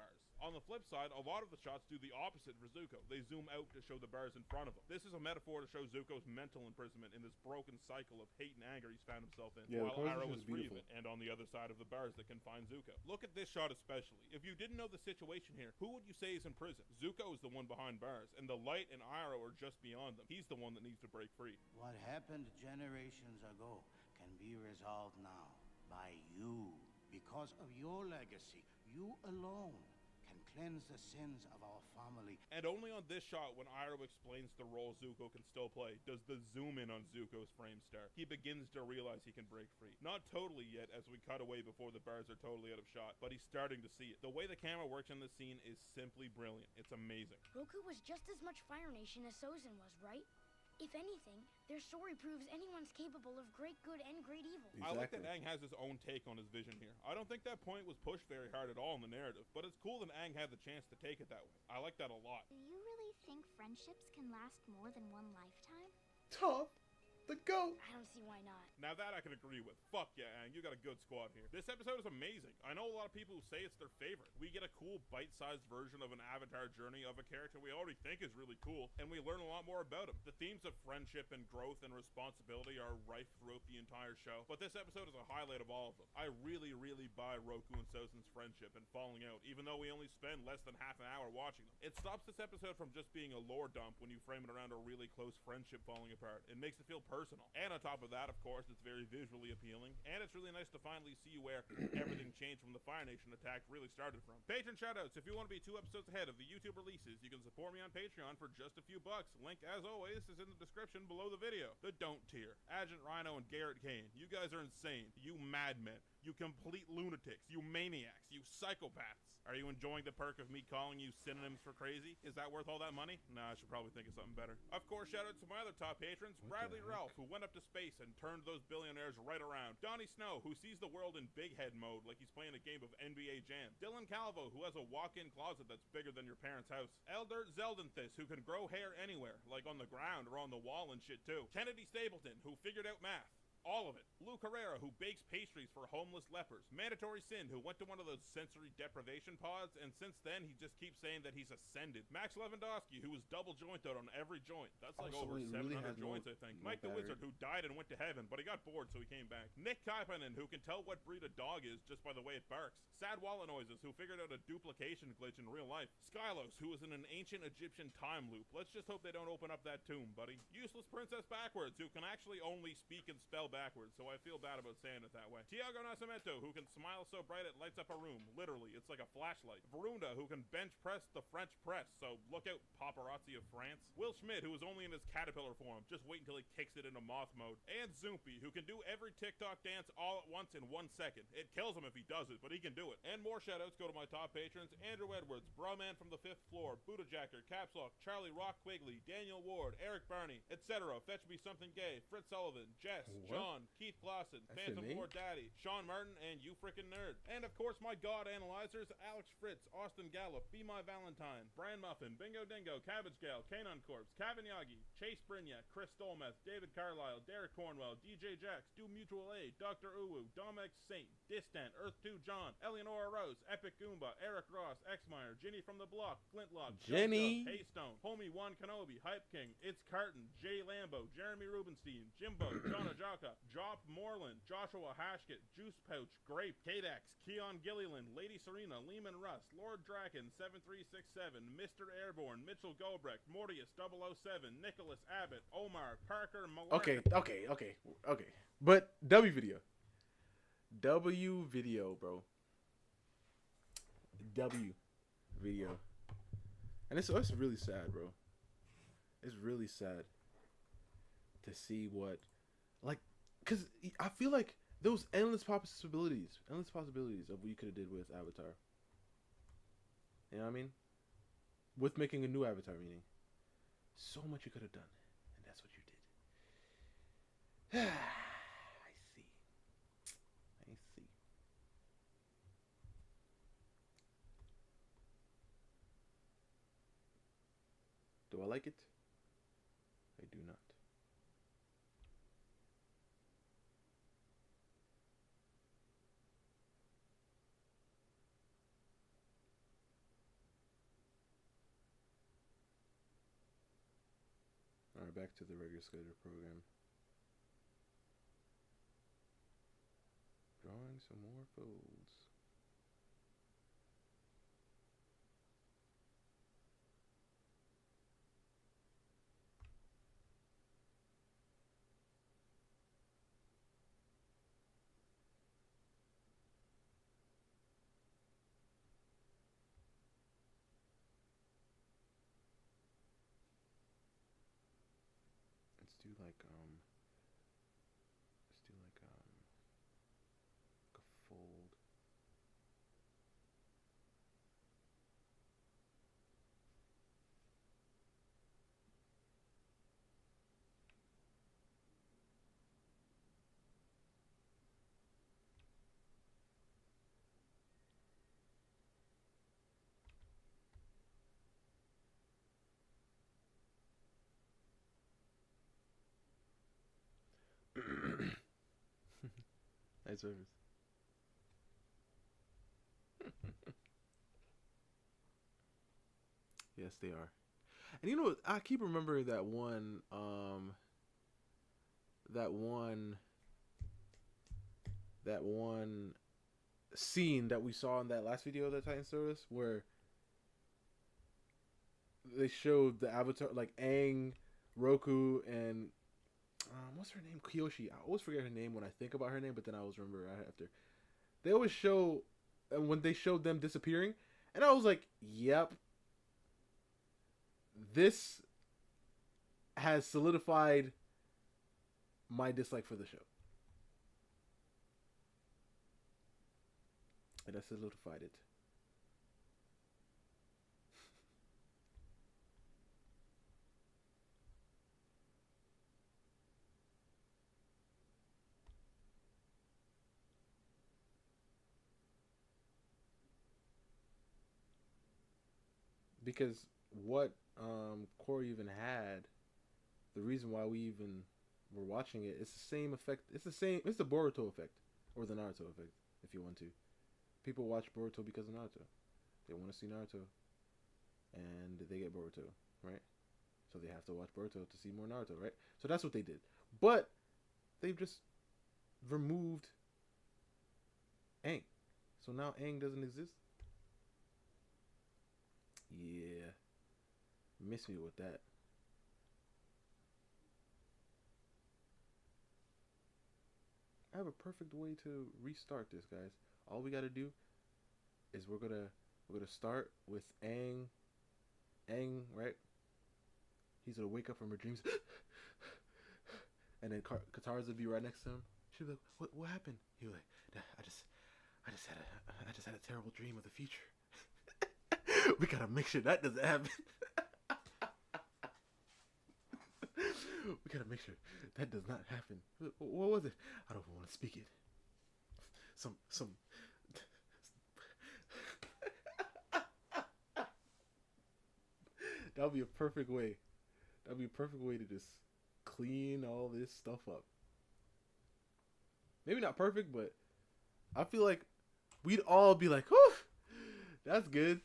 On the flip side, a lot of the shots do the opposite for Zuko. They zoom out to show the bars in front of him. This is a metaphor to show Zuko's mental imprisonment in this broken cycle of hate and anger he's found himself in, Yeah, while the Iroh composition is is free of beautiful. it, and on the other side of the bars that confine Zuko. Look at this shot especially. If you didn't know the situation here, who would you say is in prison? Zuko is the one behind bars, and the light and Iroh are just beyond them. He's the one that needs to break free. What happened generations ago can be resolved now by you. Because of your legacy, you alone can cleanse the sins of our family. And only on this shot, when Iroh explains the role Zuko can still play, does the zoom in on Zuko's frame start. He begins to realize he can break free. Not totally yet, as we cut away before the bars are totally out of shot, but he's starting to see it. The way the camera works in this scene is simply brilliant. It's amazing. Roku was just as much Fire Nation as Sozin was, right? If anything, their story proves anyone's capable of great good and great evil. I like that Exactly. Aang has his own take on his vision here. I don't think that point was pushed very hard at all in the narrative, but it's cool that Aang had the chance to take it that way. I like that a lot. Do you really think friendships can last more than one lifetime? Tough. The GOAT. I don't see why not. Now that I can agree with. Fuck yeah, Ang, you got a good squad here. This episode is amazing. I know a lot of people who say it's their favorite. We get a cool bite-sized version of an Avatar journey of a character we already think is really cool, and we learn a lot more about him. The themes of friendship and growth and responsibility are rife throughout the entire show, but this episode is a highlight of all of them. I really buy Roku and Sozin's friendship and falling out, even though we only spend less than half an hour watching them. It stops this episode from just being a lore dump when you frame it around a really close friendship falling apart. It makes it feel personal. And on top of that, of course, it's very visually appealing, and it's really nice to finally see where everything changed from the Fire Nation attack really started from. Patron shoutouts. If you want to be 2 episodes ahead of the YouTube releases, you can support me on Patreon for just a few bucks. Link, as always, is in the description below the video. The Don't tier. Agent Rhino and Garrett Kane. You guys are insane. You madmen. You complete lunatics. You maniacs. You psychopaths. Are you enjoying the perk of me calling you synonyms for crazy? Is that worth all that money? Nah, I should probably think of something better. Of course, shout out to my other top patrons, Bradley Ralph, who went up to space and turned those billionaires right around. Donnie Snow, who sees the world in big head mode like he's playing a game of NBA Jam. Dylan Calvo, who has a walk-in closet that's bigger than your parents' house. Elder Zeldenthis, who can grow hair anywhere, like on the ground or on the wall and shit too. Kennedy Stapleton, who figured out math. All of it. Lou Carrera, who bakes pastries for homeless lepers. Mandatory Sin, who went to one of those sensory deprivation pods, and since then he just keeps saying that he's ascended. Max Lewandowski, who was double jointed on every joint. That's like over 700 joints, I think. Mike the Wizard, who died and went to heaven, but he got bored, so he came back. Nick Kaipanen, who can tell what breed a dog is just by the way it barks. Sad Walla Noises, who figured out a duplication glitch in real life. Skylos, who is in an ancient Egyptian time loop. Let's just hope they don't open up that tomb, buddy. Useless Princess Backwards, who can actually only speak and spell backwards, so I feel bad about saying it that way. Tiago Nascimento, who can smile so bright it lights up a room. Literally, it's like a flashlight. Varunda, who can bench press the French press, so look out, paparazzi of France. Will Schmidt, who is only in his caterpillar form. Just wait until he kicks it into moth mode. And Zoopy, who can do every TikTok dance all at once in 1 second. It kills him if he does it, but he can do it. And more shoutouts go to my top patrons: Andrew Edwards, Brahman from the 5th floor, Buddha Jacker, Caps Lock, Charlie Rock Quigley, Daniel Ward, Eric Barney, etc. Fetch Me Something Gay, Fritz Sullivan, Jess, John, Keith Glosson, Phantom War Daddy, Sean Martin, and You Frickin' Nerd. And of course my god analyzers, Alex Fritz, Austin Gallup, Be My Valentine, Brian Muffin, Bingo Dingo, Cabbage Gal, Kanon Corpse, Kavin Yagi, Chase Brignac, Chris Stolmeth, David Carlisle, Derek Cornwell, DJ Jax, Do Mutual Aid, Dr. Uwu, Domex Saint, Distant, Earth 2 John, Eleonora Rose, Epic Goomba, Eric Ross, Xmeyer, Ginny from the Block, Flintlock, Jenny, Haystone, Homie Juan Kenobi, Hype King, It's Carton, Jay Lambo, Jeremy Rubenstein, Jimbo, John Ajaka, Jop Moreland, Joshua Hashkett, Juice Pouch, Grape, Kadex, Keon Gilliland, Lady Serena, Lehman Russ, Lord Draken, 7367, Mr. Airborne, Mitchell Gobrecht, Mortius 007, Nicholas Abbott, Omar, Parker, Malone. Okay. But W video, bro. W video. And it's really sad, bro. It's really sad to see what, like, because I feel like there was endless possibilities of what you could have did with Avatar. You know what I mean? With making a new Avatar, meaning so much you could have done, and that's what you did. I see. Do I like it? I do not. Alright, back to the regular scheduled program. Drawing some more folds. Let's do like a fold. Nice reference. Yes, they are. And you know what? I keep remembering that one, that one scene that we saw in that last video that Titan showed us, where they showed the Avatar, like Aang, Roku, and what's her name? Kyoshi. I always forget her name when I think about her name, but then I always remember right after. They always show, and when they showed them disappearing, and I was like, "Yep, this has solidified my dislike for the show." It has solidified it. Because what Corey even had, the reason why we even were watching it, it's the same effect. It's the Boruto effect, or the Naruto effect, if you want to. People watch Boruto because of Naruto. They want to see Naruto, and they get Boruto, right? So they have to watch Boruto to see more Naruto, right? So that's what they did. But they've just removed Aang. So now Aang doesn't exist. Yeah. Miss me with that. I have a perfect way to restart this, guys. All we gotta do is we're gonna start with Aang, right? He's gonna wake up from her dreams, and then Katara's would be right next to him. She'd be like, "What happened?" He'd be like, I just had a terrible dream of the future. We gotta make sure that doesn't happen. We gotta make sure that does not happen. What was it? I don't want to speak it. Some. That would be a perfect way. That would be a perfect way to just clean all this stuff up. Maybe not perfect, but I feel like we'd all be like, "Whew, that's good."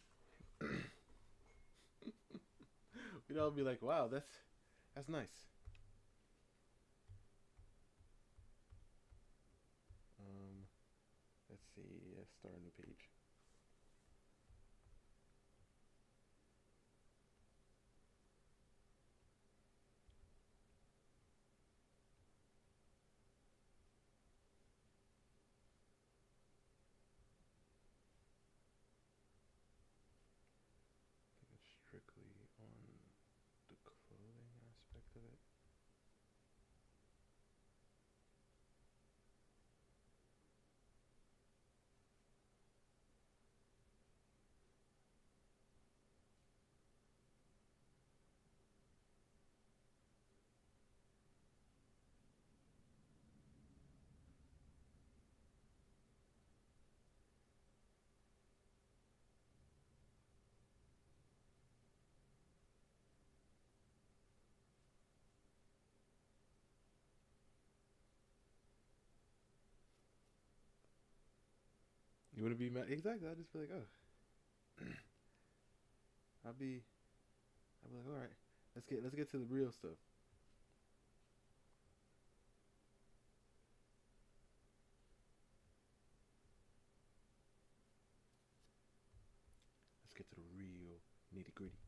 We'd all be like, "Wow, that's nice." Let's see. Let's start a new page. I think it's strictly on the clothing aspect of it. You wouldn't be mad. Exactly. I'd just be like, "Oh." I'd be like, "All right, let's get to the real stuff." Let's get to the real nitty gritty.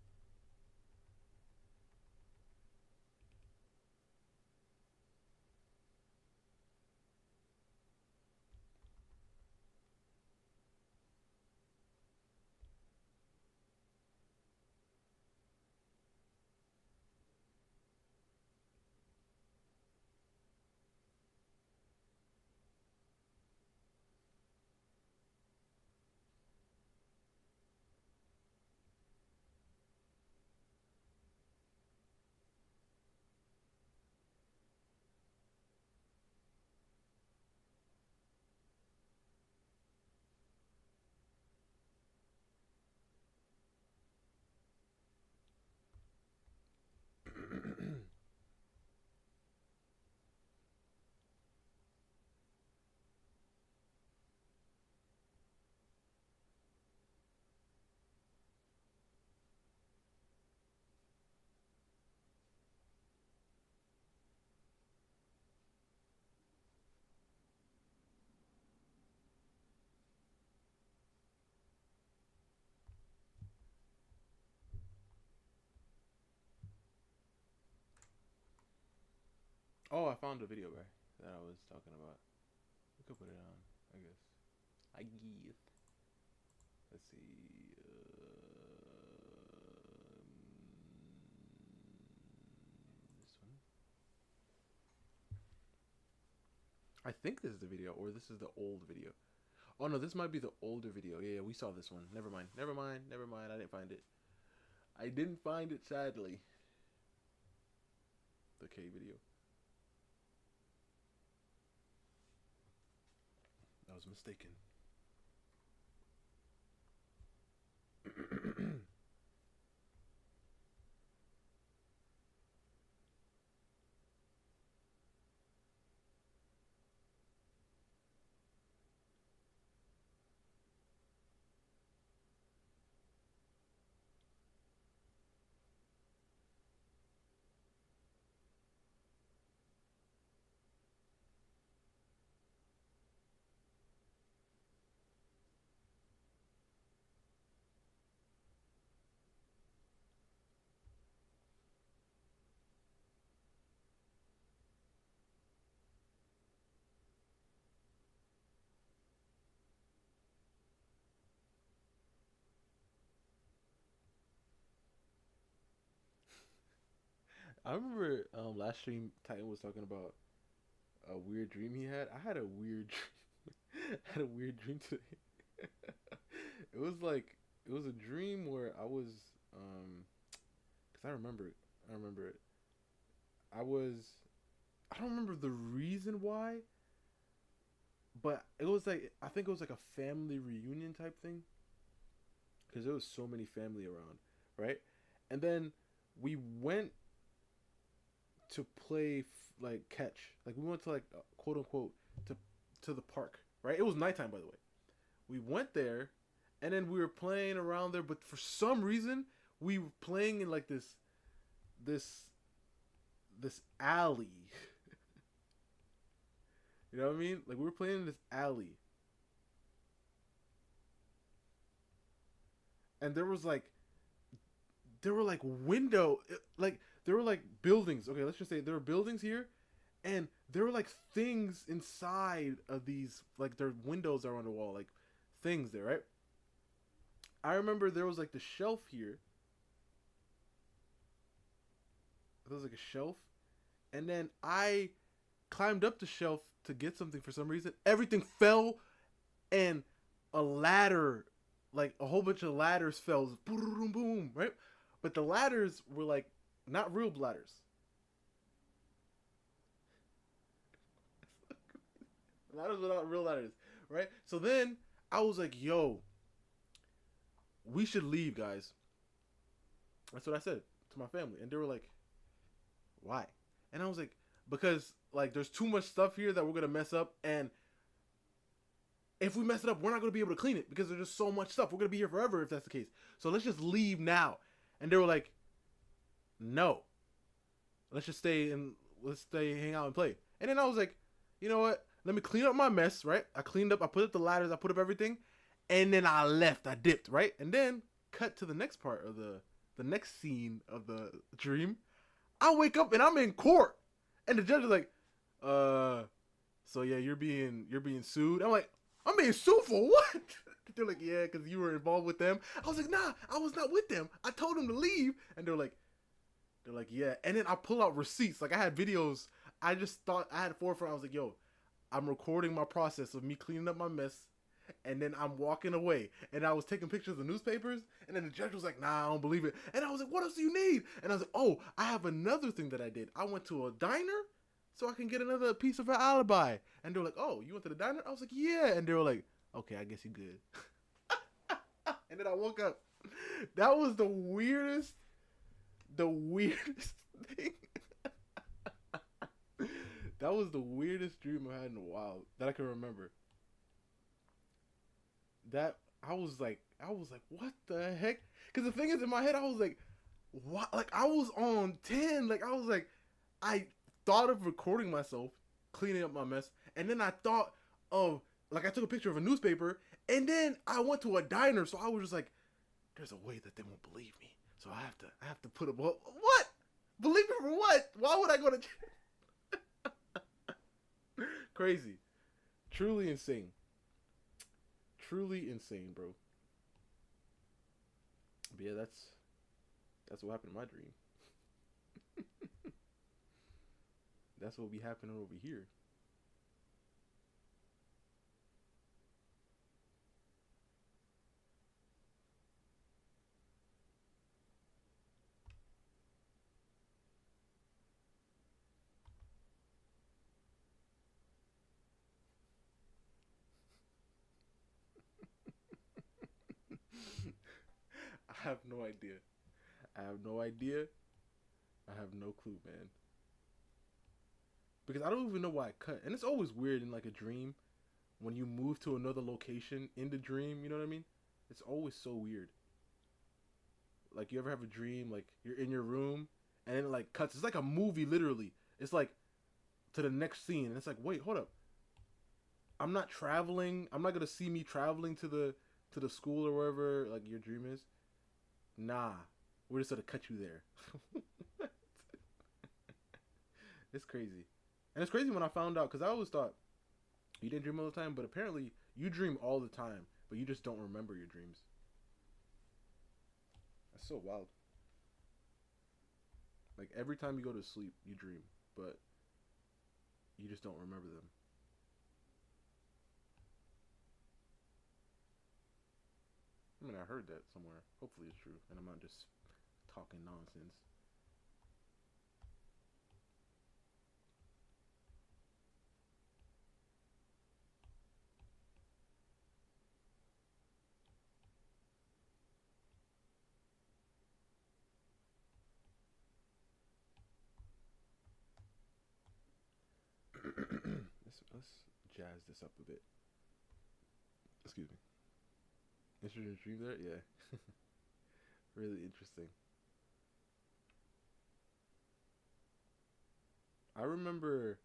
Oh, I found the video right that I was talking about. We could put it on, I guess. Let's see. This one. I think this is the video, or this is the old video. Oh no, this might be the older video. Yeah, we saw this one. Never mind. I didn't find it. I didn't find it, sadly. The K video. I was mistaken. I remember last stream Titan was talking about a weird dream he had. I had a weird dream today. It was a dream where I was cuz I remember it. I don't remember the reason why, but it was like, I think it was like a family reunion type thing, cuz there was so many family around, right? And then we went to play like catch, like we went to like quote unquote to the park, right? It was nighttime, by the way. We went there, and then we were playing around there, but for some reason we were playing in like this alley. You know what I mean? Like we were playing in this alley, and there were like there were like buildings. Okay, let's just say there were buildings here, and there were like things inside of these, like their windows are on the wall, like things there, right? I remember there was like the shelf here. There was like a shelf, and then I climbed up the shelf to get something for some reason. Everything fell, and a ladder, like a whole bunch of ladders fell. Boom, boom, boom, right? But the ladders were like not real ladders. The ladders were not real ladders, right? So then I was like, yo, we should leave, guys. That's what I said to my family. And they were like, why? And I was like, because like there's too much stuff here that we're going to mess up. And if we mess it up, we're not going to be able to clean it because there's just so much stuff. We're going to be here forever if that's the case. So let's just leave now. And they were like, no, let's just hang out and play. And then I was like, you know what? Let me clean up my mess, right? I cleaned up, I put up the ladders, I put up everything. And then I left, I dipped, right? And then cut to the next part of the next scene of the dream. I wake up and I'm in court. And the judge is like, so yeah, you're being sued. I'm like, I'm being sued for what? They're like, yeah, because you were involved with them. I was like, nah, I was not with them. I told them to leave. And they're like, yeah. And then I pull out receipts. Like I had videos. I just thought I had a forefront. I was like, yo, I'm recording my process of me cleaning up my mess. And then I'm walking away. And I was taking pictures of newspapers. And then the judge was like, nah, I don't believe it. And I was like, what else do you need? And I was like, oh, I have another thing that I did. I went to a diner so I can get another piece of an alibi. And they were like, oh, you went to the diner? I was like, yeah. And they were like, okay, I guess you're good. And then I woke up. That was the weirdest thing. That was the weirdest dream I had in a while that I can remember. That I was like, what the heck? Because the thing is, in my head, I was like, what? Like I was on 10. Like I was like, I thought of recording myself cleaning up my mess, and then I thought of, like, I took a picture of a newspaper, and then I went to a diner, so I was just like, there's a way that they won't believe me, so I have to put a, what? Believe me for what? Why would I go to Crazy. Truly insane. Truly insane, bro. But yeah, that's what happened in my dream. That's what be happening over here. I have no idea. I have no idea. I have no clue, man. Because I don't even know why I cut. And it's always weird in like a dream when you move to another location in the dream, you know what I mean? It's always so weird. Like you ever have a dream like you're in your room and then it like cuts. It's like a movie literally. It's like to the next scene and it's like, "Wait, hold up. I'm not traveling. I'm not going to see me traveling to the school or wherever like your dream is." Nah. We're just going to cut you there. It's crazy. And it's crazy when I found out, because I always thought you didn't dream all the time, but apparently you dream all the time, but you just don't remember your dreams. That's so wild. Like every time you go to sleep, you dream, but you just don't remember them. I mean, I heard that somewhere. Hopefully it's true, and I'm not just talking nonsense. let's jazz this up a bit. Excuse me. Interesting dream there? Yeah. Really interesting. I remember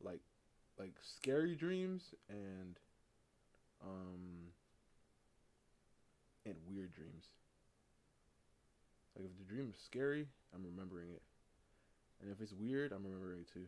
like scary dreams um and weird dreams. Like if the dream is scary, I'm remembering it. And if it's weird, I'm remembering it too.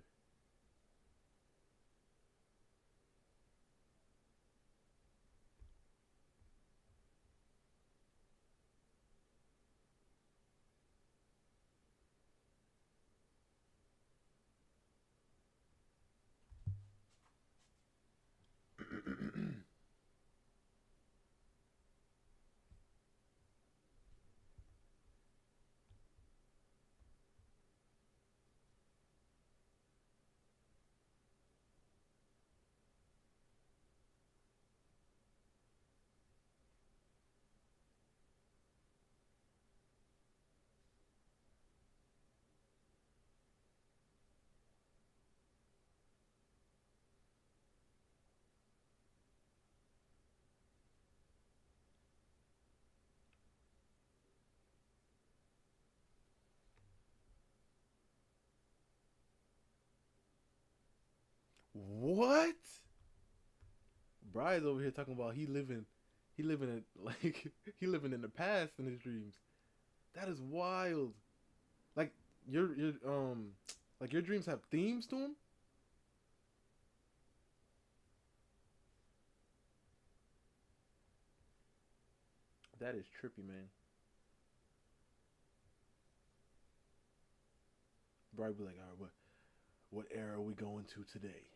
What? Brian's over here talking about he living in like he living in the past in his dreams. That is wild. Like your like your dreams have themes to them. That is trippy, man. Brian be like, all right, what era are we going to today?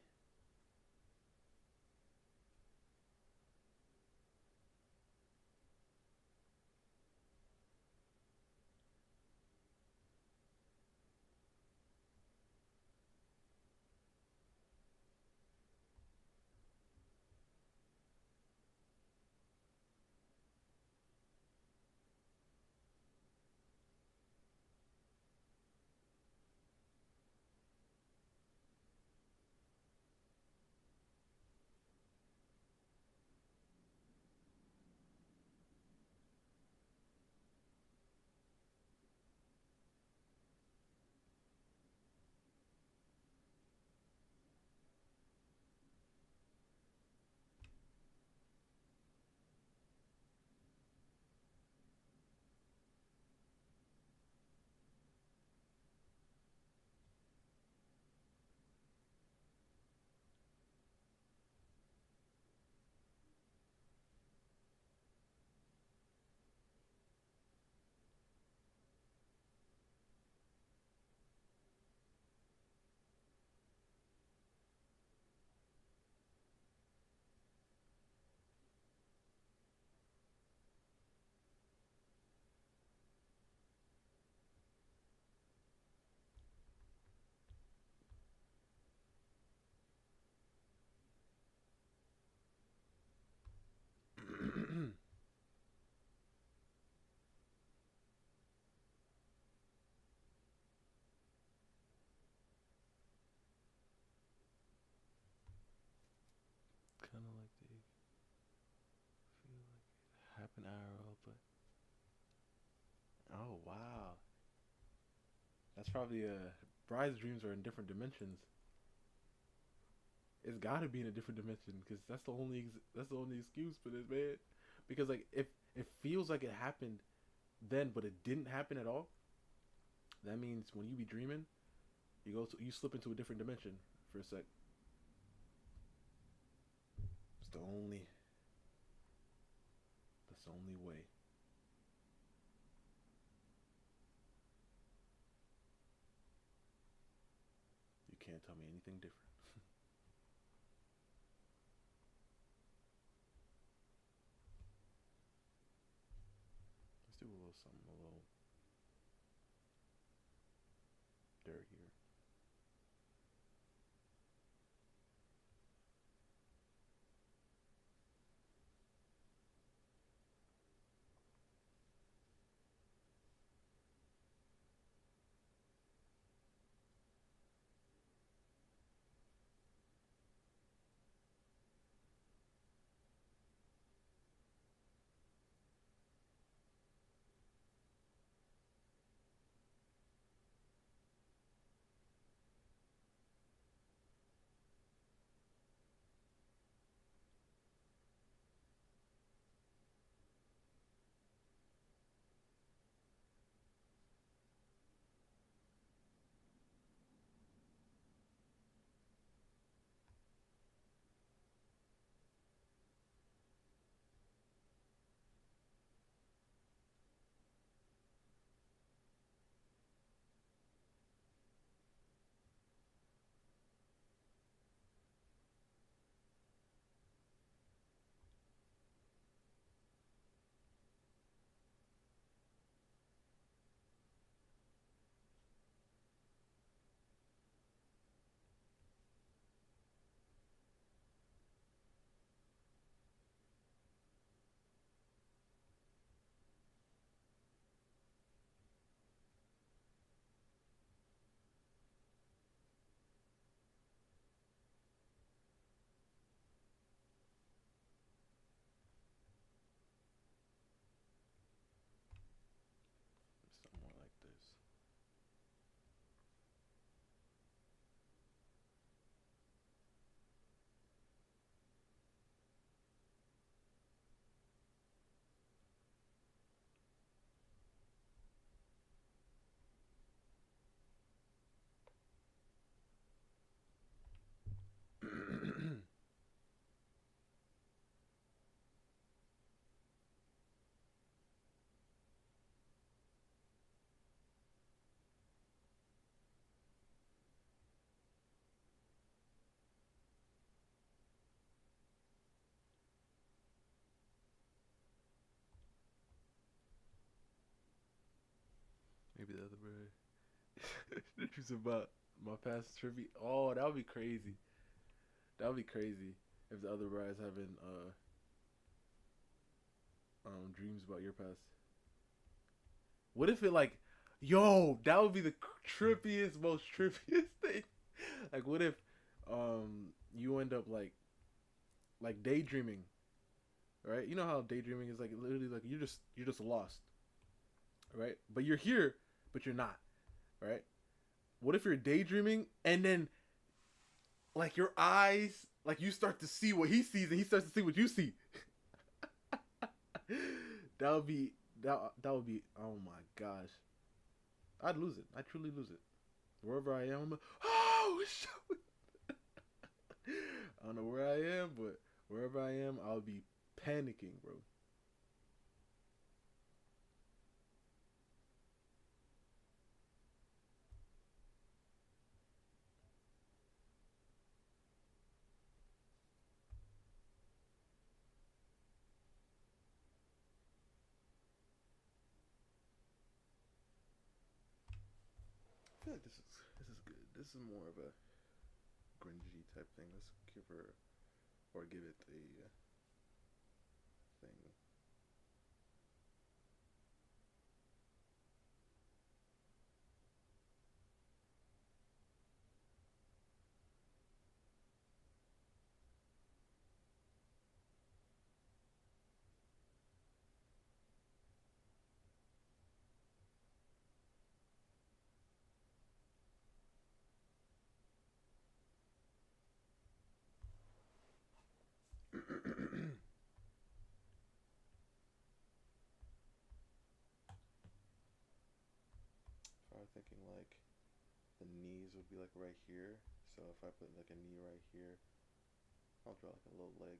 That's probably Bride's dreams are in different dimensions. It's got to be in a different dimension because that's the only excuse for this, man. Because like if it feels like it happened then, but it didn't happen at all, that means when you be dreaming, you slip into a different dimension for a sec. It's the only. That's the only way. You can't tell me anything different. Let's do a little something, a little dirt here. Something more like this. Maybe the other bird. The truth about my past trivia. Oh, that would be crazy. That would be crazy if the other brides having dreams about your past. What if it like, yo, that would be the trippiest, most trippiest thing. Like, what if you end up like daydreaming, right? You know how daydreaming is like literally like you're just lost, right? But you're here, but you're not, right? What if you're daydreaming and then like your eyes, like you start to see what he sees and he starts to see what you see? that would be that would be, oh my gosh. I'd lose it. I'd truly lose it. Wherever I am, I'm like, oh shit. I don't know where I am, but wherever I am, I'll be panicking, bro. I feel like this is good. This is more of a cringy type thing. Let's give her or give it a thing. thinking like the knees would be like right here. So if I put like a knee right here, I'll draw like a little leg.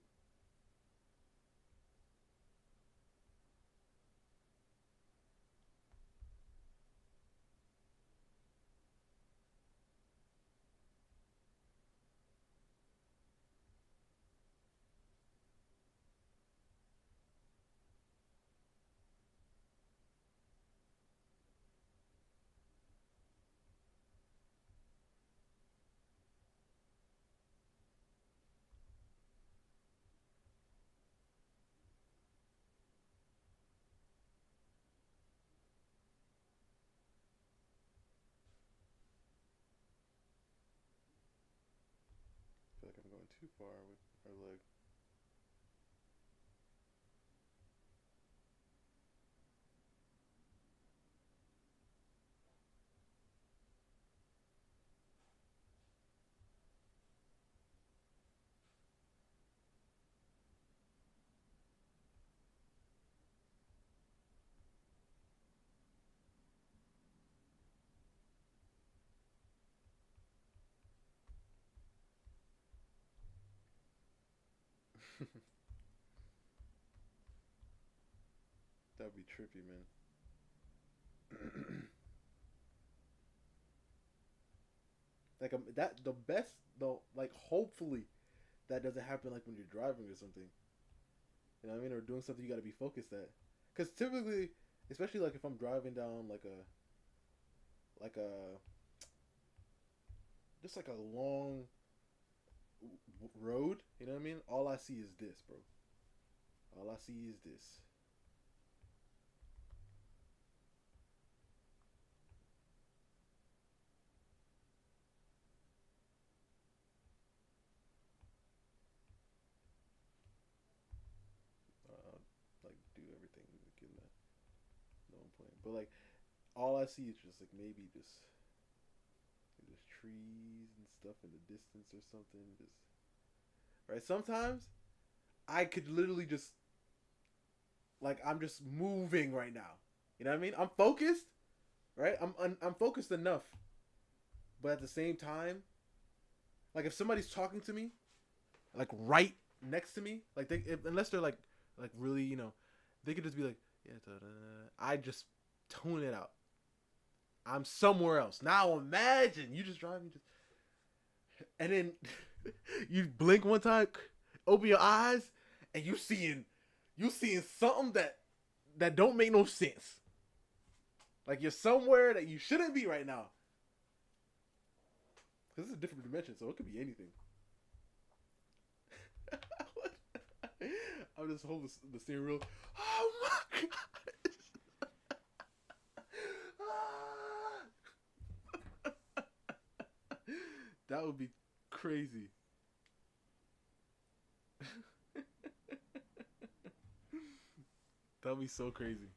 I feel like I'm going too far with our leg. That'd be trippy, man. Like that the best though. Like hopefully that doesn't happen like when you're driving or something. You know what I mean? Or doing something you got to be focused at. Because typically, especially like if I'm driving down like a just like a long road. You know what I mean? All I see is this, bro. All I see is this. Like do everything to get that. No, I'm playing. But like all I see is just like maybe just trees and stuff in the distance or something. Just right. Sometimes I could literally just like I'm just moving right now. You know what I mean? I'm focused, right? I'm focused enough, but at the same time, like if somebody's talking to me, like right next to me, like unless they're like really, you know, they could just be like, yeah, I just tune it out. I'm somewhere else. Now imagine you just driving, and then you blink one time, open your eyes, and you seeing something that don't make no sense. Like you're somewhere that you shouldn't be right now. This is a different dimension, so it could be anything. I'll just hold the steering wheel. Oh my god! That would be crazy. That would be so crazy.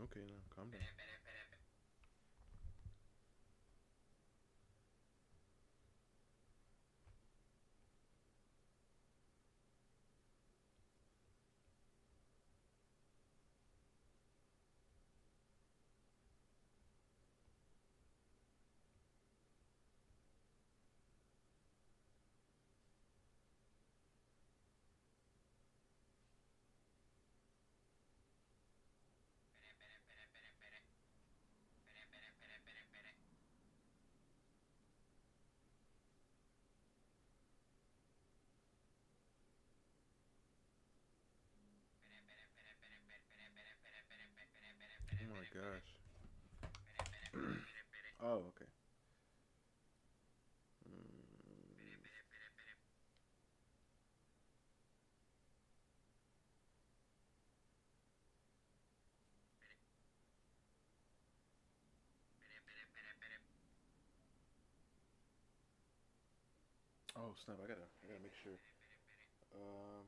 Okay, now calm down. gosh. Oh, okay. Oh snap! I gotta make sure. Um.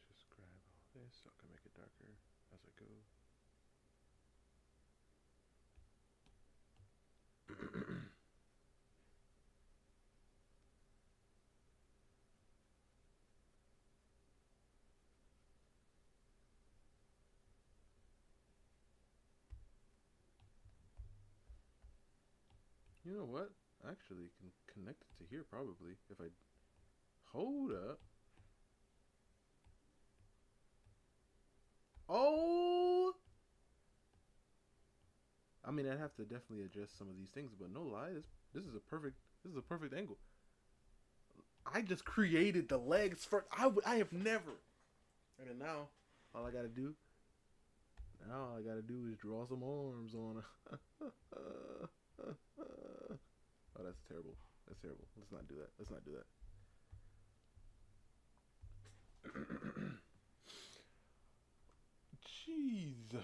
Let's just grab all this so I can make it darker as I go. You know what? I actually can connect it to here probably if I hold up. Oh, I mean, I'd have to definitely adjust some of these things, but no lie, this is a perfect angle. I just created the legs for I have never. And then now all I gotta do is draw some arms on. Oh, that's terrible. That's terrible. Let's not do that. Let's not do that. Jeez.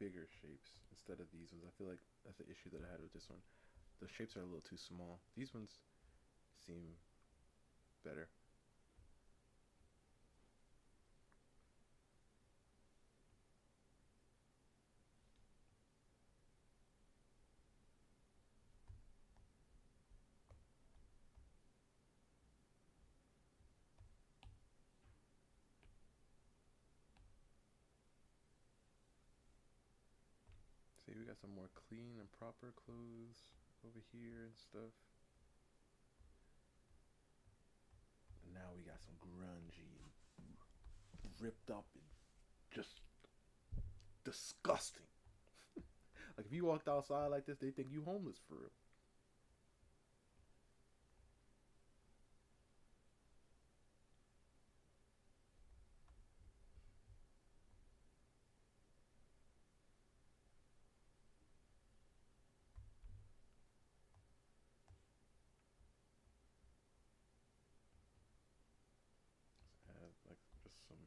bigger shapes instead of these ones. I feel like that's the issue that I had with this one. The shapes are a little too small. These ones seem better. See, we got some more clean and proper clothes over here and stuff. And now we got some grungy, ripped up and just disgusting. Like if you walked outside like this, they think you homeless for real. Add like just some.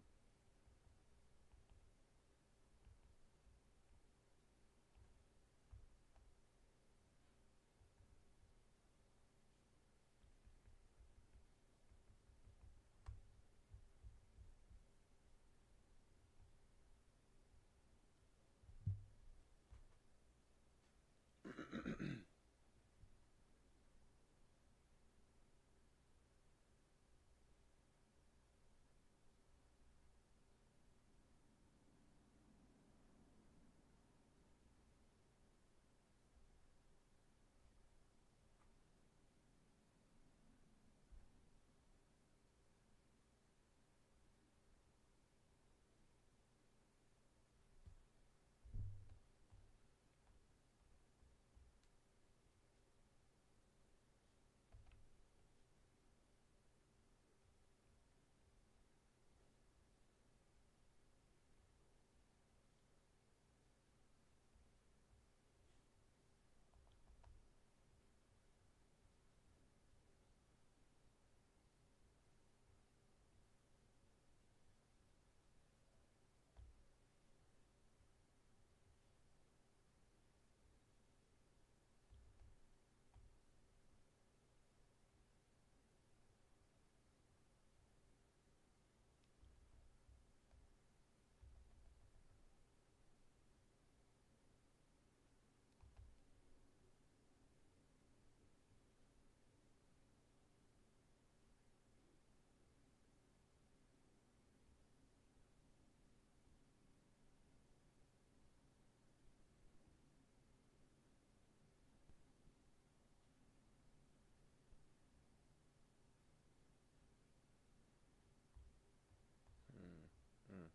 Mm.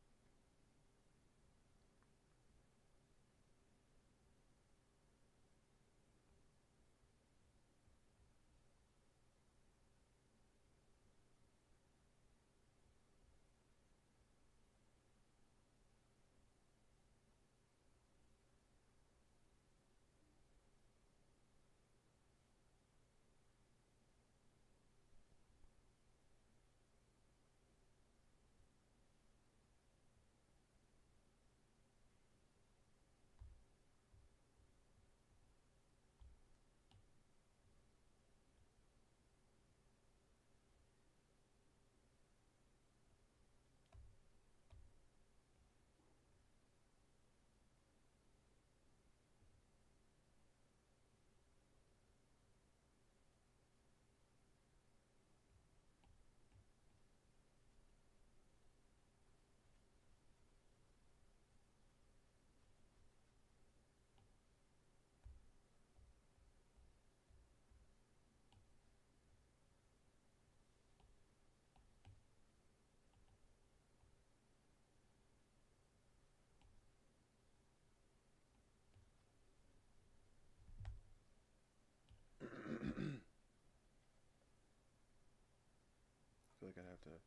I feel like I'd have to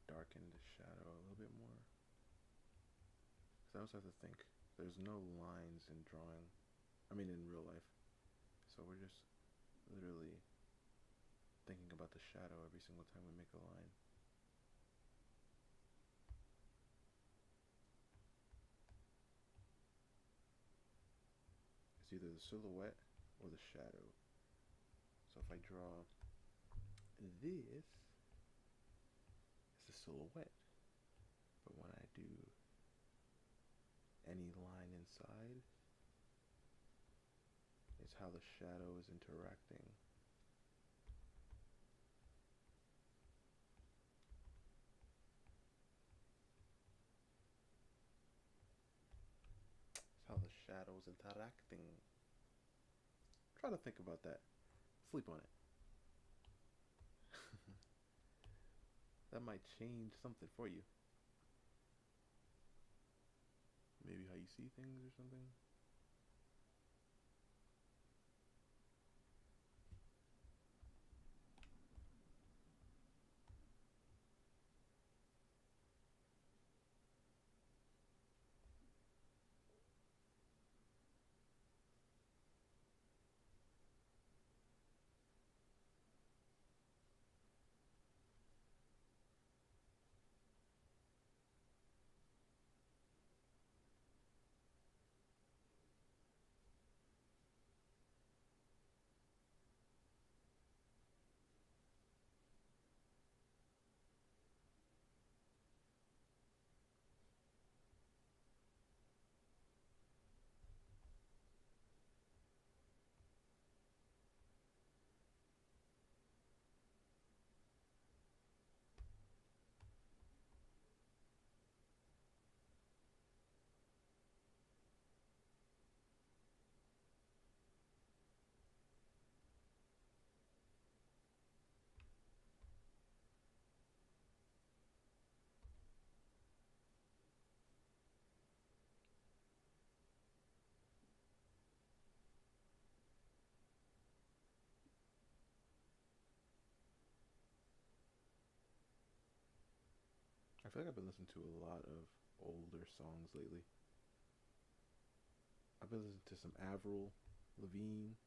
darken the shadow a little bit more. Because I also have to think. There's no lines in drawing. I mean, in real life. So we're just literally thinking about the shadow every single time we make a line. It's either the silhouette or the shadow. So if I draw this, it's a silhouette. But when I do any line inside, it's how the shadow is interacting. It's how the shadow is interacting. Try to think about that. Sleep on it. That might change something for you. Maybe how you see things or something. I feel like I've been listening to a lot of older songs lately. I've been listening to some Avril Lavigne.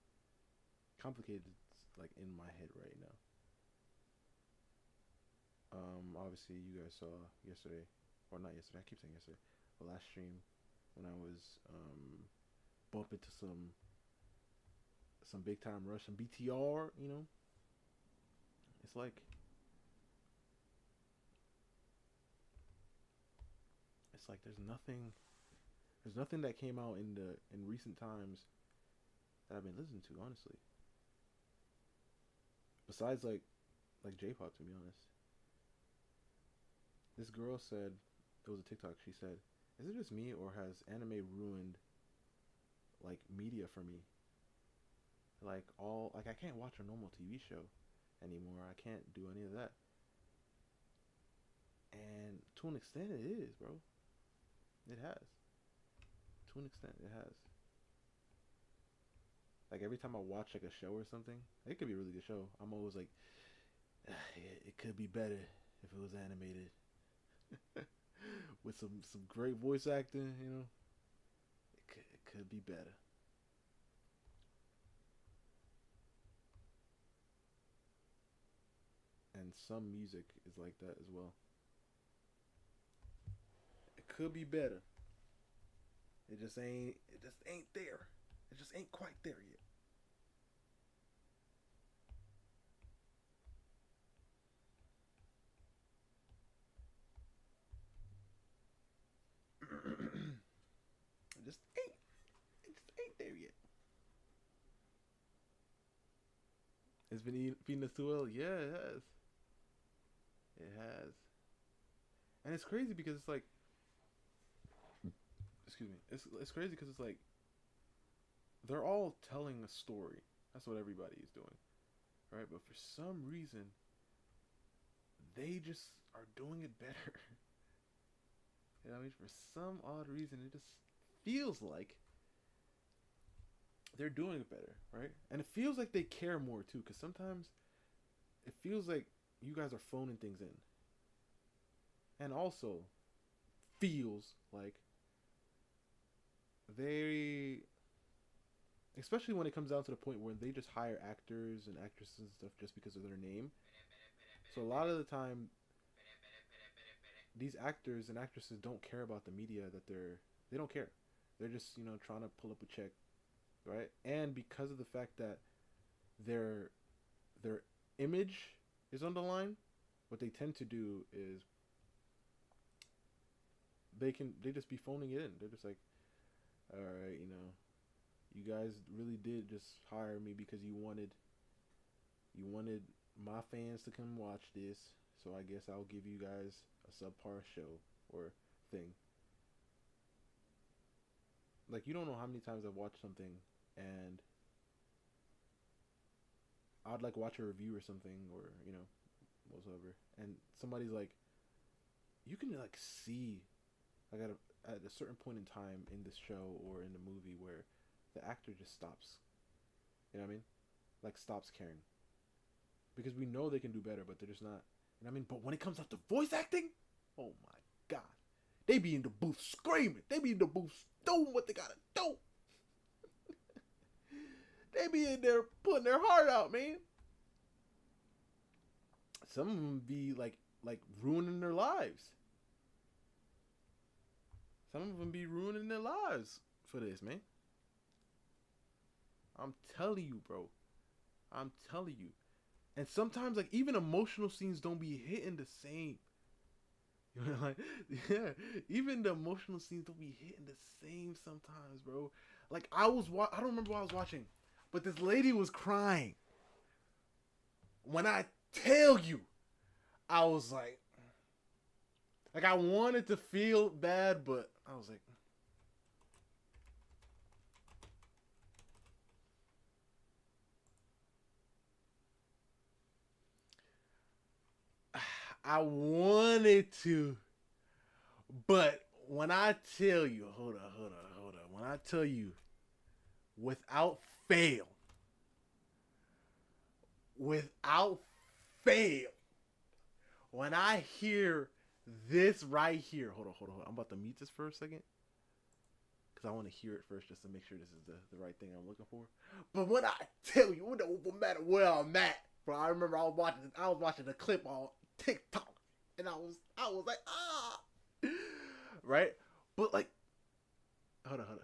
Complicated, like in my head right now. Obviously you guys saw yesterday, or not yesterday, I keep saying yesterday, the last stream when I was bumping to some big time rush, some BTR, you know. It's like there's nothing that came out in recent times that I've been listening to, honestly. Besides like J-pop, to be honest. This girl said, it was a TikTok, she said, is it just me or has anime ruined like media for me? Like I can't watch a normal TV show anymore. I can't do any of that. And to an extent it is, bro. It has. To an extent it has. Like every time I watch like a show or something, it could be a really good show, I'm always like, it could be better if it was animated. With some great voice acting, you know. It could be better. And some music is like that as well. It could be better. It just ain't there. It just ain't quite there yet. It just ain't there yet. It's been feeding us too well. Yeah, it has. It has. And it's crazy because it's like, excuse me. It's crazy because it's like they're all telling a story. That's what everybody is doing, right? But for some reason, they just are doing it better. You know what I mean? For some odd reason, it just feels like they're doing it better, right? And it feels like they care more too, because sometimes it feels like you guys are phoning things in. And also feels like they, especially when it comes down to the point where they just hire actors and actresses and stuff just because of their name. So a lot of the time, these actors and actresses don't care about the media that they don't care. They're just, you know, trying to pull up a check right? And because of the fact that their image is on the line, what they tend to do is they just be phoning it in. They're just like, all right, you guys really did just hire me because you wanted my fans to come watch this, so I guess I'll give you guys a subpar show or thing. Like, you don't know how many times I've watched something and I'd like watch a review or something, or whatsoever, and somebody's like, you can like see like at a certain point in time in this show or in the movie where the actor just stops, you know what I mean, like stops caring, because we know they can do better, but they're just not, you know what I mean. But when it comes up to voice acting, oh my god, they be in the booth screaming, they be in the booth doing what they gotta do. They be in there putting their heart out, man. Some of them be like ruining their lives. Some of them be ruining their lives for this, man. I'm telling you, bro. I'm telling you. And sometimes, like, even emotional scenes don't be hitting the same. You know, like, yeah, even the emotional scenes don't be hitting the same sometimes, bro. Like, I don't remember what I was watching, but this lady was crying. When I tell you, I was like I wanted to feel bad, but I was like, I wanted to, but when I tell you, hold on. When I tell you, without fail, when I hear this right here, hold on. I'm about to mute this for a second, because I want to hear it first just to make sure this is the right thing I'm looking for. But when I tell you, it don't matter where I'm at, bro. I remember I was watching a clip on TikTok, and I was like, right? But like, hold on. Hold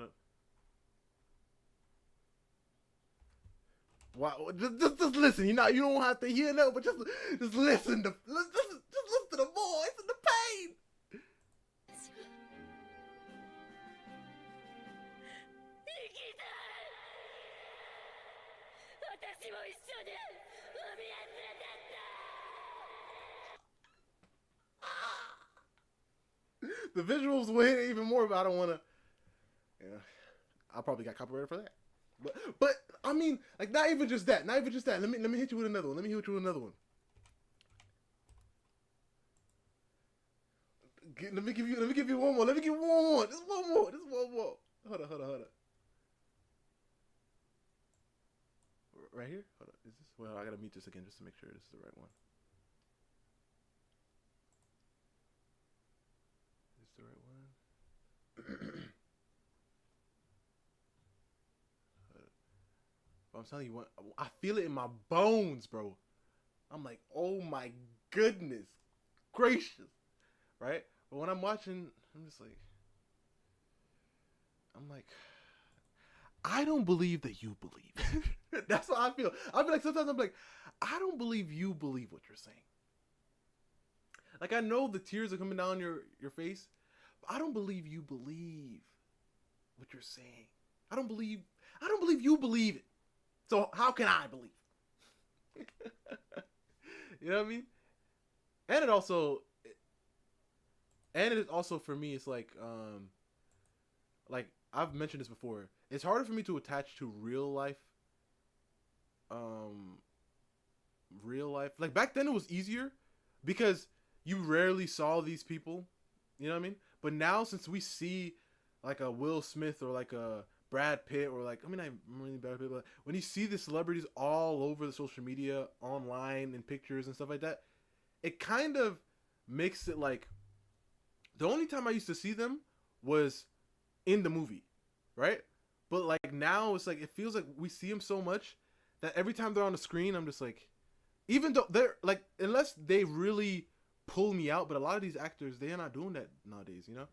up. Wow, just listen. You don't have to hear that, but just listen to the voice and the pain. 私も一緒に海へ連れてって The visuals will hit even more, but I don't want to. Yeah, I probably got copyrighted for that. But I mean, like, not even just that. Let me hit you with another one. Let me give you one more. Just one more. Hold on. Right here? Hold on. Is this? Well, I gotta mute this again just to make sure this is the right one. Is this the right one? I'm telling you what, I feel it in my bones, bro. I'm like, oh my goodness gracious, right? But when I'm watching, I'm like, I don't believe that you believe. That's how I feel. I feel like sometimes I'm like, I don't believe you believe what you're saying. Like, I know the tears are coming down your face, but I don't believe you believe what you're saying. I don't believe you believe it. So how can I believe? You know what I mean? And it is also for me, it's like I've mentioned this before. It's harder for me to attach to real life. Like, back then it was easier because you rarely saw these people. You know what I mean? But now, since we see like a Will Smith or like a Brad Pitt, or like, I mean, I'm really Brad Pitt, but when you see the celebrities all over the social media, online, in pictures and stuff like that, it kind of makes it like, the only time I used to see them was in the movie, right? But like now it's like it feels like we see him so much that every time they're on the screen, I'm just like, even though they're like, unless they really pull me out, but a lot of these actors, they are not doing that nowadays, you know?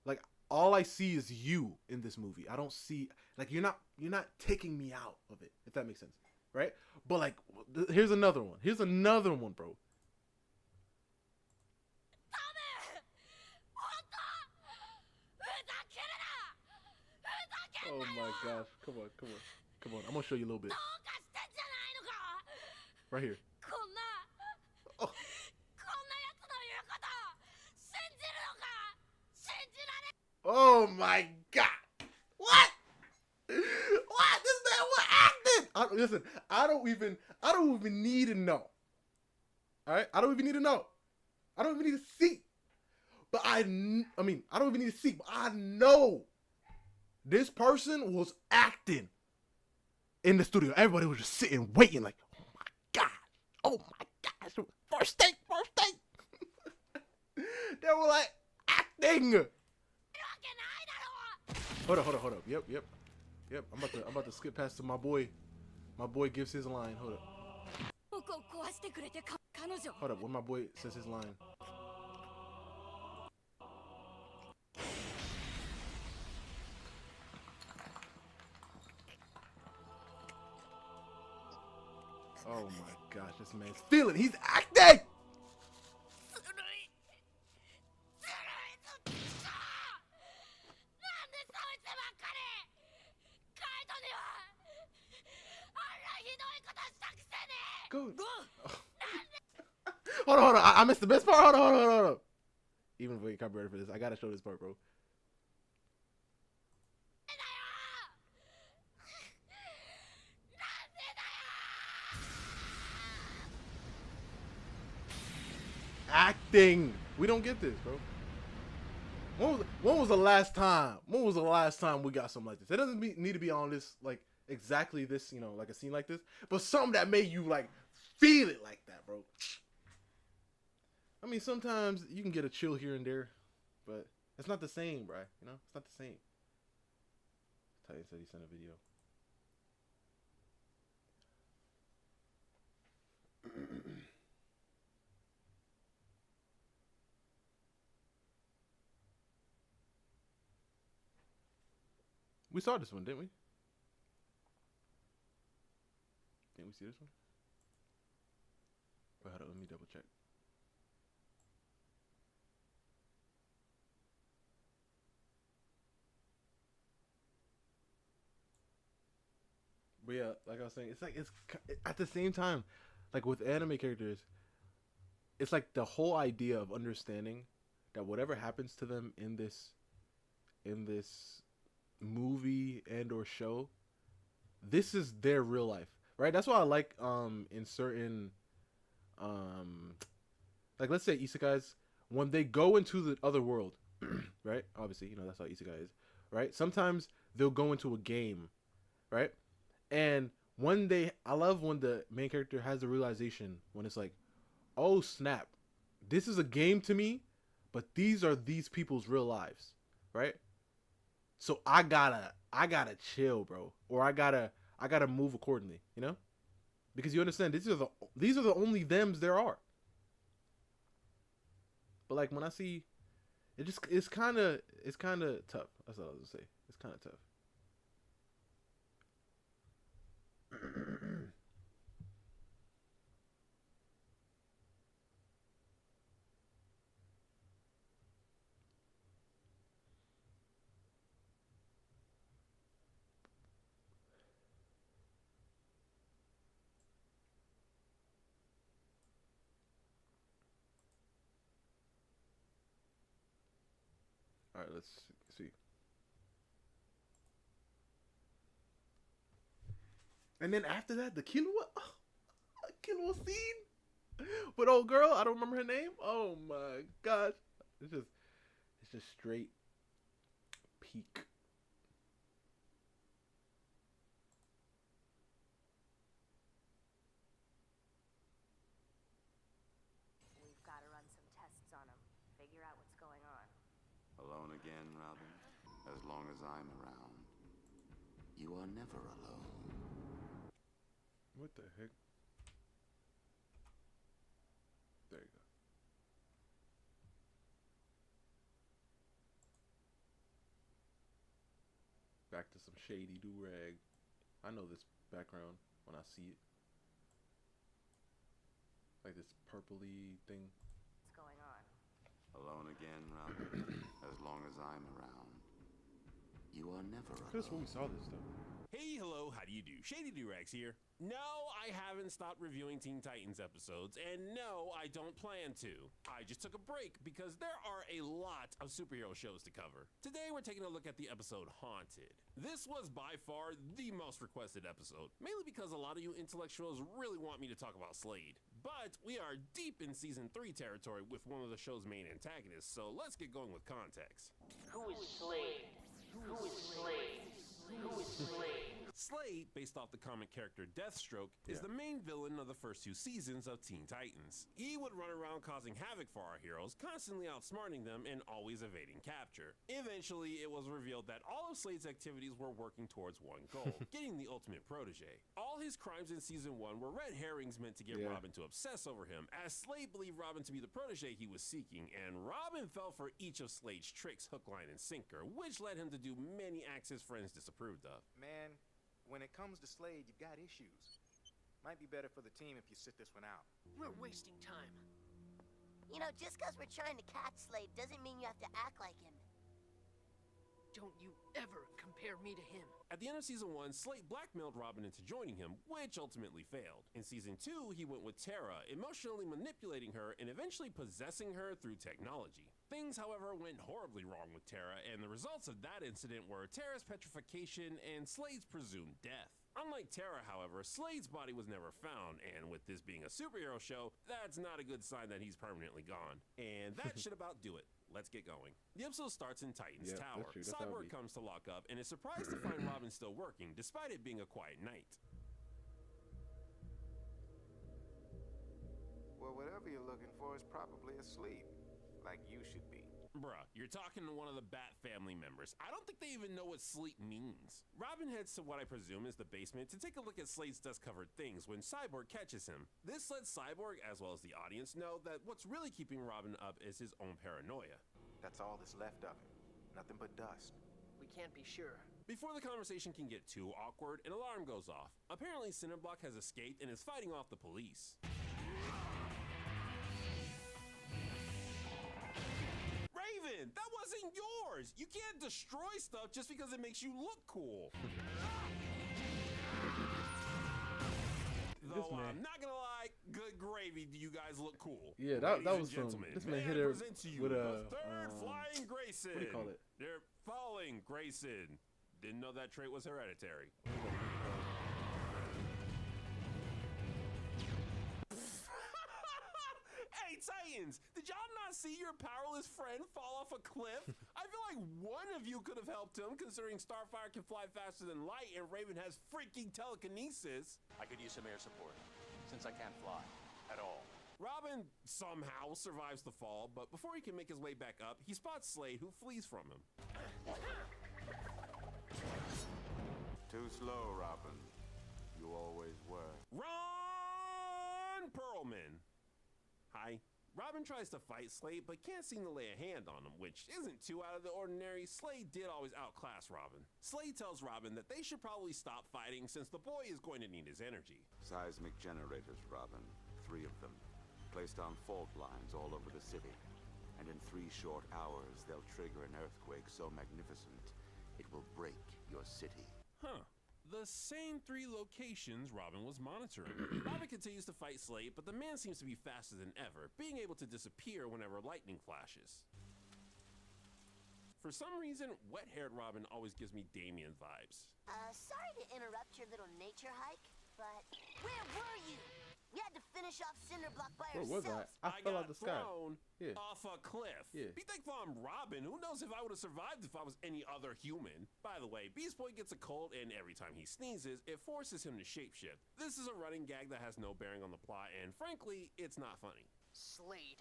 Like all I see is you in this movie. I don't see like you're not taking me out of it, if that makes sense, right? But like here's another one. Here's another one, bro. Oh my gosh. Come on. I'm gonna show you a little bit. Right here. Oh. Oh my god. What? What? This man was acting. Listen, I don't even need to know. Alright? I don't even need to know. I don't even need to see. But I don't even need to see, but I know this person was acting in the studio. Everybody was just sitting, waiting, like, oh my god. First take. They were like acting. Hold up. Yep. I'm about to skip past to my boy. My boy gives his line. Hold up, when my boy says his line. Oh my gosh, this man's feeling. He's acting. Go. Hold on. I missed the best part. Hold on. Even if we ain't copyrighted for this, I gotta show this part, bro. Acting. We don't get this, bro. When was the last time? When was the last time we got something like this? It doesn't need to be on this, like, exactly this, you know, like a scene like this, but something that made you, like, feel it like that, bro. I mean, sometimes you can get a chill here and there, but it's not the same, bro. You know, it's not the same. Titan said he sent a video. We saw this one, didn't we? Didn't we see this one? Wait, hold on, let me double check. But yeah, like I was saying, it's at the same time, like with anime characters, it's like the whole idea of understanding that whatever happens to them in this movie and or show, this is their real life, right? That's why I like in certain like let's say isekais, when they go into the other world, right? Obviously, you know that's how isekai is, right? Sometimes they'll go into a game, right? And I love when the main character has the realization when it's like, oh snap, this is a game to me, but these are these people's real lives, right? So I gotta chill, bro, or I gotta move accordingly, you know, because you understand these are the only thems there are. But like when I see, it's kind of tough. That's all I was gonna say. It's kind of tough. All right, let's see. And then after that, the Killua scene with old girl. I don't remember her name. Oh my gosh, it's just straight peak. We've got to run some tests on him. Figure out what's going on. Alone again, Robin? As long as I'm around, you are never alone. What the heck? There you go. Back to some shady do-rag. I know this background when I see it. Like this purpley thing. What's going on? Alone again, Robin. As long as I'm around, you are never alone. Could have sworn we saw this though. Hey, hello, how do you do? Shady Durax here. No, I haven't stopped reviewing Teen Titans episodes, and no, I don't plan to. I just took a break because there are a lot of superhero shows to cover. Today, we're taking a look at the episode Haunted. This was by far the most requested episode, mainly because a lot of you intellectuals really want me to talk about Slade. But we are deep in Season 3 territory with one of the show's main antagonists, so let's get going with context. Who is Slade? Who is Slade? Who is Slade? Slade, based off the comic character Deathstroke, is the main villain of the first 2 seasons of Teen Titans. He would run around causing havoc for our heroes, constantly outsmarting them and always evading capture. Eventually, it was revealed that all of Slade's activities were working towards one goal, getting the ultimate protege. All his crimes in Season 1 were red herrings meant to get Robin to obsess over him, as Slade believed Robin to be the protege he was seeking, and Robin fell for each of Slade's tricks hook, line, and sinker, which led him to do many acts his friends disapproved of. Man, when it comes to Slade, you've got issues. Might be better for the team if you sit this one out. We're wasting time. You know, just because we're trying to catch Slade doesn't mean you have to act like him. Don't you ever compare me to him. At the end of Season 1, Slade blackmailed Robin into joining him, which ultimately failed. In Season 2, he went with Tara, emotionally manipulating her and eventually possessing her through technology. Things, however, went horribly wrong with Tara, and the results of that incident were Tara's petrification and Slade's presumed death. Unlike Tara, however, Slade's body was never found, and with this being a superhero show, that's not a good sign that he's permanently gone. And that should about do it. Let's get going. The episode starts in Titan's Tower. Cyborg comes to lock up and is surprised to find Robin still working, despite it being a quiet night. Well, whatever you're looking for is probably asleep. Like you should be. Bruh, you're talking to one of the Bat family members. I don't think they even know what sleep means. Robin heads to what I presume is the basement to take a look at Slade's dust-covered things when Cyborg catches him. This lets Cyborg, as well as the audience, know that what's really keeping Robin up is his own paranoia. That's all that's left of him. Nothing but dust. We can't be sure. Before the conversation can get too awkward, an alarm goes off. Apparently, Cinderblock has escaped and is fighting off the police. Raven, that wasn't yours! You can't destroy stuff just because it makes you look cool. Though I'm not gonna lie, good gravy, do you guys look cool? Yeah, that was some. This man hit her with a third flying Grayson. What do you call it? They're falling Grayson. Didn't know that trait was hereditary. Hey, Titans, did y'all not see your powerless friend fall off a cliff? I feel like one of you could have helped him, considering Starfire can fly faster than light and Raven has freaking telekinesis. I could use some air support, since I can't fly at all. Robin somehow survives the fall, but before he can make his way back up, he spots Slade, who flees from him. Too slow, Robin. You always were. Ron Perlman. Hi. Robin tries to fight Slade, but can't seem to lay a hand on him, which isn't too out of the ordinary. Slade did always outclass Robin. Slade tells Robin that they should probably stop fighting since the boy is going to need his energy. Seismic generators, Robin. 3 of them. Placed on fault lines all over the city. And in 3 short hours, they'll trigger an earthquake so magnificent, it will break your city. Huh. The same 3 locations Robin was monitoring. Robin continues to fight Slade, but the man seems to be faster than ever, being able to disappear whenever lightning flashes. For some reason, wet-haired Robin always gives me Damien vibes. Sorry to interrupt your little nature hike, but where were you? We had to finish off Cinderblock by Where ourselves. was I? I fell out the sky. Thrown Yeah. off a cliff. Yeah. Be thankful I'm Robin. Who knows if I would have survived if I was any other human? By the way, Beast Boy gets a cold, and every time he sneezes, it forces him to shapeshift. This is a running gag that has no bearing on the plot, and frankly, it's not funny. Slade.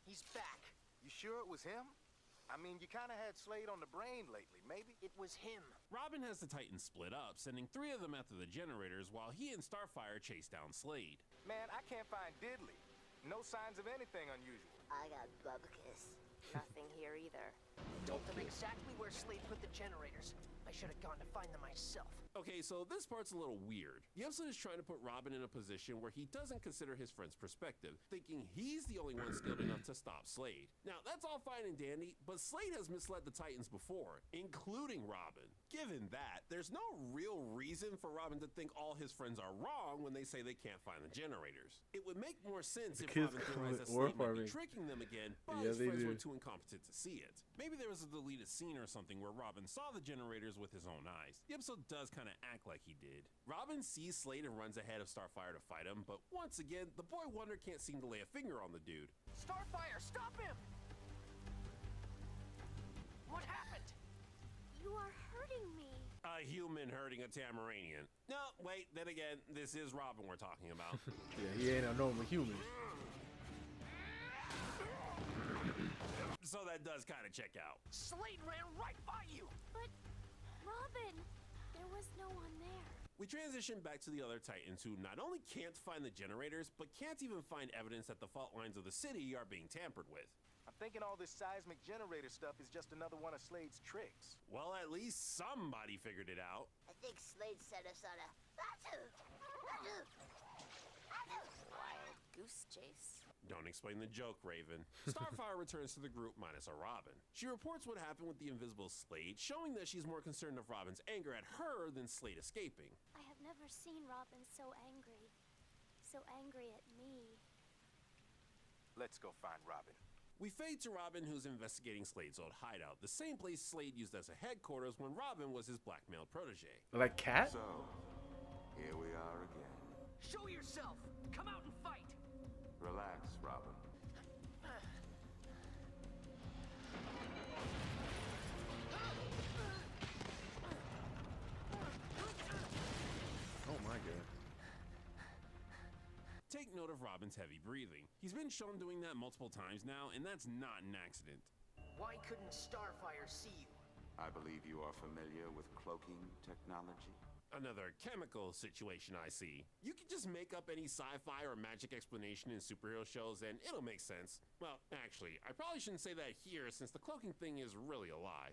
He's back. You sure it was him? I mean, you kind of had Slade on the brain lately, maybe? It was him. Robin has the Titans split up, sending 3 of them after the generators while he and Starfire chase down Slade. Man, I can't find Diddley. No signs of anything unusual. I got Bubkus. Nothing here either. Told them exactly where Slade put the generators. I should have gone to find them myself. Okay, so this part's a little weird. The episode is trying to put Robin in a position where he doesn't consider his friend's perspective, thinking he's the only one skilled enough to stop Slade. Now, that's all fine and dandy, but Slade has misled the Titans before, including Robin. Given that, there's no real reason for Robin to think all his friends are wrong when they say they can't find the generators. It would make more sense if Robin theorized that Slade might be tricking them again, but his friends were too incompetent to see it. Maybe there was a deleted scene or something where Robin saw the generators with his own eyes. The episode does kind of act like he did. Robin sees Slade and runs ahead of Starfire to fight him, but once again, the boy wonder can't seem to lay a finger on the dude. Starfire, stop him! What happened? You are hurting me. A human hurting a Tamaranian. No, wait, then again, this is Robin we're talking about. Yeah, he ain't a normal human. So that does kind of check out. Slade ran right by you! But, Robin, there was no one there. We transition back to the other Titans who not only can't find the generators, but can't even find evidence that the fault lines of the city are being tampered with. I'm thinking all this seismic generator stuff is just another one of Slade's tricks. Well, at least somebody figured it out. I think Slade set us on a wild goose chase. Don't explain the joke, Raven. Starfire returns to the group minus a Robin. She reports what happened with the invisible Slade, showing that she's more concerned of Robin's anger at her than Slade escaping. I have never seen Robin so angry. So angry at me. Let's go find Robin. We fade to Robin, who's investigating Slade's old hideout, the same place Slade used as a headquarters when Robin was his blackmailed protege. Like Cat? So, here we are again. Show yourself! Come out and fight! Relax, Robin. Oh my god. Take note of Robin's heavy breathing. He's been shown doing that multiple times now, and that's not an accident. Why couldn't Starfire see you? I believe you are familiar with cloaking technology. Another chemical situation, I see. You can just make up any sci-fi or magic explanation in superhero shows and it'll make sense. Well, actually, I probably shouldn't say that here since the cloaking thing is really a lie.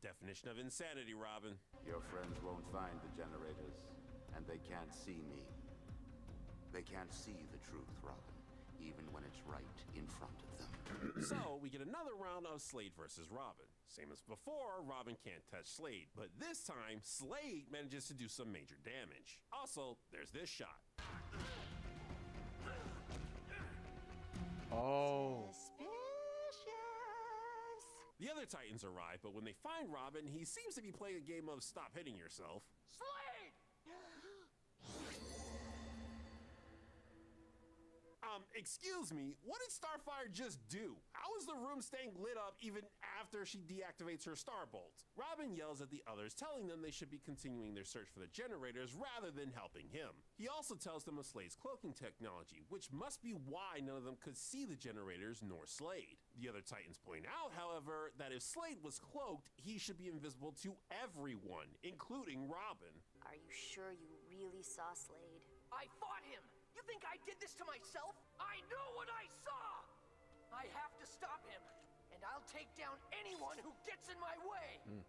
Definition of insanity, Robin. Your friends won't find the generators, and they can't see me. They can't see the truth, Robin, even when it's right in front of them. So, we get another round of Slade versus Robin. Same as before, Robin can't touch Slade, but this time, Slade manages to do some major damage. Also, there's this shot. Oh. The other Titans arrive, but when they find Robin, he seems to be playing a game of stop hitting yourself. Slade! Excuse me, what did Starfire just do? How is the room staying lit up even after she deactivates her starbolt? Robin yells at the others, telling them they should be continuing their search for the generators rather than helping him. He also tells them of Slade's cloaking technology, which must be why none of them could see the generators nor Slade. The other Titans point out, however, that if Slade was cloaked, he should be invisible to everyone, including Robin. Are you sure you really saw Slade? I fought him! You think I did this to myself? I know what I saw! I have to stop him, and I'll take down anyone who gets in my way!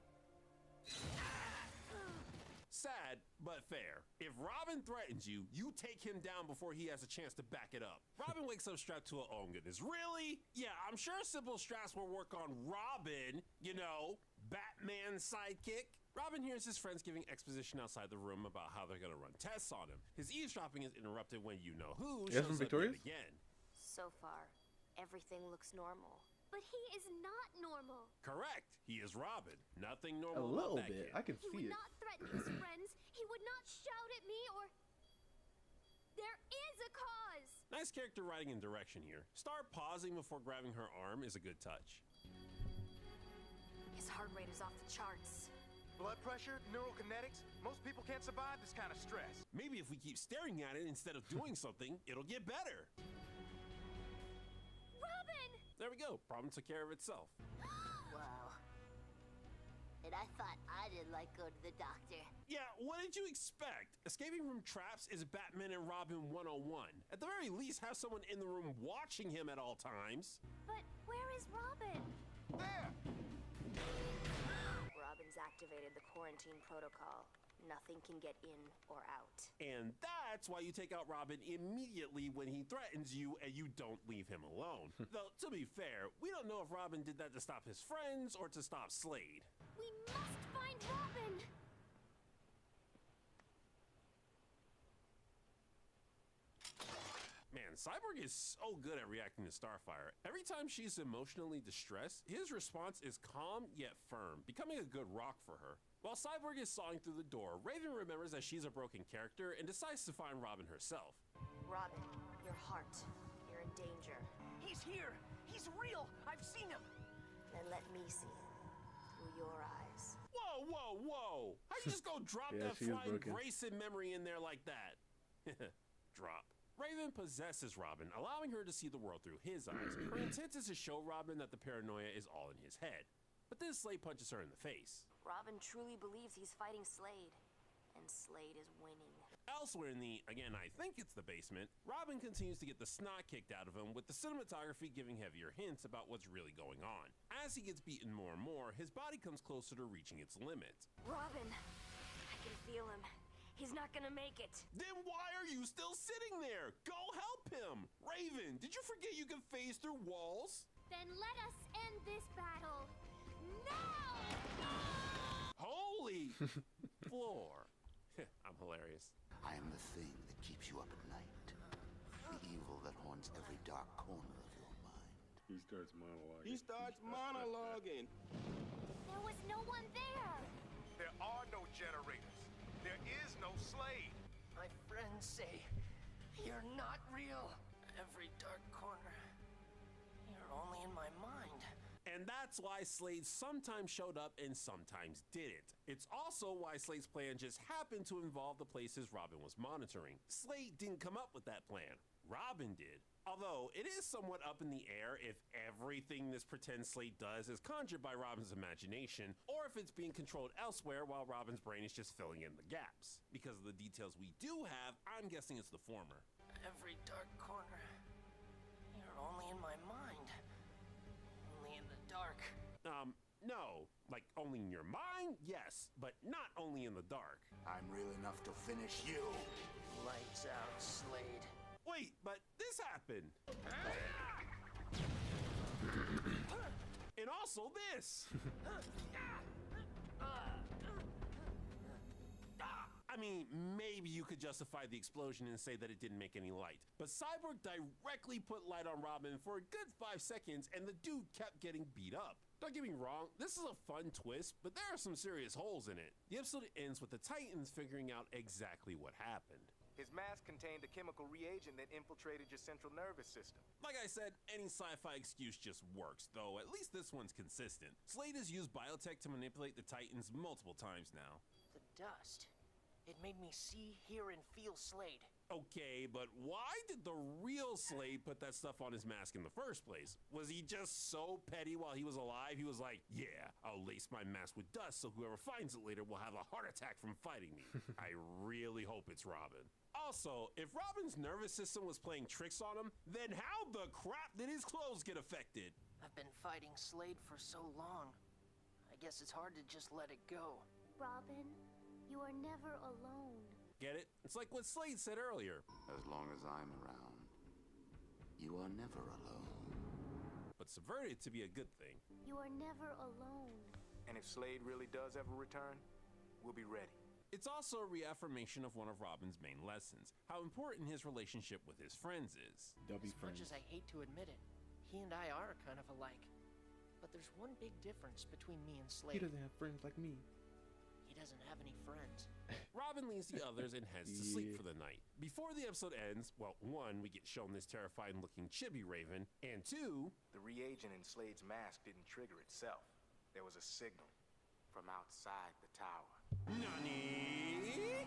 Sad, but fair. If Robin threatens you, you take him down before he has a chance to back it up. Robin wakes up strapped to a oh goodness. Really? Yeah, I'm sure simple straps will work on Robin, you know, Batman's sidekick. Robin hears his friends giving exposition outside the room about how they're gonna run tests on him. His eavesdropping is interrupted when you-know-who shows up yet again. So far, everything looks normal. But he is not normal. Correct. He is Robin. Nothing normal A little about that bit. kid. I can He see would it. not threaten his friends. He would not shout at me or... There is a cause. Nice character writing and direction here. Star pausing before grabbing her arm is a good touch. His heart rate is off the charts. Blood pressure, neurokinetics, most people can't survive this kind of stress. Maybe if we keep staring at it instead of doing something, it'll get better. Robin! There we go. Problem took care of itself. Wow. And I thought I didn't like going to the doctor. Yeah, what did you expect? Escaping from traps is Batman and Robin 101. At the very least, have someone in the room watching him at all times. But where is Robin? There! Robin's activated the quarantine protocol. Nothing can get in or out. And that's why you take out Robin immediately when he threatens you and you don't leave him alone. Though, to be fair, we don't know if Robin did that to stop his friends or to stop Slade. We must find Robin! Man, Cyborg is so good at reacting to Starfire. Every time she's emotionally distressed, his response is calm yet firm, becoming a good rock for her. While Cyborg is sawing through the door, Raven remembers that she's a broken character and decides to find Robin herself. Robin, your heart. You're in danger. He's here! He's real! I've seen him! Then let me see him. Through your eyes. Whoa, whoa, whoa! How you just go drop Yeah, that she is flying broken. Grayson memory in there like that? Drop. Raven possesses Robin, allowing her to see the world through his eyes. Her intent is to show Robin that the paranoia is all in his head. But then Slade punches her in the face. Robin truly believes he's fighting Slade. And Slade is winning. Elsewhere in the, again, I think it's the basement, Robin continues to get the snot kicked out of him, with the cinematography giving heavier hints about what's really going on. As he gets beaten more and more, his body comes closer to reaching its limit. Robin, I can feel him. He's not gonna make it. Then why are you still sitting there? Go help him! Raven, did you forget you can phase through walls? Then let us end this battle now! Holy floor. I'm hilarious. I am the thing that keeps you up at night. The evil that haunts every dark corner of your mind. He starts monologuing. He starts monologuing. There was no one there! There are no generators. There is no Slade. My friends say you're not real. Every dark corner, you're only in my mind. And that's why Slade sometimes showed up and sometimes didn't. It's also why Slade's plan just happened to involve the places Robin was monitoring. Slade didn't come up with that plan. Robin did. Although, it is somewhat up in the air if everything this pretend Slade does is conjured by Robin's imagination, or if it's being controlled elsewhere while Robin's brain is just filling in the gaps. Because of the details we do have, I'm guessing it's the former. Every dark corner, you're only in my mind. Only in the dark. No. Like, only in your mind? Yes, but not only in the dark. I'm real enough to finish you. Lights out, Slade. Wait, but this happened. And also this. I mean, maybe you could justify the explosion and say that it didn't make any light. But Cyborg directly put light on Robin for a good 5 seconds, and the dude kept getting beat up. Don't get me wrong, this is a fun twist, but there are some serious holes in it. The episode ends with the Titans figuring out exactly what happened. His mask contained a chemical reagent that infiltrated your central nervous system. Like I said, any sci-fi excuse just works, though at least this one's consistent. Slade has used biotech to manipulate the Titans multiple times now. The dust. It made me see, hear, and feel Slade. Okay, but why did the real Slade put that stuff on his mask in the first place? Was he just so petty while he was alive? He was like, yeah, I'll lace my mask with dust so whoever finds it later will have a heart attack from fighting me. I really hope it's Robin. Also, if Robin's nervous system was playing tricks on him, then how the crap did his clothes get affected? I've been fighting Slade for so long. I guess it's hard to just let it go. Robin, you are never alone. Get it? It's like what Slade said earlier. As long as I'm around, you are never alone. But subverted to be a good thing. You are never alone. And if Slade really does ever return, we'll be ready. It's also a reaffirmation of one of Robin's main lessons, how important his relationship with his friends is. As much as I hate to admit it, he and I are kind of alike. But there's one big difference between me and Slade. He doesn't have friends like me. He doesn't have any friends. Robin leaves the others and heads to sleep for the night. Before the episode ends, well, 1, we get shown this terrifying looking chibi Raven, and 2, the reagent in Slade's mask didn't trigger itself. There was a signal from outside the tower. Nani?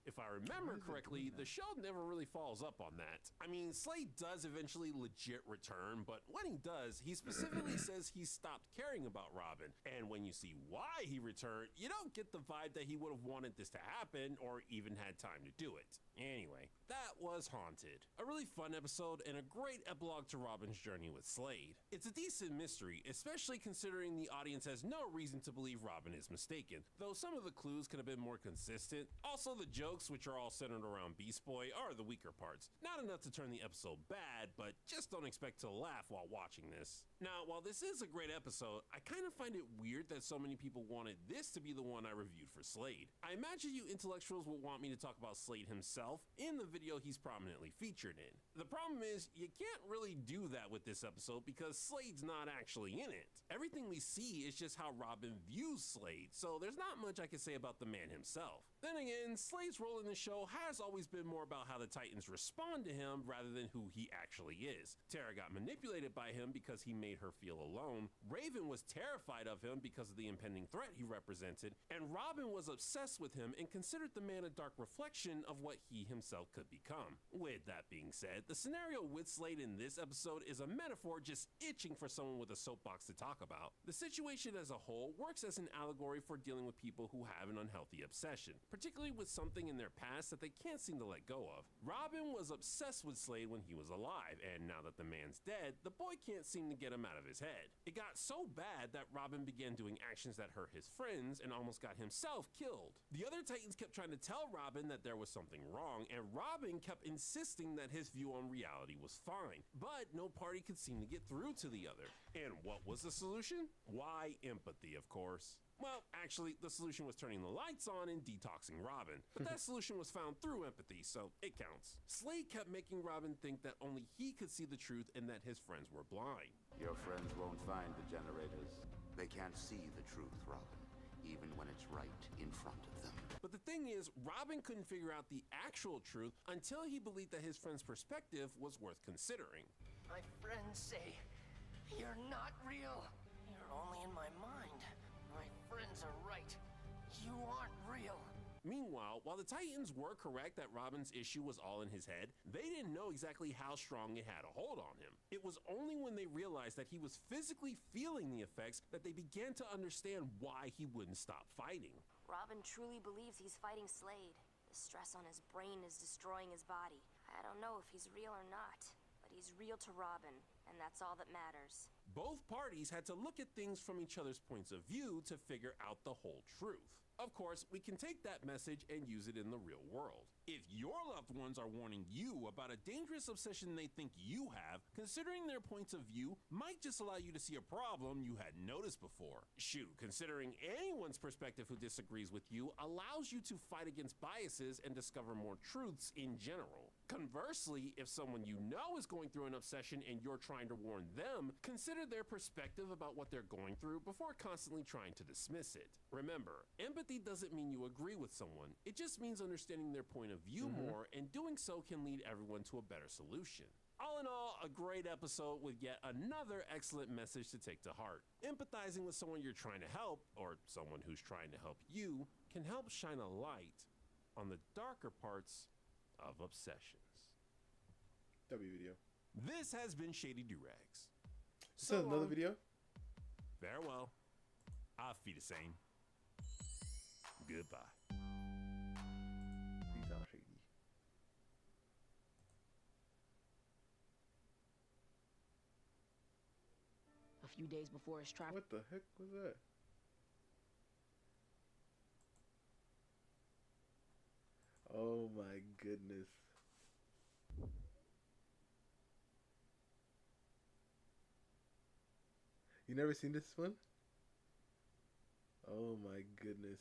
If I remember correctly, the show never really follows up on that. I mean, Slade does eventually legit return, but when he does, he specifically says he stopped caring about Robin. And when you see why he returned, you don't get the vibe that he would have wanted this to happen or even had time to do it. Anyway, that was Haunted. A really fun episode and a great epilogue to Robin's journey with Slade. It's a decent mystery, especially considering the audience has no reason to believe Robin is mistaken, though some of the clues could have been more consistent. Also, the jokes, which are all centered around Beast Boy, are the weaker parts. Not enough to turn the episode bad, but just don't expect to laugh while watching this. Now, while this is a great episode, I kind of find it weird that so many people wanted this to be the one I reviewed for Slade. I imagine you intellectuals will want me to talk about Slade himself in the video he's prominently featured in. The problem is, you can't really do that with this episode because Slade's not actually in it. Everything we see is just how Robin views Slade, so there's not much I can say about the man himself. Then again, Slade's role in the show has always been more about how the Titans respond to him rather than who he actually is. Tara got manipulated by him because he made her feel alone, Raven was terrified of him because of the impending threat he represented, and Robin was obsessed with him and considered the man a dark reflection of what he himself could become. With that being said, the scenario with Slade in this episode is a metaphor just itching for someone with a soapbox to talk about. The situation as a whole works as an allegory for dealing with people who have an unhealthy obsession, particularly with something in their past that they can't seem to let go of. Robin was obsessed with Slade when he was alive, and now that the man's dead, the boy can't seem to get him out of his head. It got so bad that Robin began doing actions that hurt his friends and almost got himself killed. The other Titans kept trying to tell Robin that there was something wrong, and Robin kept insisting that his view on reality was fine, but no party could seem to get through to the other. And what was the solution? Why, empathy, of course. Well, actually, the solution was turning the lights on and detoxing Robin. But that solution was found through empathy, so it counts. Slade kept making Robin think that only he could see the truth and that his friends were blind. Your friends won't find the generators. They can't see the truth, Robin, even when it's right in front of them. But the thing is, Robin couldn't figure out the actual truth until he believed that his friend's perspective was worth considering. My friends say, you're not real. You're only in my mind. My friends are right. You aren't real. Meanwhile, while the Titans were correct that Robin's issue was all in his head, they didn't know exactly how strong it had a hold on him. It was only when they realized that he was physically feeling the effects that they began to understand why he wouldn't stop fighting. Robin truly believes he's fighting Slade. The stress on his brain is destroying his body. I don't know if he's real or not, but he's real to Robin, and that's all that matters. Both parties had to look at things from each other's points of view to figure out the whole truth. Of course, we can take that message and use it in the real world. If your loved ones are warning you about a dangerous obsession they think you have, considering their points of view might just allow you to see a problem you hadn't noticed before. Shoot, considering anyone's perspective who disagrees with you allows you to fight against biases and discover more truths in general. Conversely, if someone you know is going through an obsession and you're trying to warn them, consider their perspective about what they're going through before constantly trying to dismiss it. Remember, empathy doesn't mean you agree with someone. It just means understanding their point of view more, and doing so can lead everyone to a better solution. All in all, a great episode with yet another excellent message to take to heart. Empathizing with someone you're trying to help, or someone who's trying to help you, can help shine a light on the darker parts of obsessions. W video. This has been Shady Durags. Is that another video? Farewell. Auf Wiedersehen. Goodbye. These are shady. A few days before his trial. What the heck was that? Oh my goodness. You never seen this one? Oh my goodness.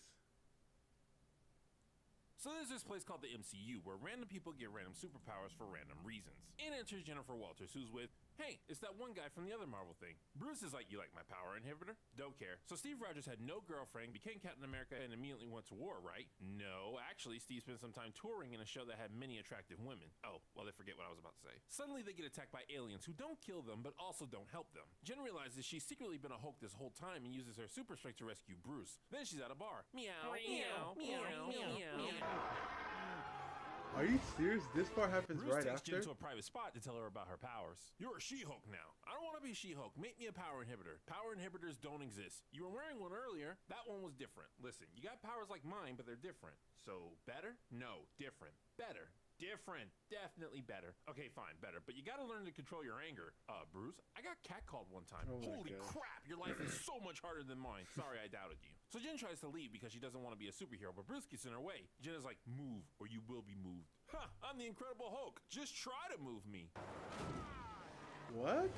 So there's this place called the MCU where random people get random superpowers for random reasons. In enters Jennifer Walters, who's with, hey, it's that one guy from the other Marvel thing. Bruce is like, you like my power inhibitor? Don't care. So Steve Rogers had no girlfriend, became Captain America, and immediately went to war, right? No, actually, Steve spent some time touring in a show that had many attractive women. Oh, well, they forget what I was about to say. Suddenly they get attacked by aliens who don't kill them, but also don't help them. Jen realizes she's secretly been a Hulk this whole time and uses her super strength to rescue Bruce. Then she's at a bar. Meow, meow, meow, meow, meow. Are you serious? This part happens Bruce right takes after? Jen to a private spot to tell her about her powers. You're a She-Hulk now. I don't want to be She-Hulk. Make me a power inhibitor. Power inhibitors don't exist. You were wearing one earlier. That one was different. Listen, you got powers like mine, but they're different. So, better? No. Different. Better. Different. Definitely better. Okay, fine, better. But you gotta learn to control your anger. Bruce, I got catcalled one time. Oh my Holy God. crap, your life is so much harder than mine. Sorry I doubted you. So Jen tries to leave because she doesn't want to be a superhero, but Bruce gets in her way. Jen is like, move, or you will be moved. Huh, I'm the Incredible Hulk. Just try to move me. What?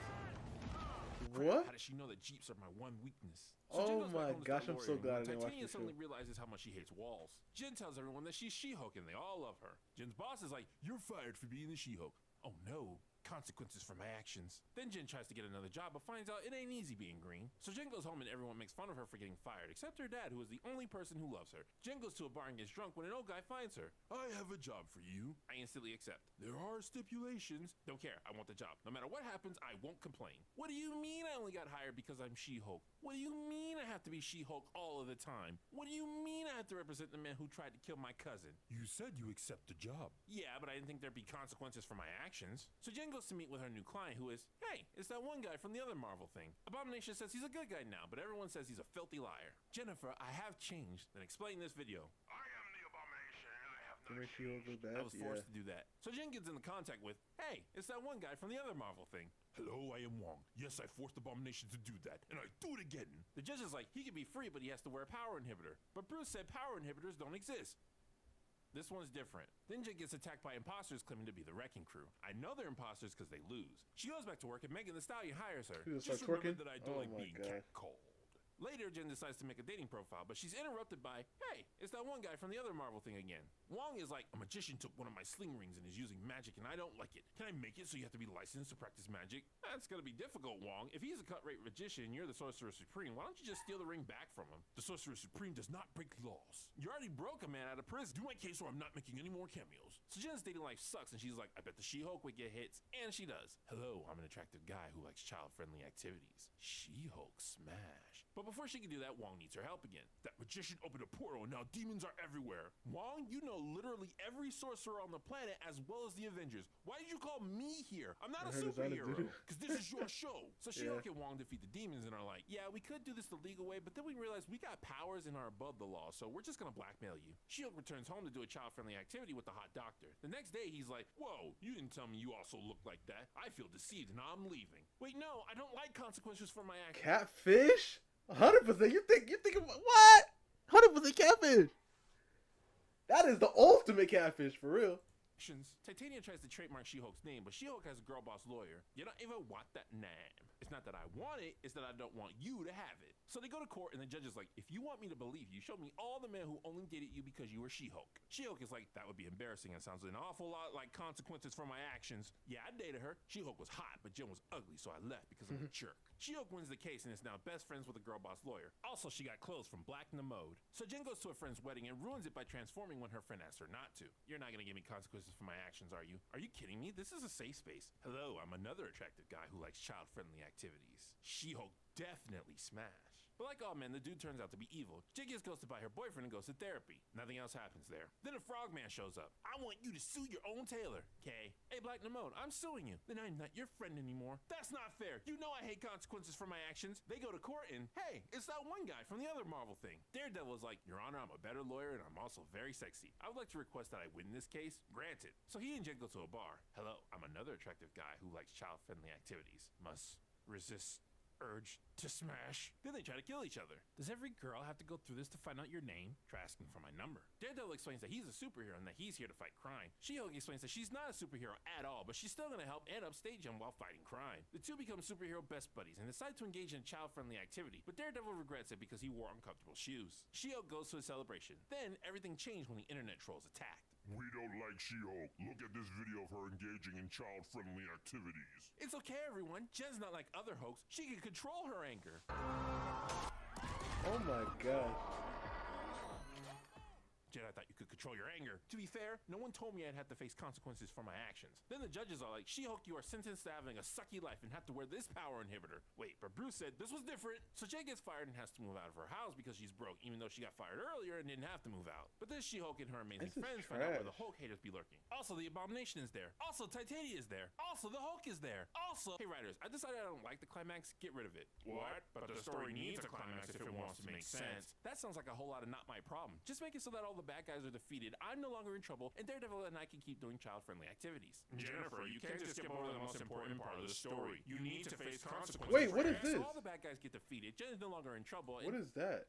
Crap, What? how does she know that Jeeps are my one weakness? Oh Jen goes back my home to gosh, start I'm so worrying glad I when didn't watch Titania this suddenly show. realizes how much she hates walls. Jen tells everyone that she's She-Hulk and they all love her. Jen's boss is like, you're fired for being the She-Hulk. Oh no. Consequences for my actions. Then Jen tries to get another job but finds out it ain't easy being green. So Jen goes home and everyone makes fun of her for getting fired, except her dad, who is the only person who loves her. Jen goes to a bar and gets drunk when an old guy finds her. I have a job for you. I instantly accept. There are stipulations. Don't care, I want the job. No matter what happens, I won't complain. What do you mean I only got hired because I'm She-Hulk? What do you mean I have to be She-Hulk all of the time? What do you mean I have to represent the man who tried to kill my cousin? You said you accept the job. Yeah, but I didn't think there'd be consequences for my actions. So Jen goes to meet with her new client, who is, hey, it's that one guy from the other Marvel thing. Abomination says he's a good guy now, but everyone says he's a filthy liar. Jennifer, I have changed. Then explain this video. I am the Abomination, and I have To make you look bad? I was forced to do that. So Jen gets into contact with, hey, it's that one guy from the other Marvel thing. Hello, I am Wong. Yes, I forced Abomination to do that, and I do it again. The judge is like, he can be free, but he has to wear a power inhibitor. But Bruce said power inhibitors don't exist. This one's different. Then Jen gets attacked by imposters claiming to be the Wrecking Crew. I know they're imposters because they lose. She goes back to work and Megan Thee Stallion hires her. She just Just starts remember twerking? that I don't Oh like my being God. catcalled. Later, Jen decides to make a dating profile, but she's interrupted by, hey, it's that one guy from the other Marvel thing again. Wong is like, a magician took one of my sling rings and is using magic and I don't like it. Can I make it so you have to be licensed to practice magic? That's gonna be difficult, Wong. If he's a cut-rate magician and you're the Sorcerer Supreme, why don't you just steal the ring back from him? The Sorcerer Supreme does not break laws. You already broke a man out of prison. Do my case or I'm not making any more cameos. So Jen's dating life sucks and she's like, I bet the She-Hulk would get hits. And she does. Hello, I'm an attractive guy who likes child-friendly activities. She-Hulk smash. But before she can do that, Wong needs her help again. That magician opened a portal and now demons are everywhere. Wong, you know literally every sorcerer on the planet as well as the Avengers. Why did you call me here? I'm not a superhero. Because this is your show. So She-Hulk and Wong defeat the demons and are like, yeah, we could do this the legal way, but then we realized we got powers and are above the law, so we're just gonna blackmail you. She-Hulk returns home to do a child-friendly activity with the hot doctor. The next day, he's like, whoa, you didn't tell me you also look like that. I feel deceived and I'm leaving. Wait, no, I don't like consequences for my actions. Catfish? 100%. You think what? 100% catfish. That is the ultimate catfish for real. Titania tries to trademark She-Hulk's name, but She-Hulk has a girl boss lawyer. You don't even want that name. It's not that I want it, it's that I don't want you to have it. So they go to court and the judge is like, if you want me to believe you, show me all the men who only dated you because you were She-Hulk. She-Hulk is like, that would be embarrassing and sounds an awful lot like consequences for my actions. Yeah, I dated her. She-Hulk was hot, but Jen was ugly, so I left because I'm a jerk. She-Hulk wins the case and is now best friends with the girl boss lawyer. Also, she got clothes from Black in the Mode. So Jen goes to a friend's wedding and ruins it by transforming when her friend asks her not to. You're not gonna give me consequences for my actions, are you? Are you kidding me? This is a safe space. Hello, I'm another attractive guy who likes child-friendly activities. She-Hulk definitely smash. But like all men, the dude turns out to be evil. Jen gets ghosted by her boyfriend and goes to therapy. Nothing else happens there. Then a frogman shows up. I want you to sue your own tailor. Okay. Hey, Black Namone, I'm suing you. Then I'm not your friend anymore. That's not fair. You know I hate consequences for my actions. They go to court and, hey, it's that one guy from the other Marvel thing. Daredevil is like, Your Honor, I'm a better lawyer and I'm also very sexy. I would like to request that I win this case. Granted. So he and Jen go to a bar. Hello, I'm another attractive guy who likes child-friendly activities. Must resist urge to smash. Then they try to kill each other. Does every girl have to go through this to find out your name? Try asking for my number. Daredevil explains that he's a superhero and that he's here to fight crime. She-Hulk explains that she's not a superhero at all, but she's still gonna help and upstage him while fighting crime. The two become superhero best buddies and decide to engage in a child-friendly activity, but Daredevil regrets it because he wore uncomfortable shoes. She-Hulk goes to a celebration. Then everything changed when the internet trolls attacked. We don't like She-Hulk. Look at this video of her engaging in child-friendly activities. It's okay, everyone. Jen's not like other Hulks. She can control her anger. Oh my god. Jed, I thought you could control your anger. To be fair, no one told me I'd have to face consequences for my actions. Then the judges are like, She-Hulk, you are sentenced to having a sucky life and have to wear this power inhibitor. Wait, but Bruce said this was different. So Jed gets fired and has to move out of her house because she's broke, even though she got fired earlier and didn't have to move out. But this She-Hulk and her amazing friends find out where the Hulk haters be lurking. Also, the Abomination is there. Also, Titania is there. Also, the Hulk is there. Also, hey writers, I decided I don't like the climax. Get rid of it. What? But the story needs a climax if it wants to make sense. That sounds like a whole lot of not my problem. Just make it so that all the bad guys are defeated, I'm no longer in trouble, and Daredevil and I can keep doing child-friendly activities. Jennifer, you can't just skip over the most important part of the story. You need to face consequences. Wait, what is this? So all the bad guys get defeated, Jen is no longer in trouble. What is that?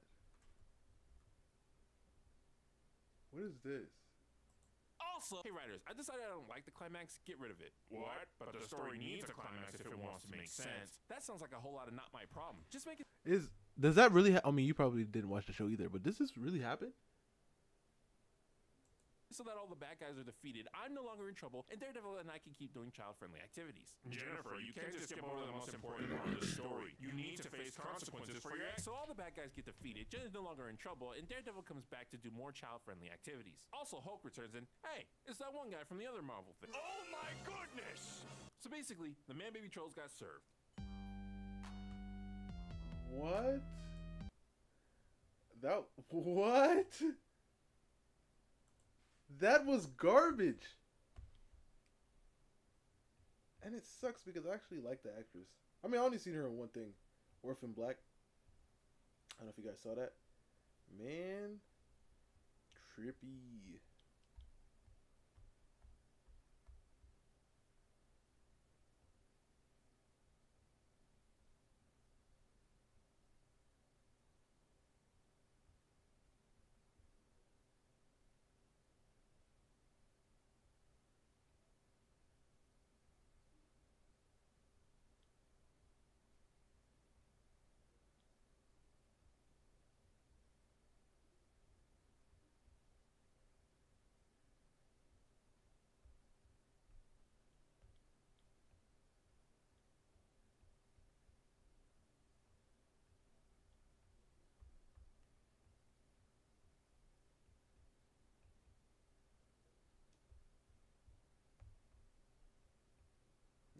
What is this? Also, hey writers, I decided I don't like the climax. Get rid of it. What? But the story needs a climax if it wants to make sense. That sounds like a whole lot of not my problem. Just make it. Does that really? I mean, you probably didn't watch the show either, but does this really happen? So that all the bad guys are defeated, I'm no longer in trouble, and Daredevil and I can keep doing child-friendly activities. Jennifer, you can't just skip over the most important part of the story. You need to face consequences for your actions. So all the bad guys get defeated, Jen is no longer in trouble, and Daredevil comes back to do more child-friendly activities. Also, Hulk returns and, hey, it's that one guy from the other Marvel thing. Oh my goodness! So basically, the Man-Baby Trolls got served. What? What? That was garbage. And it sucks because I actually like the actress. I mean, I only seen her in one thing. Orphan Black. I don't know if you guys saw that. Man. Trippy.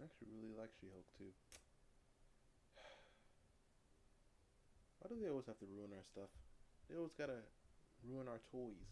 I actually really like She-Hulk too. Why do they always have to ruin our stuff? They always gotta ruin our toys.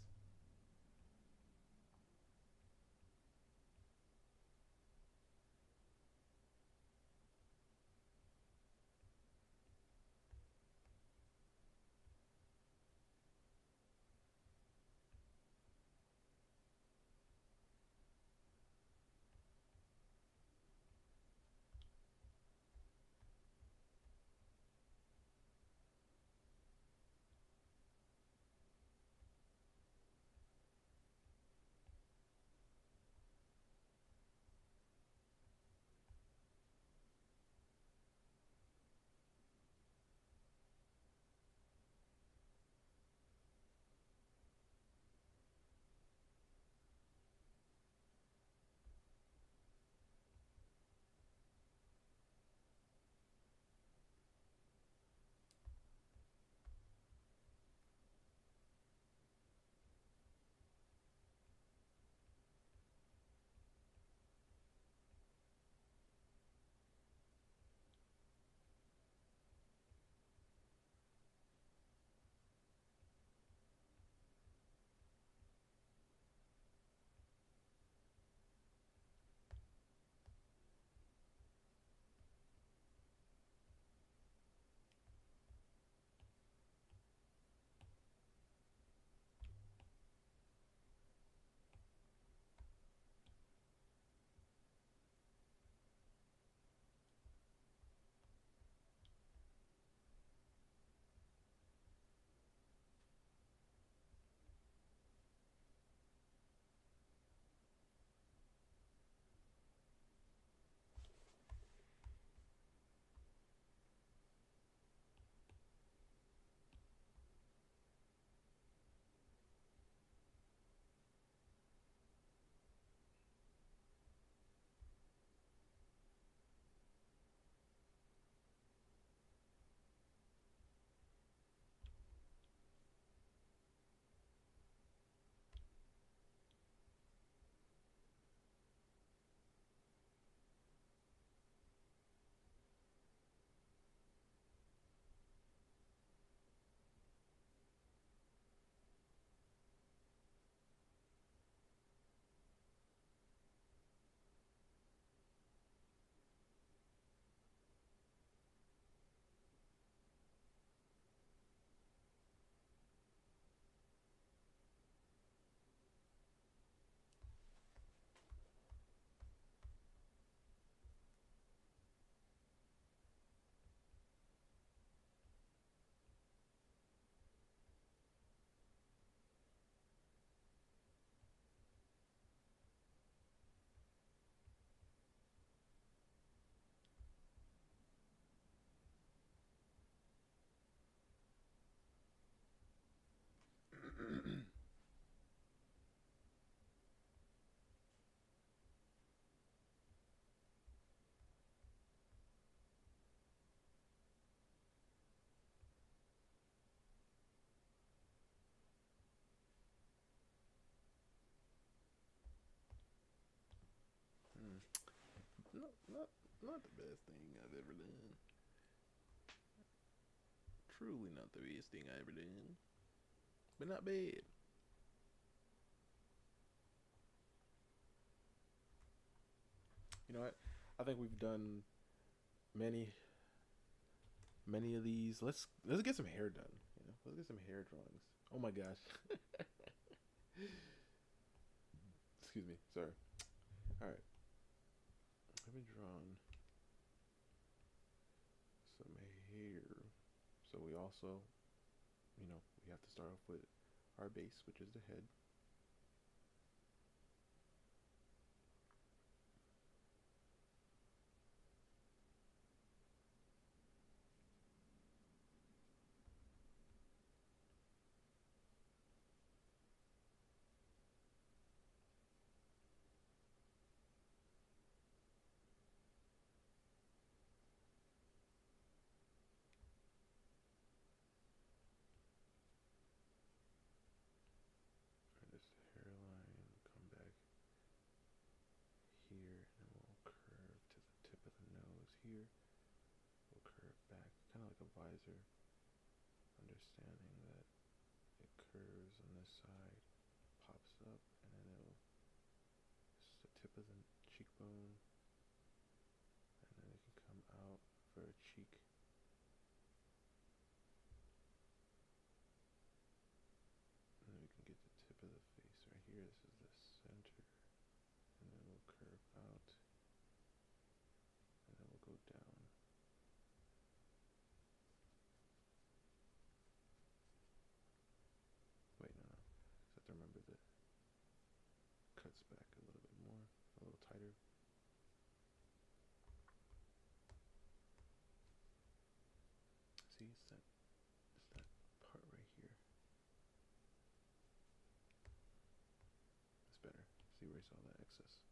Not the best thing I've ever done. Truly not the best thing I ever done. But not bad. You know what? I think we've done many of these. Let's get some hair done. You know, let's get some hair drawings. Oh my gosh. Excuse me. Sorry. All right. Let me draw some hair. So we also, you know, we have to start off with our base, which is the head. This hairline, come back here, and we'll curve to the tip of the nose here. We'll curve back, kind of like a visor, understanding that it curves on this side, pops up, and then it'll, this is the tip of the cheekbone, and then it can come out for a cheek. And then we can get the tip of the face right here. This is the center. And then we'll curve out. And then we'll go down. Wait, no. I have to remember that cuts back a little bit more, a little tighter. See, it's that part right here. That's better. See, erase all that excess.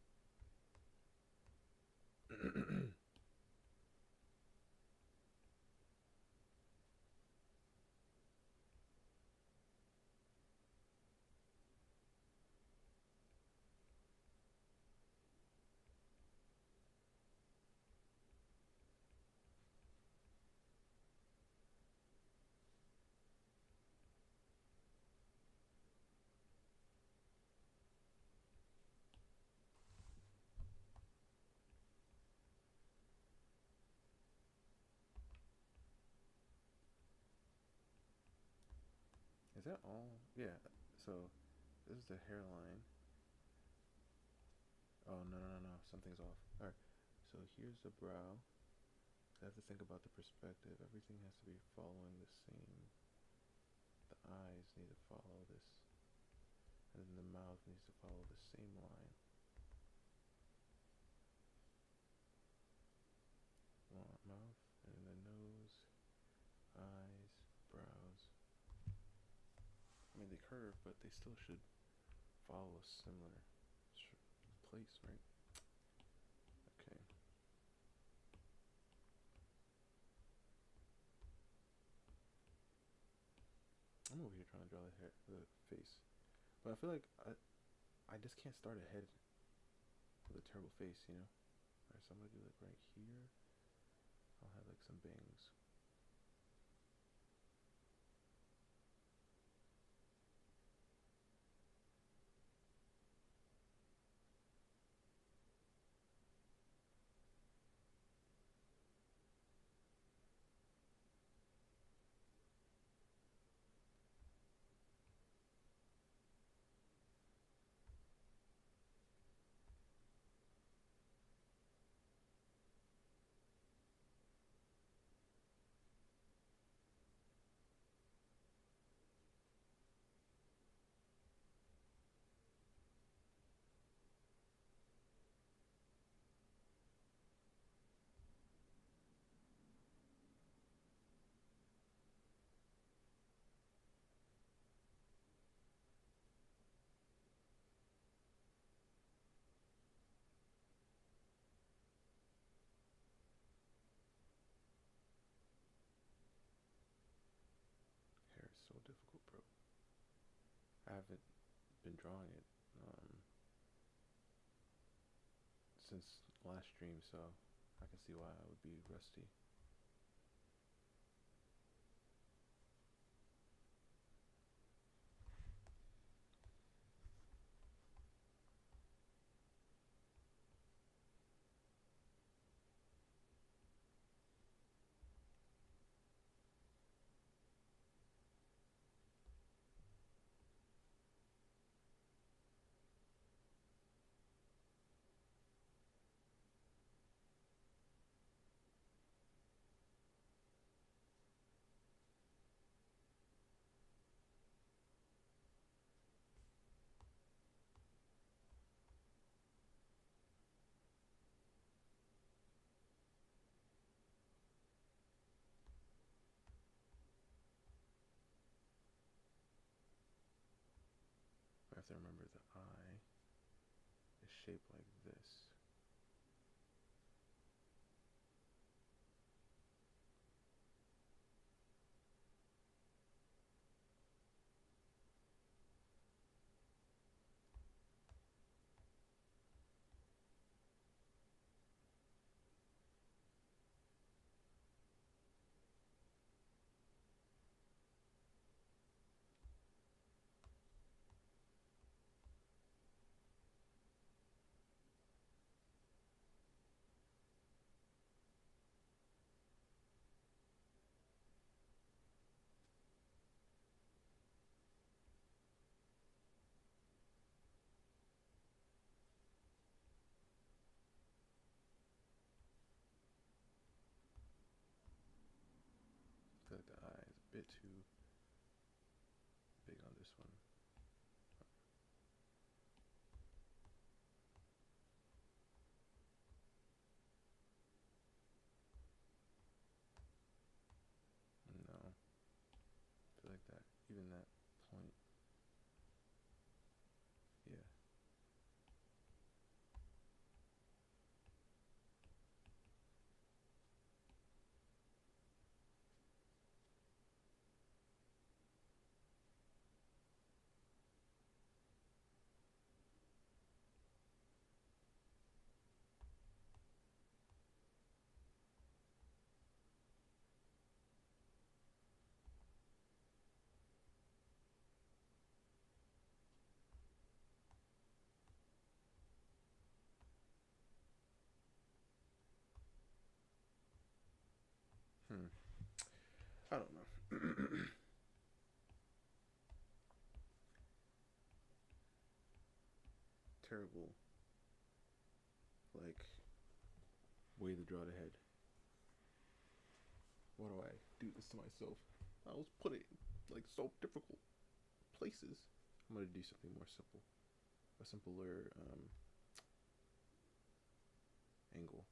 Is that all? Yeah. So this is the hairline. Oh, no. Something's off. All right. So here's the brow. I have to think about the perspective. Everything has to be following the same. The eyes need to follow this. And then the mouth needs to follow the same line. Mouth, and then the nose, eyes, brows. I mean, they curve, but they still should follow a similar place, right? Okay. I'm over here trying to draw the face, but I feel like I just can't start a head with a terrible face, you know? Alright, so I'm gonna do like right here. I'll have like some bangs. been drawing it since last stream, so I can see why I would be rusty. I have to remember the eye is shaped like this. I feel like the eye is a bit too big on this one. No. I feel like that, even that point. Yeah. I don't know. Terrible, like, way to draw the head. Why do I do this to myself? I always put it in, like, so difficult places. I'm gonna do something more simple, a simpler angle.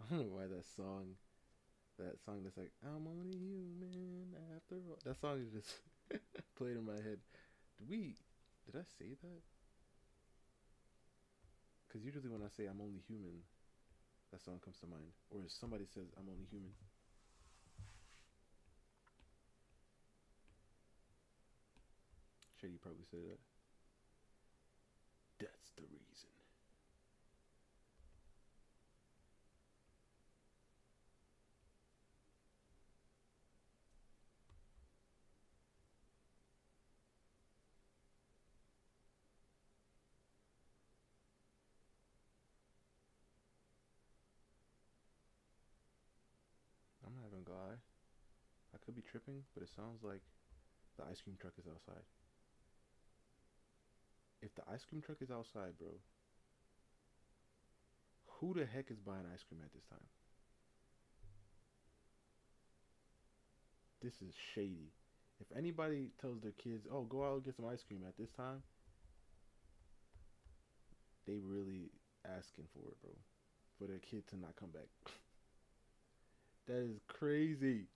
I don't know why that song that's like, I'm only human after all. That song is just played in my head. Did I say that? Because usually when I say I'm only human, that song comes to mind. Or if somebody says I'm only human. Shady probably said that. That's the reason. could be tripping, but it sounds like the ice cream truck is outside. If the ice cream truck is outside, bro, who the heck is buying ice cream at this time? This is shady. If anybody tells their kids, oh, go out and get some ice cream at this time, they really asking for it, bro. For their kid to not come back. That is crazy.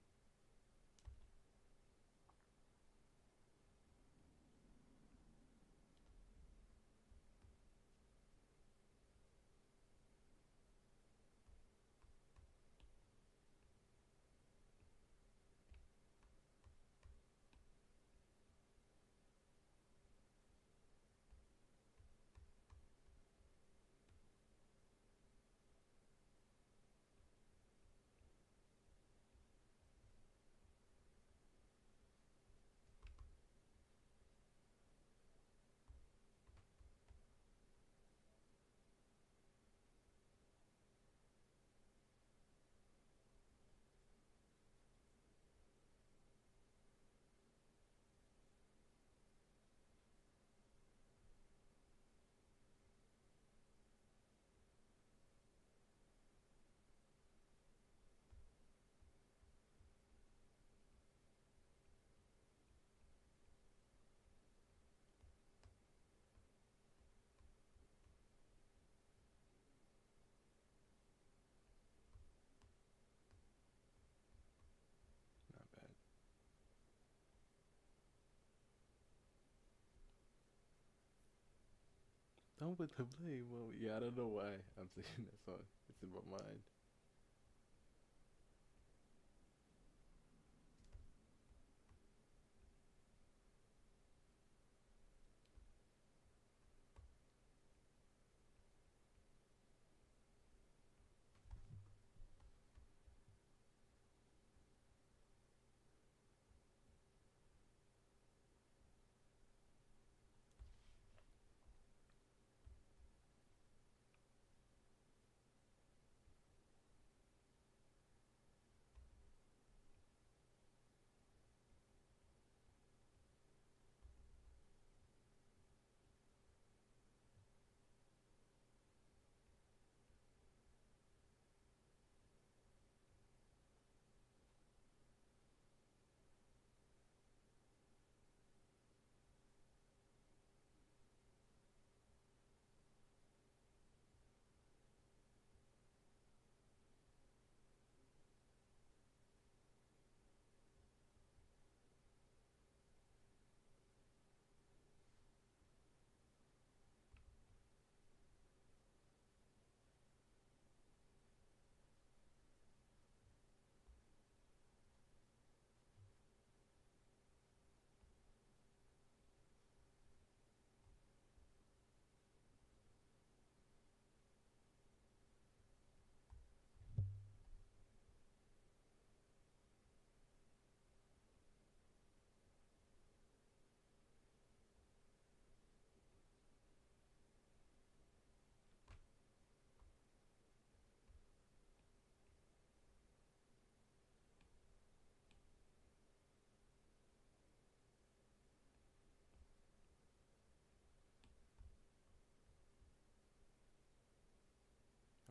Not bad. Don't put the blame on me. Yeah, I don't know why I'm singing that song. It's in my mind.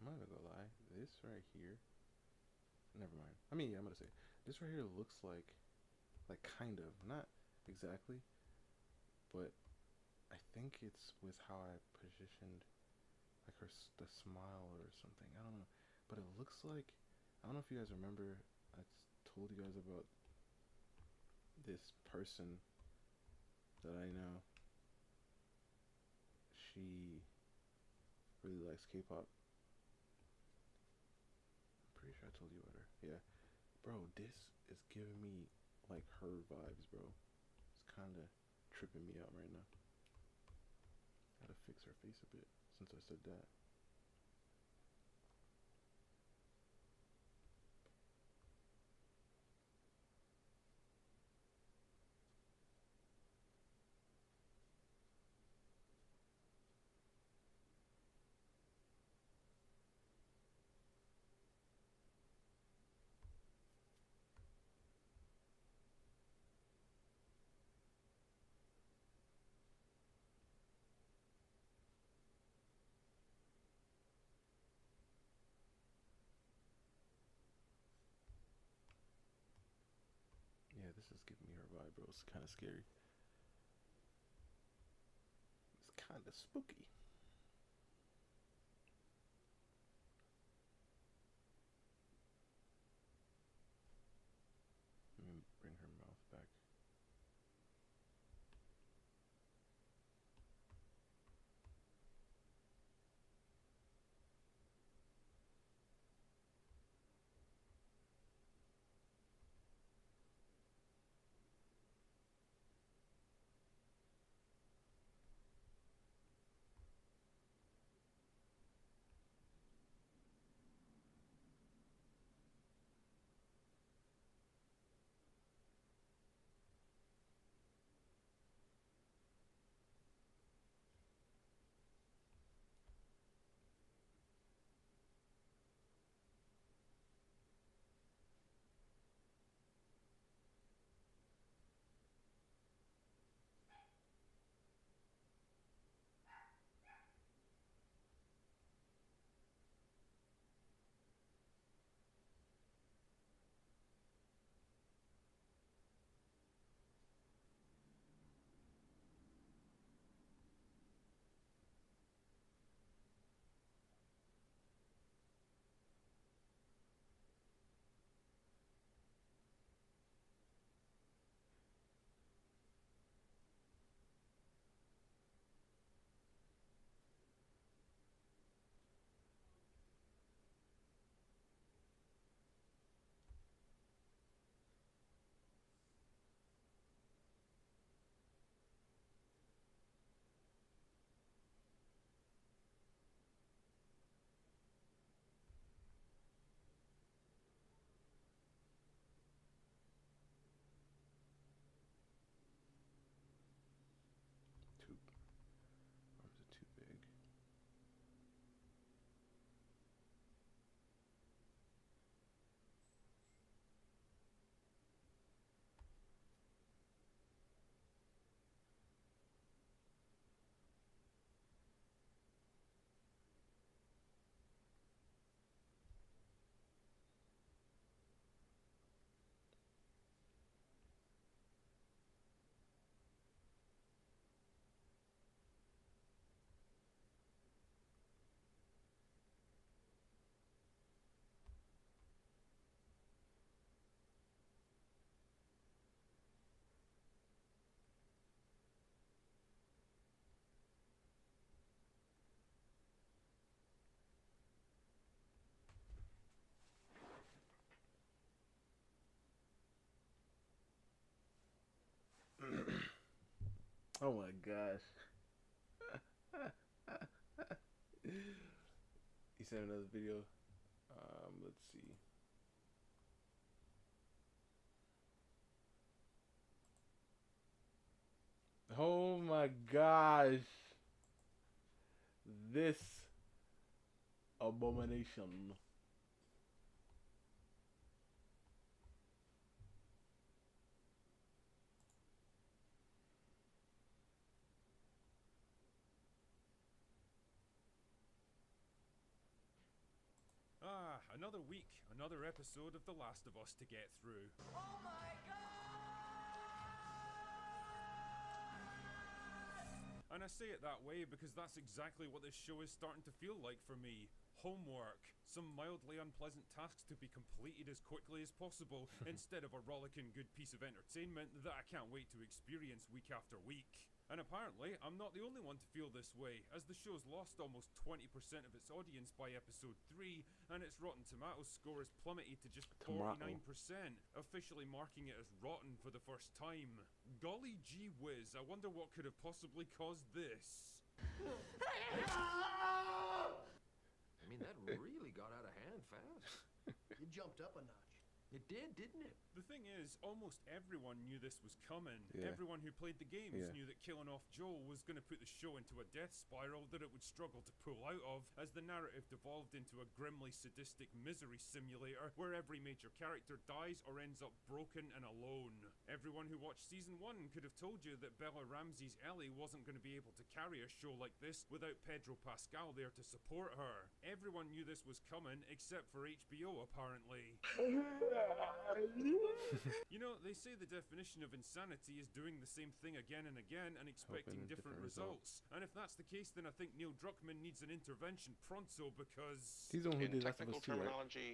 I'm not gonna lie. This right here. Never mind. I mean, yeah, I'm gonna say this right here looks like kind of, not exactly, but I think it's with how I positioned like the smile or something. I don't know, but it looks like, I don't know if you guys remember. Told you guys about this person that I know. She really likes K-pop. I'm pretty sure I told you about her. Yeah, bro, this is giving me like her vibes, bro. It's kind of tripping me out right now. Gotta fix her face a bit since I said that. bro. It's kind of scary. It's kind of spooky. Let me bring her mouth back. Or is it too big? Oh my gosh. He sent another video. Let's see. Oh my gosh. This abomination. Another week, another episode of The Last of Us to get through. Oh my God! And I say it that way because that's exactly what this show is starting to feel like for me. Homework. Some mildly unpleasant tasks to be completed as quickly as possible instead of a rollicking good piece of entertainment that I can't wait to experience week after week. And apparently, I'm not the only one to feel this way, as the show's lost almost 20% of its audience by episode 3, and its Rotten Tomatoes score has plummeted to just 49%, officially marking it as rotten for the first time. Golly gee whiz, I wonder what could have possibly caused this. I mean, that really got out of hand fast. It jumped up a notch. It did, didn't it? The thing is, almost everyone knew this was coming. Yeah. Everyone who played the games knew that killing off Joel was going to put the show into a death spiral that it would struggle to pull out of, as the narrative devolved into a grimly sadistic misery simulator where every major character dies or ends up broken and alone. Everyone who watched season 1 could have told you that Bella Ramsey's Ellie wasn't going to be able to carry a show like this without Pedro Pascal there to support her. Everyone knew this was coming, except for HBO, apparently. You know, they say the definition of insanity is doing the same thing again and again and expecting Hoping a different different results. And if that's the case, then I think Neil Druckmann needs an intervention pronto because... He's the one who In did Last of technical Us 2, right? terminology,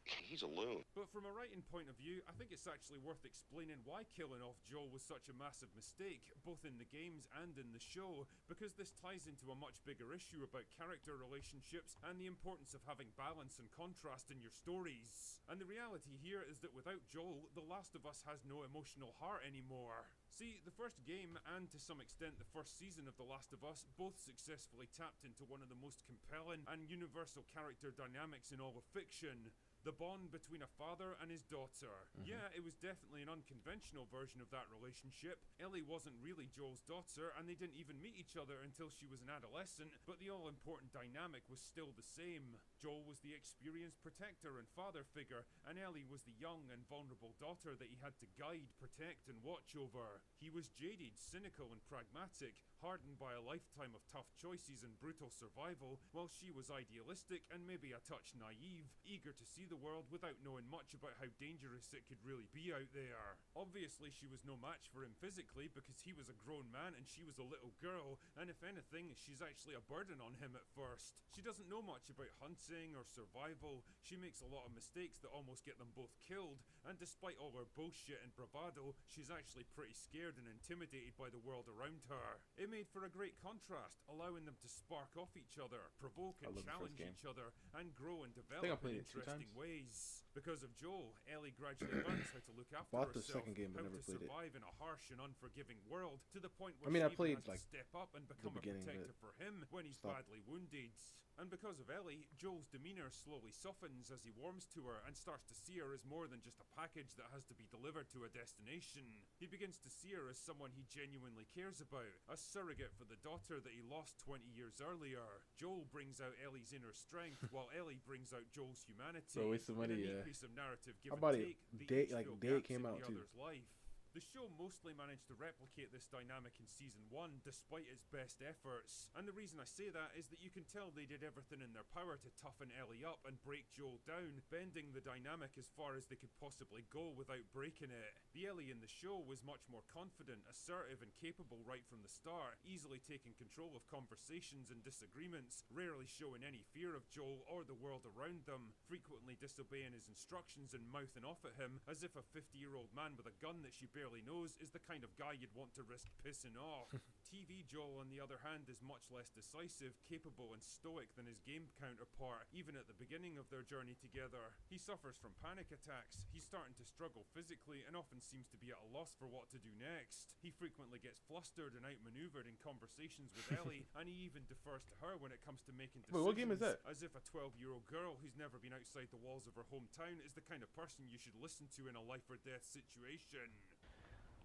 he's a loon. But from a writing point of view, I think it's actually worth explaining why killing off Joel was such a massive mistake, both in the games and in the show, because this ties into a much bigger issue about character relationships and the importance of having balance and contrast in your stories. And the reality here is that without Joel, The Last of Us has no emotional heart anymore. See, the first game, and to some extent the first season of The Last of Us, both successfully tapped into one of the most compelling and universal character dynamics in all of fiction. The bond between a father and his daughter. Yeah, it was definitely an unconventional version of that relationship. Ellie wasn't really Joel's daughter, and they didn't even meet each other until she was an adolescent, but the all-important dynamic was still the same. Joel was the experienced protector and father figure, and Ellie was the young and vulnerable daughter that he had to guide, protect, and watch over. He was jaded, cynical, and pragmatic, hardened by a lifetime of tough choices and brutal survival, while she was idealistic and maybe a touch naive, eager to see the world without knowing much about how dangerous it could really be out there. Obviously, she was no match for him physically because he was a grown man and she was a little girl, and if anything, she's actually a burden on him at first. She doesn't know much about hunting or survival, she makes a lot of mistakes that almost get them both killed, and despite all her bullshit and bravado, she's actually pretty scared and intimidated by the world around her. It made for a great contrast, allowing them to spark off each other, provoke and challenge each other, and grow and develop in interesting ways. Because of Joel, Ellie gradually learns how to look after herself, second game, but how never to played it. survive in a harsh and unforgiving world, to the point where I mean, she I played, even has like, to step up and become a beginning, protector but for him when he's stopped. badly wounded. And because of Ellie, Joel's demeanor slowly softens as he warms to her and starts to see her as more than just a package that has to be delivered to a destination. He begins to see her as someone he genuinely cares about, a surrogate for the daughter that he lost 20 years earlier. Joel brings out Ellie's inner strength, while Ellie brings out Joel's humanity. Bro, waste of money, in a neat yeah. piece of narrative give How and about take, it? they each Like, fill day it gaps came in out, the too. other's life. The show mostly managed to replicate this dynamic in Season 1, despite its best efforts. And the reason I say that is that you can tell they did everything in their power to toughen Ellie up and break Joel down, bending the dynamic as far as they could possibly go without breaking it. The Ellie in the show was much more confident, assertive, and capable right from the start, easily taking control of conversations and disagreements, rarely showing any fear of Joel or the world around them, frequently disobeying his instructions and mouthing off at him as if a 50-year-old man with a gun that she barely knows is the kind of guy you'd want to risk pissing off. TV Joel, on the other hand, is much less decisive, capable, and stoic than his game counterpart, even at the beginning of their journey together. He suffers from panic attacks, he's starting to struggle physically, and often seems to be at a loss for what to do next. He frequently gets flustered and outmaneuvered in conversations with Ellie, and he even defers to her when it comes to making decisions. Wait, what game is that? As if a 12-year-old girl who's never been outside the walls of her hometown is the kind of person you should listen to in a life-or-death situation.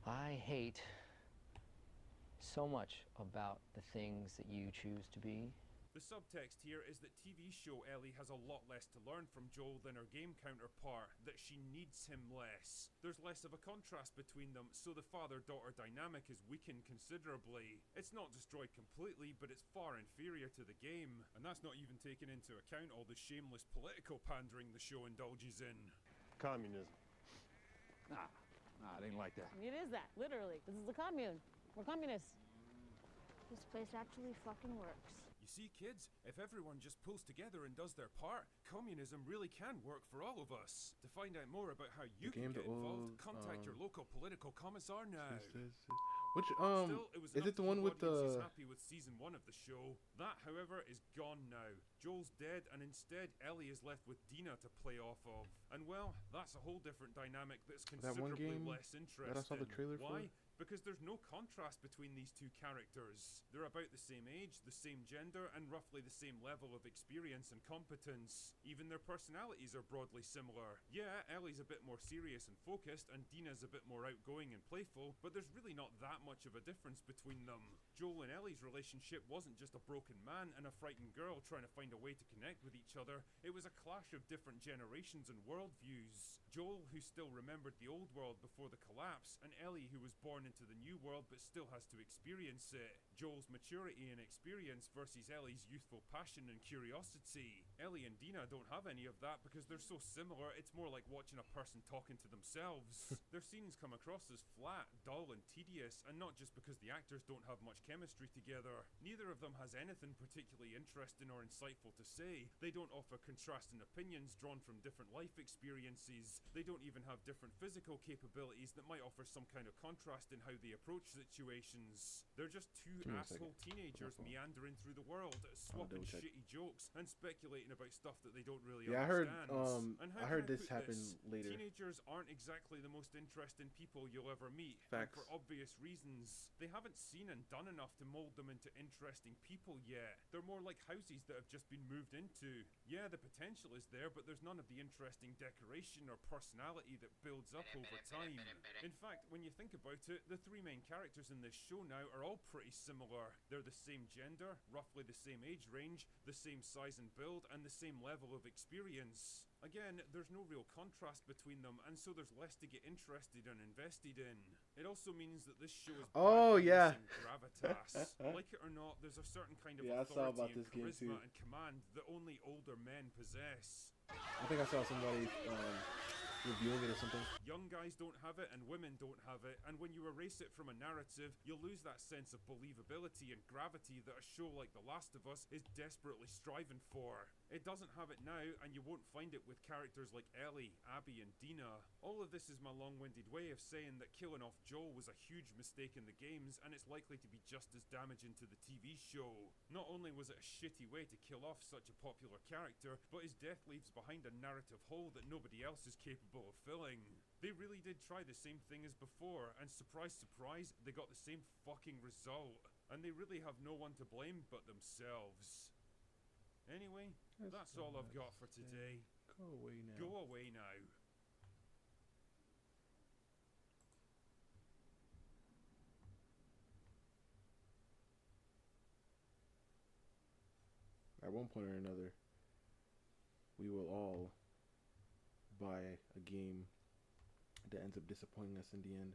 I hate so much about the things that you choose to be. The subtext here is that TV show Ellie has a lot less to learn from Joel than her game counterpart, that she needs him less. There's less of a contrast between them, so the father-daughter dynamic is weakened considerably. It's not destroyed completely, but it's far inferior to the game, and that's not even taking into account all the shameless political pandering the show indulges in. Communism. Nah, it ain't like that. It is that, literally. This is a commune. We're communists. This place actually fucking works. You see, kids, if everyone just pulls together and does their part, communism really can work for all of us. To find out more about how you can get involved, contact your local political commissar now. Which Still, it was is it the one with audiences the? happy with Season 1 of the show. That, however, is gone now. Joel's dead, and instead Ellie is left with Dina to play off of. And well, that's a whole different dynamic that's That one considerably game less interesting. that I saw the trailer for? Why? Because there's no contrast between these two characters. They're about the same age, the same gender, and roughly the same level of experience and competence. Even their personalities are broadly similar. Yeah, Ellie's a bit more serious and focused, and Dina's a bit more outgoing and playful, but there's really not that that much of a difference between them. Joel and Ellie's relationship wasn't just a broken man and a frightened girl trying to find a way to connect with each other, it was a clash of different generations and worldviews. Joel, who still remembered the old world before the collapse, and Ellie, who was born into the new world but still has to experience it. Joel's maturity and experience versus Ellie's youthful passion and curiosity. Ellie and Dina don't have any of that because they're so similar, it's more like watching a person talking to themselves. Their scenes come across as flat, dull, and tedious, and not just because the actors don't have much chemistry together. Neither of them has anything particularly interesting or insightful to say. They don't offer contrasting opinions drawn from different life experiences. They don't even have different physical capabilities that might offer some kind of contrast in how they approach situations. They're just two asshole teenagers meandering through the world, swapping shitty jokes and speculating about stuff that they don't really understand. I heard this happen later. Teenagers aren't exactly the most interesting people you'll ever meet. Facts. And for obvious reasons. They haven't seen and done enough to mold them into interesting people yet. They're more like houses that have just been moved into. Yeah, the potential is there, but there's none of the interesting decoration or personality that builds up over time. In fact, when you think about it, the three main characters in this show now are all pretty similar. They're the same gender, roughly the same age range, the same size and build, and the same level of experience. Again, there's no real contrast between them, and so there's less to get interested and invested in. It also means that this show is gravitas. Like it or not, there's a certain kind of authority and charisma and command that only older men possess. I think I saw somebody reviewing it or something. Young guys don't have it and women don't have it, and when you erase it from a narrative, you'll lose that sense of believability and gravity that a show like The Last of Us is desperately striving for. It doesn't have it now, and you won't find it with characters like Ellie, Abby, and Dina. All of this is my long-winded way of saying that killing off Joel was a huge mistake in the games, and it's likely to be just as damaging to the TV show. Not only was it a shitty way to kill off such a popular character, but his death leaves behind a narrative hole that nobody else is capable of filling. They really did try the same thing as before, and surprise, surprise, they got the same fucking result. And they really have no one to blame but themselves. Anyway, that's all I've got for today. Go away now. Go away now. At one point or another, we will all buy a game that ends up disappointing us in the end.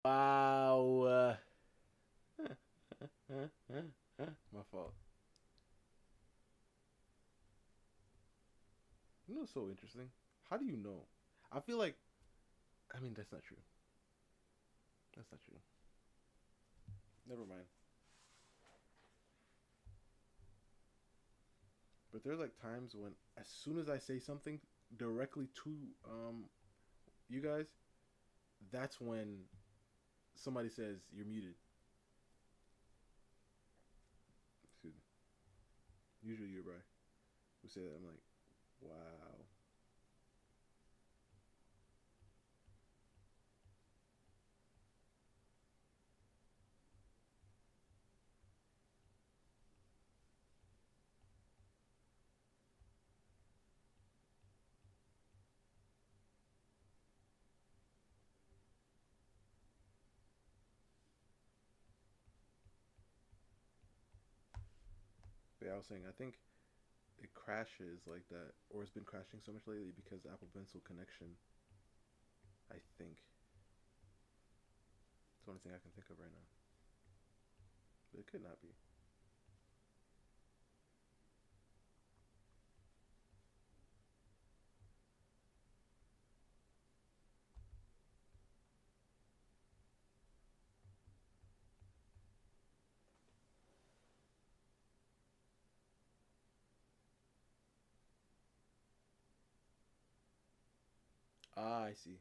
Wow. My fault. You know what's so interesting? How do you know? I feel like, I mean, that's not true. That's not true. Never mind. But there's like times when, as soon as I say something directly to you guys, that's when somebody says you're muted. Excuse me. Usually you're right. Who say that? I'm like, wow. But yeah, I was saying, I think it crashes like that, or it's been crashing so much lately because Apple Pencil connection. I think it's the only thing I can think of right now, but it could not be. Ah, I see.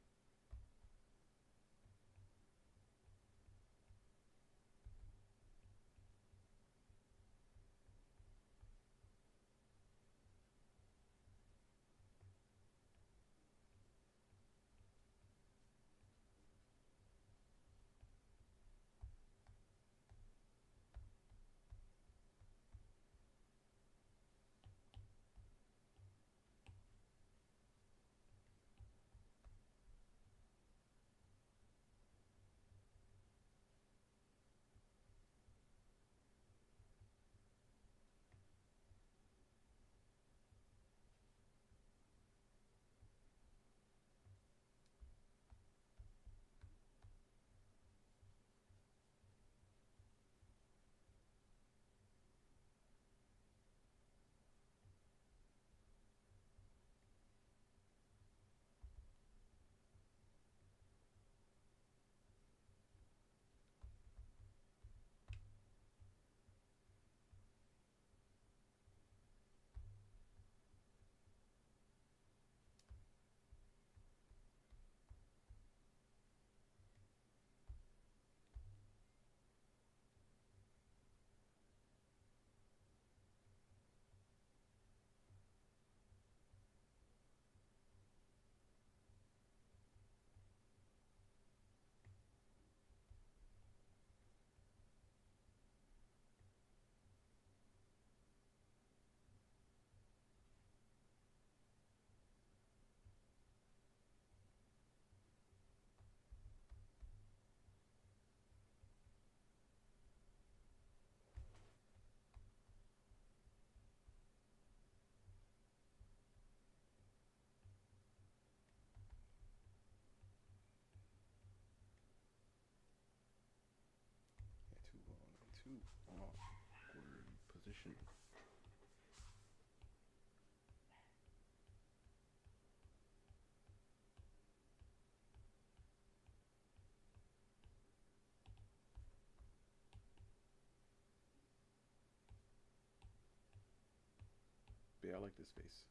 Too awkward position. But yeah, I like this face.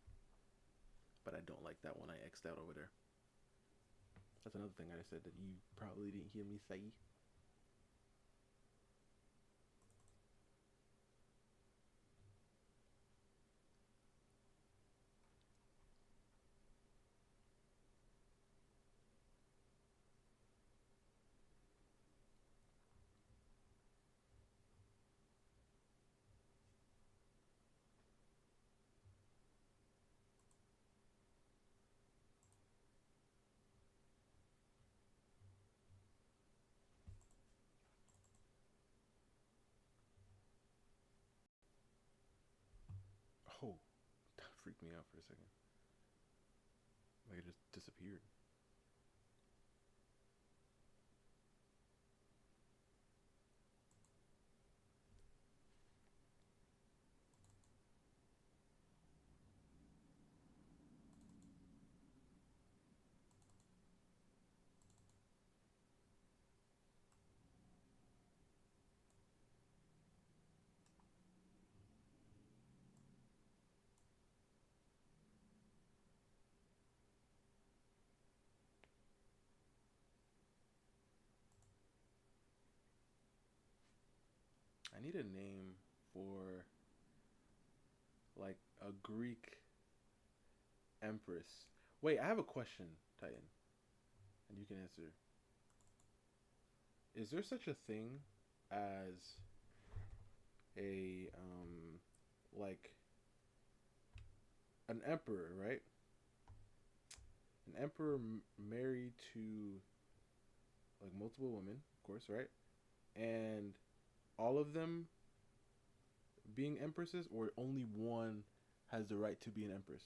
But I don't like that one I X'd out over there. That's another thing I said that you probably didn't hear me say. Oh, that freaked me out for a second. Like it just disappeared. I need a name for like a Greek empress. Wait, I have a question, Titan, and you can answer. Is there such a thing as a like an emperor, right? An emperor married to like multiple women, of course, right? And all of them being empresses, or only one has the right to be an empress?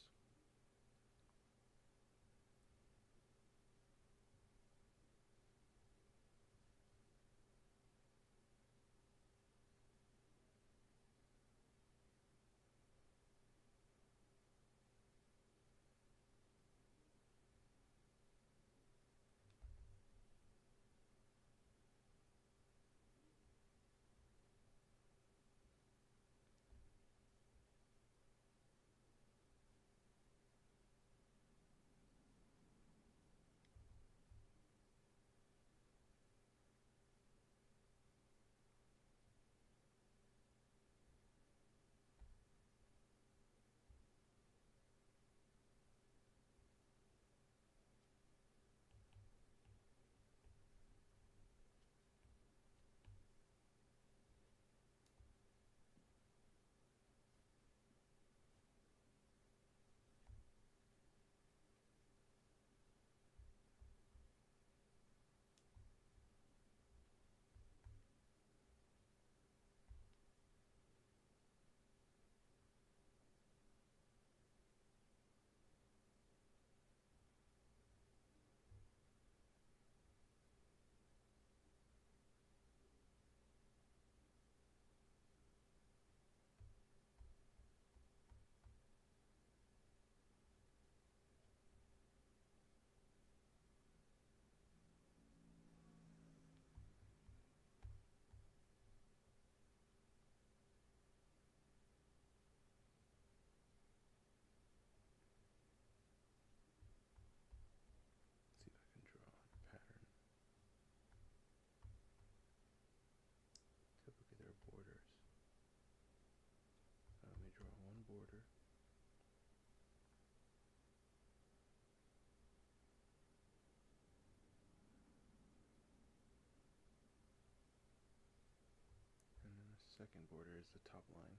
See if I can draw a pattern. Typically there are borders. Let me draw one border. And then the second border is the top line.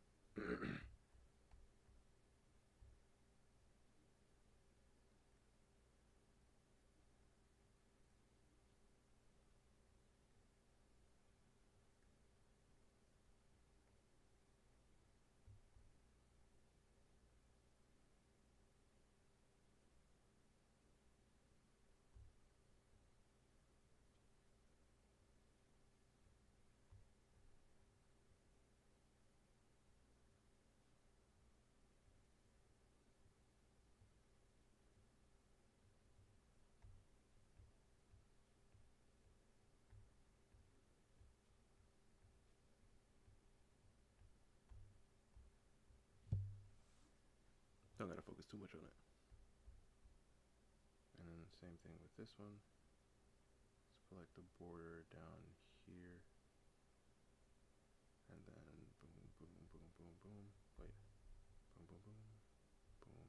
Don't gotta focus too much on it. And then the same thing with this one. Let's put like the border down here. And then boom, boom, boom, boom, boom. Wait. Boom, boom, boom. Boom.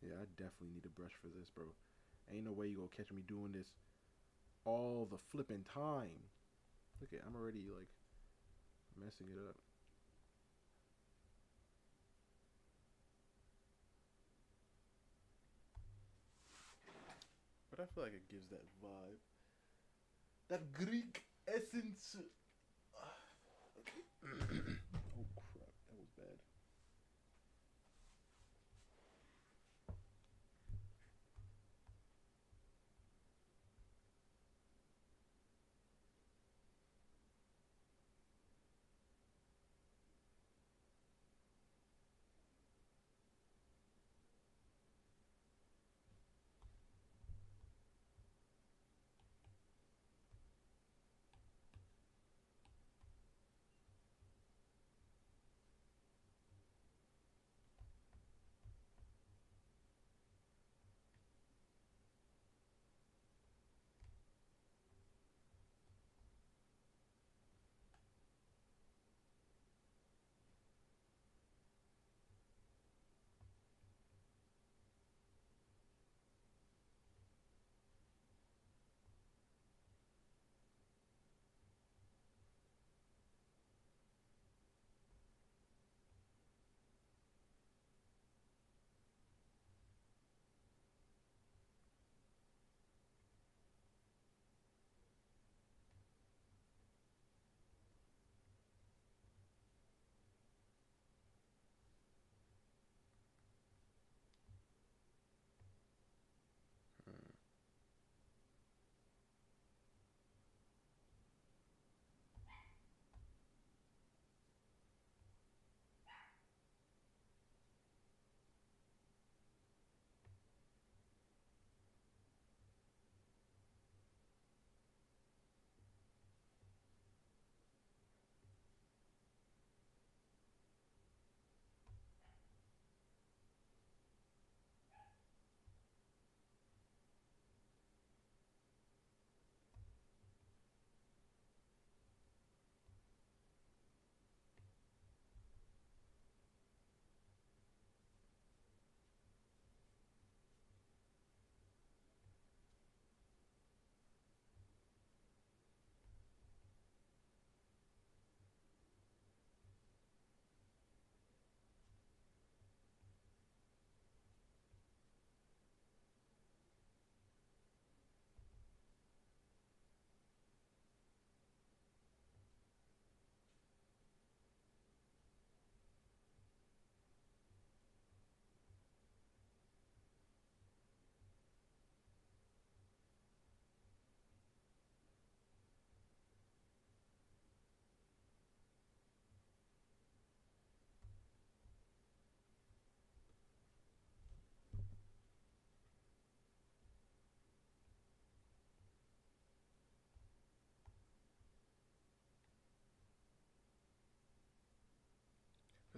Yeah, I definitely need a brush for this, bro. Ain't no way you gonna catch me doing this all the flipping time. Look at, I'm already like messing it up. But I feel like it gives that vibe. That Greek essence. Okay. Oh crap, that was bad.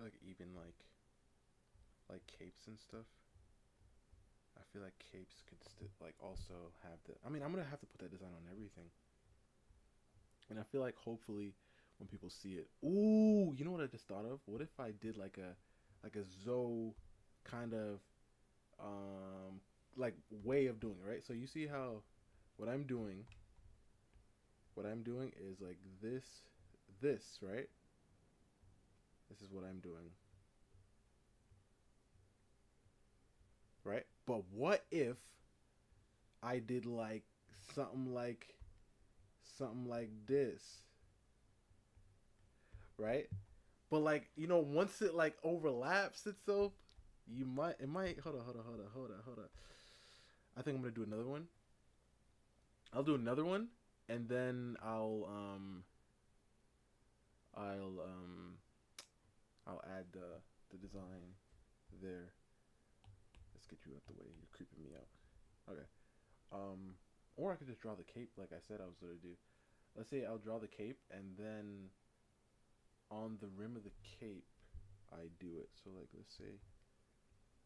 like even like capes and stuff. I feel like capes could like also have the. I mean, I'm gonna have to put that design on everything. And I feel like hopefully when people see it, ooh, you know what I just thought of? What if I did like a Zoe kind of like way of doing it, right? So you see how what I'm doing is like this, right? This is what I'm doing. Right? But what if I did like something like this, right? But like, you know, once it like overlaps itself, it might hold on. I think I'm gonna do another one. I'll do another one, and then I'll add the design there. Let's get you out the way. You're creeping me out. Okay. Or I could just draw the cape like I said I was gonna do. Let's say I'll draw the cape, and then on the rim of the cape I do it. So like, let's say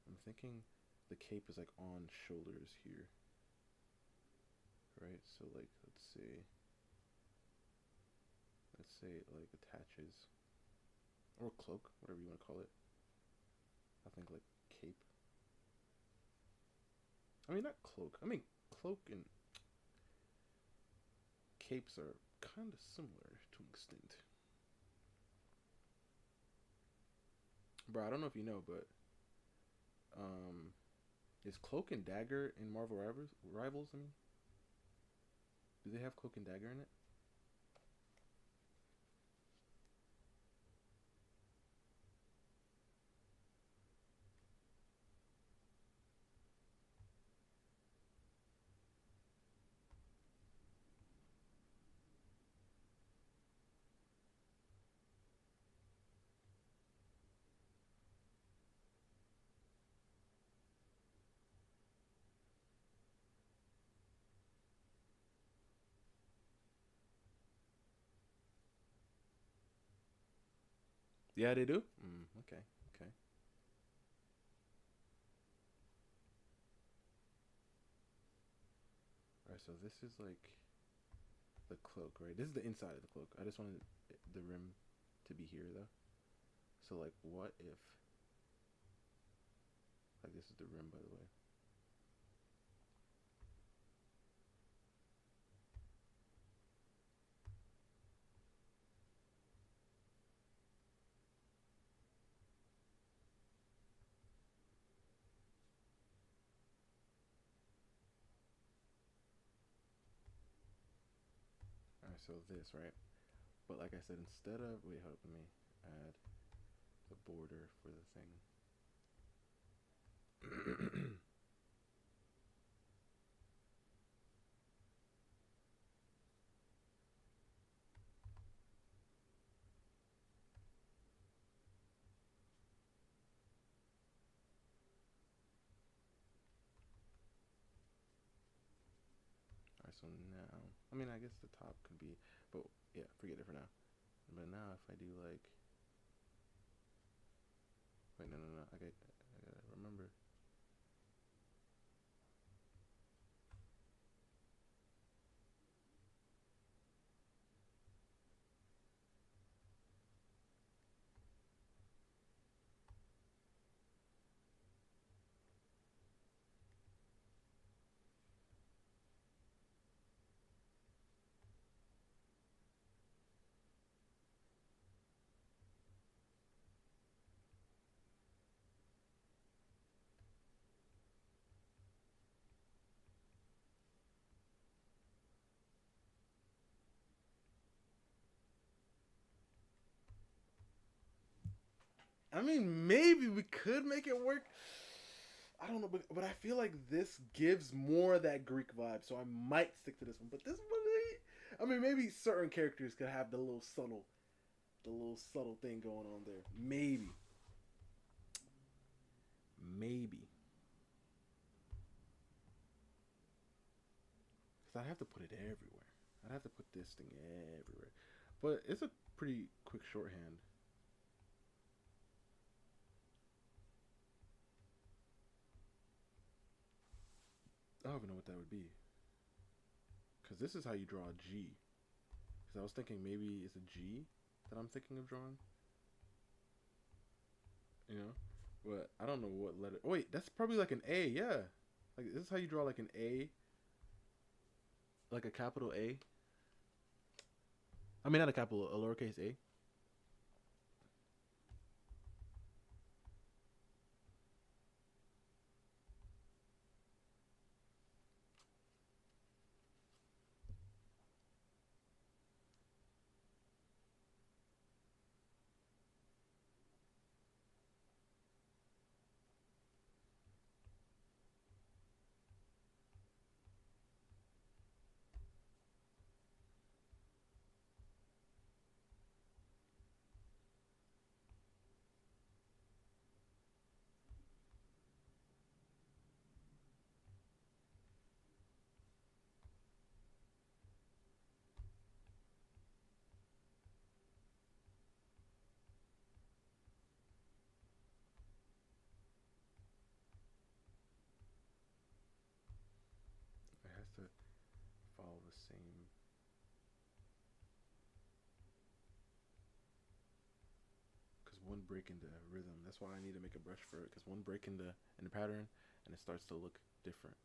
I'm thinking the cape is like on shoulders here, right? So like, let's say it like attaches, or cloak, whatever you want to call it. I think like cape. I mean, not cloak. I mean, cloak and capes are kind of similar to an extent. Bro, I don't know if you know, but is Cloak and Dagger in Marvel Rivals? I mean, do they have Cloak and Dagger in it? Yeah, they do. Okay. Alright, so this is like the cloak, right? This is the inside of the cloak. I just wanted the rim to be here, though. So, like, what if... Like, this is the rim, by the way. Alright, so this, right? But like I said, instead of... Wait, hold up, let me add the border for the thing. Alright, so now... I mean, I guess the top could be... But, yeah, forget it for now. But now if I do, like... Wait, no. I gotta remember... I mean, maybe we could make it work. I don't know, but I feel like this gives more of that Greek vibe, so I might stick to this one. But this one, I mean, maybe certain characters could have the little subtle thing going on there. Maybe. Because I'd have to put it everywhere. I'd have to put this thing everywhere. But it's a pretty quick shorthand. I don't even know what that would be. Because this is how you draw a G. Because I was thinking maybe it's a G that I'm thinking of drawing. You know? But I don't know what letter. Oh, wait, that's probably like an A, yeah. Like, this is how you draw like an A. Like a capital A. I mean, not a capital, a lowercase a. It has to follow the same. Because one break into rhythm. That's why I need to make a brush for it. Because one break in the pattern, and it starts to look different.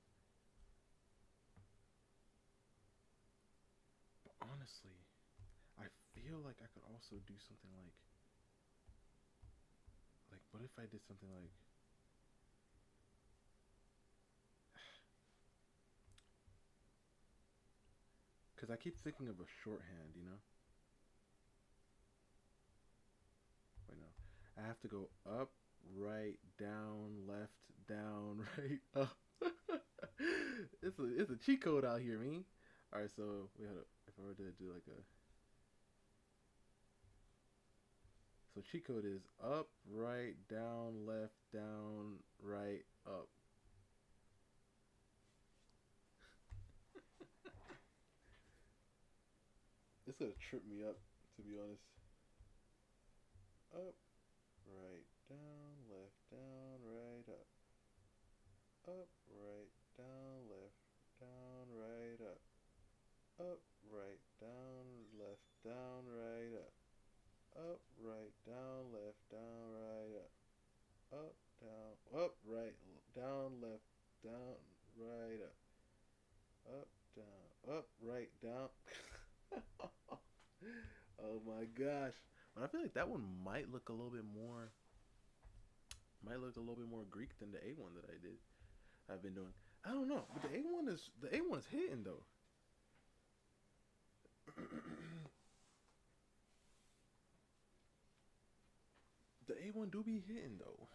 But honestly, I feel like I could also do something like what if I did something like because I keep thinking of a shorthand, you know? Wait, no. I have to go up, right, down, left, down, right, up. It's a cheat code out here, me. Alright, so we had if I were to do like a so cheat code is up, right, down, left, down, right, up. It's gonna trip me up, to be honest. Up, right, down, left, down, right, up. Up, right, down, left, down, right, up. Up, right, down, left, down, right, up. Up, right, down, left, down, right, up. Up, down, up, right, down, left, down, right, up. Up, down, up, right, down. Oh my gosh. But I feel like that one might look a little bit more Greek than the A1 that I've been doing. I don't know, but the A1 is hitting though. The A1 do be hitting though.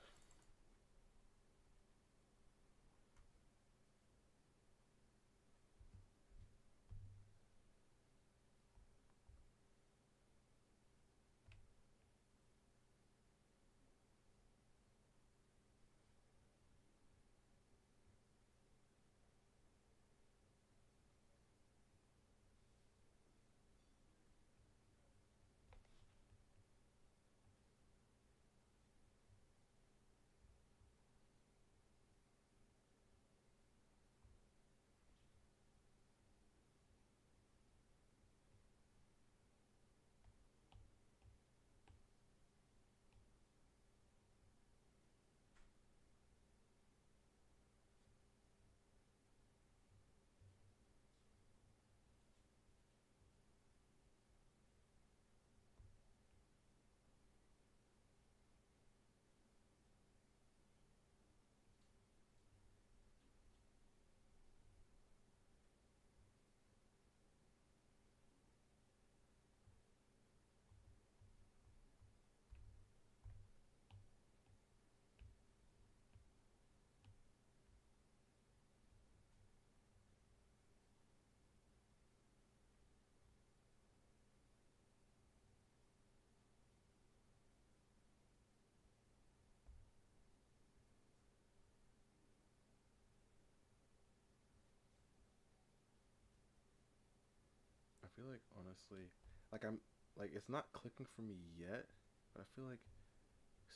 I feel like honestly, like I'm like it's not clicking for me yet, but I feel like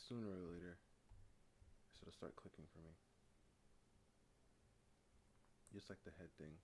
sooner or later it'll start clicking for me. Just like the head thing.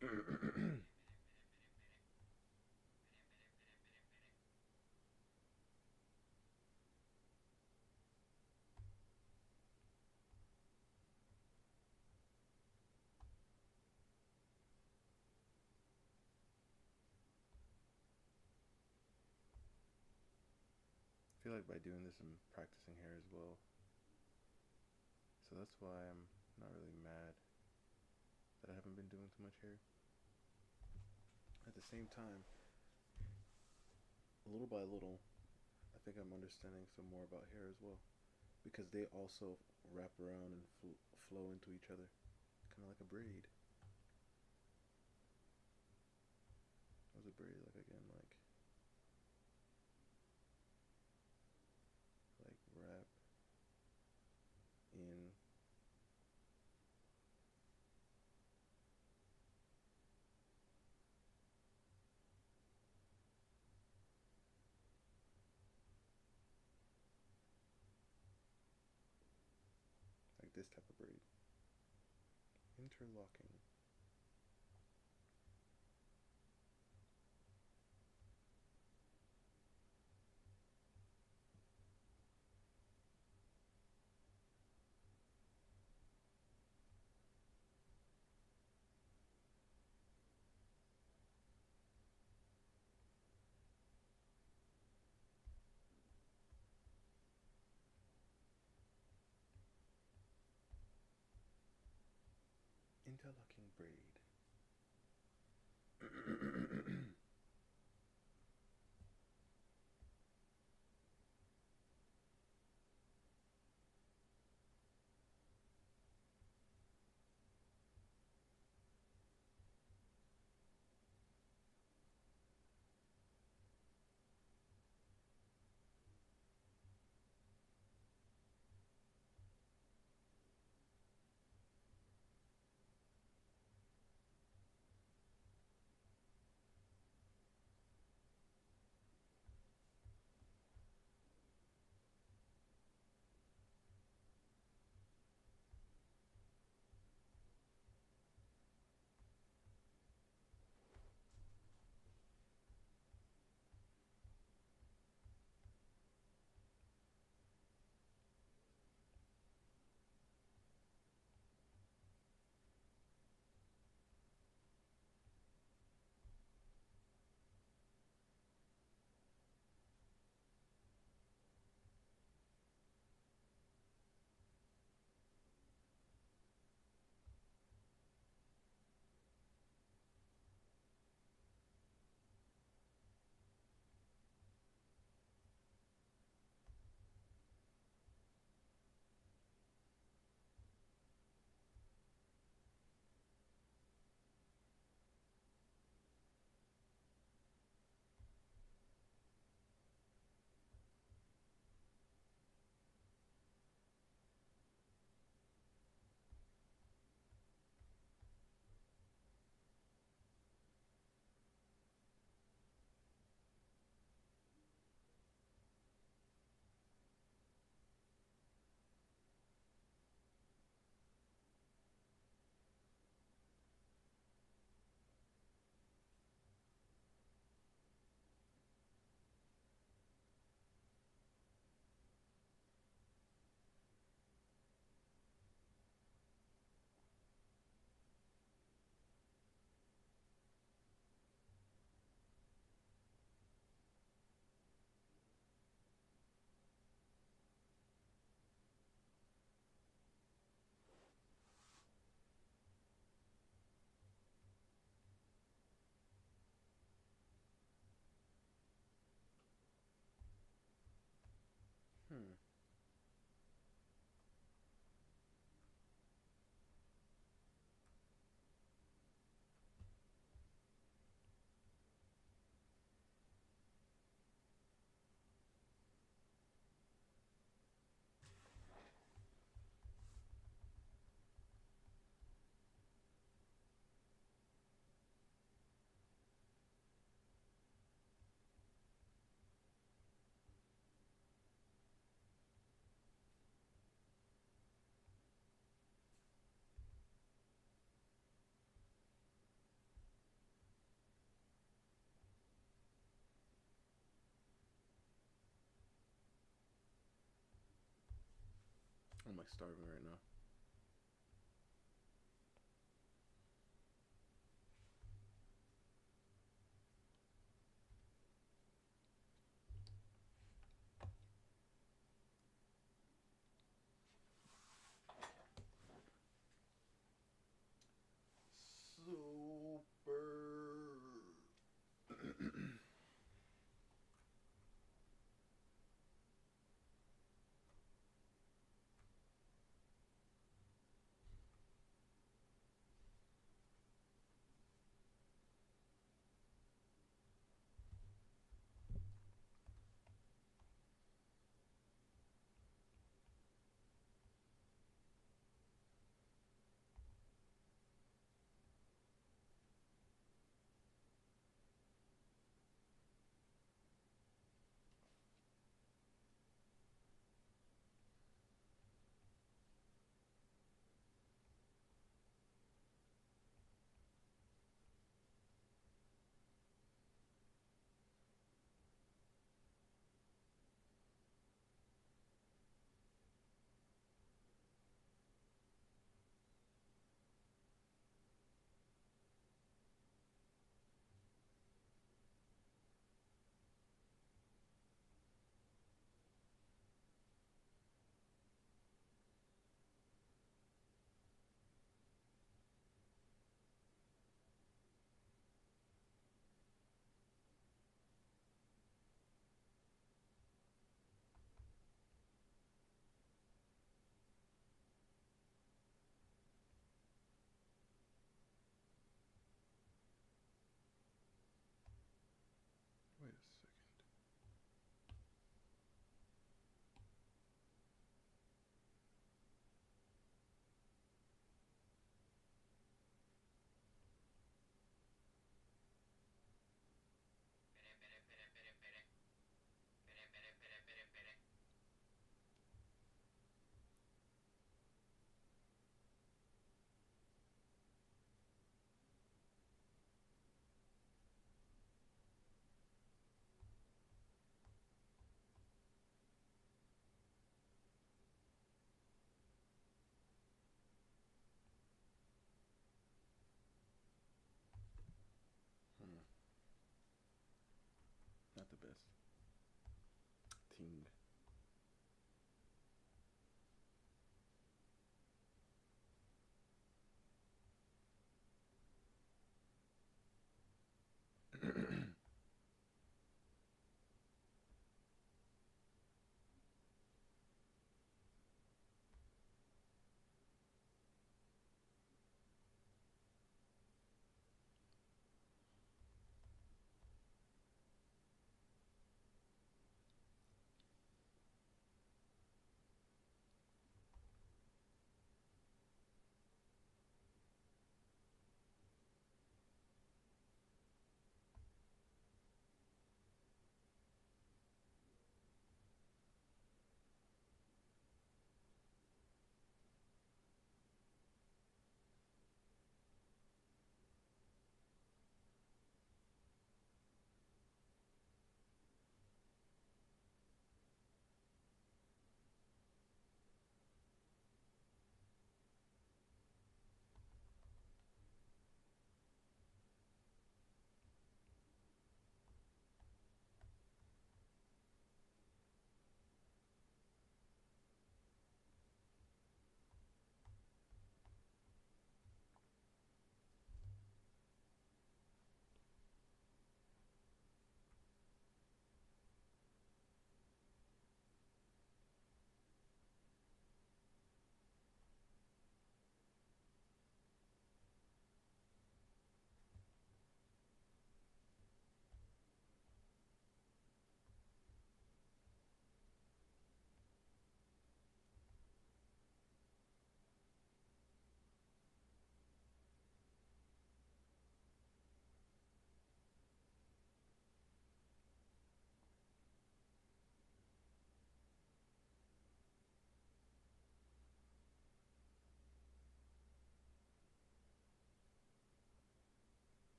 I feel like by doing this I'm practicing hair as well. So that's why I'm not really mad that I haven't been doing too much hair. At the same time, little by little, I think I'm understanding some more about hair as well. Because they also wrap around and flow into each other. Kind of like a braid. What was a braid like again? Like wrap in. Like this type of braid. Interlocking. Interlocking braid. starving right now.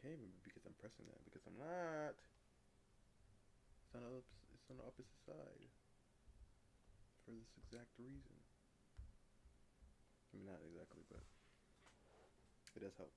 can't even because I'm pressing that because I'm not. It's on the opposite side for this exact reason. I mean, not exactly, but it does help.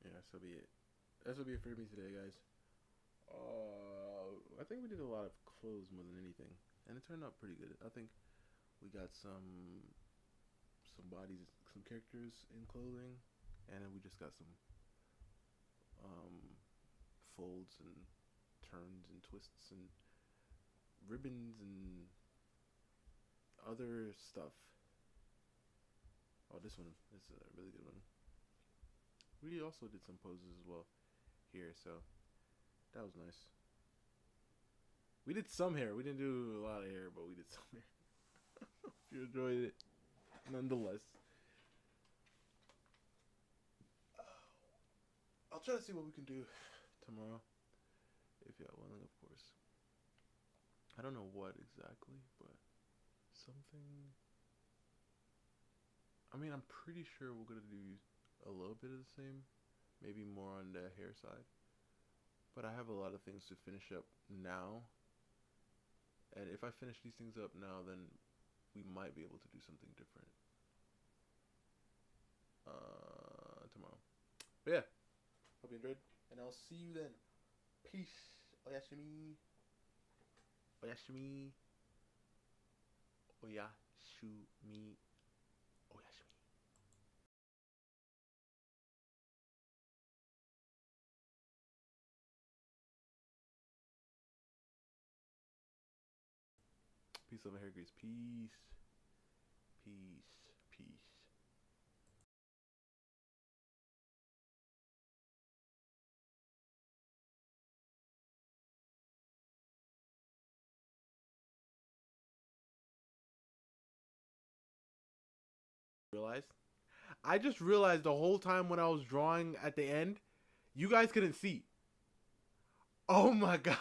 Yeah, this will be it. This will be it for me today, guys. I think we did a lot of clothes more than anything, and it turned out pretty good. I think we got some bodies, some characters in clothing, and then we just got some folds and turns and twists and ribbons and other stuff. Oh, this one is a really good one. We also did some poses as well here, so that was nice. We did some hair. We didn't do a lot of hair, but we did some hair. Hope you enjoyed it, nonetheless. I'll try to see what we can do tomorrow, if y'all willing, of course. I don't know what exactly, but something. I mean, I'm pretty sure we're gonna do a little bit of the same, maybe more on the hair side. But I have a lot of things to finish up now. And if I finish these things up now, then we might be able to do something different tomorrow. But yeah, hope you enjoyed, and I'll see you then. Peace. Oyashimi. Oyashimi. Oyashimi. Oyashimi. Peace, love, and hair grease. Peace. Peace. Peace. I just realized the whole time when I was drawing at the end, you guys couldn't see. Oh my god.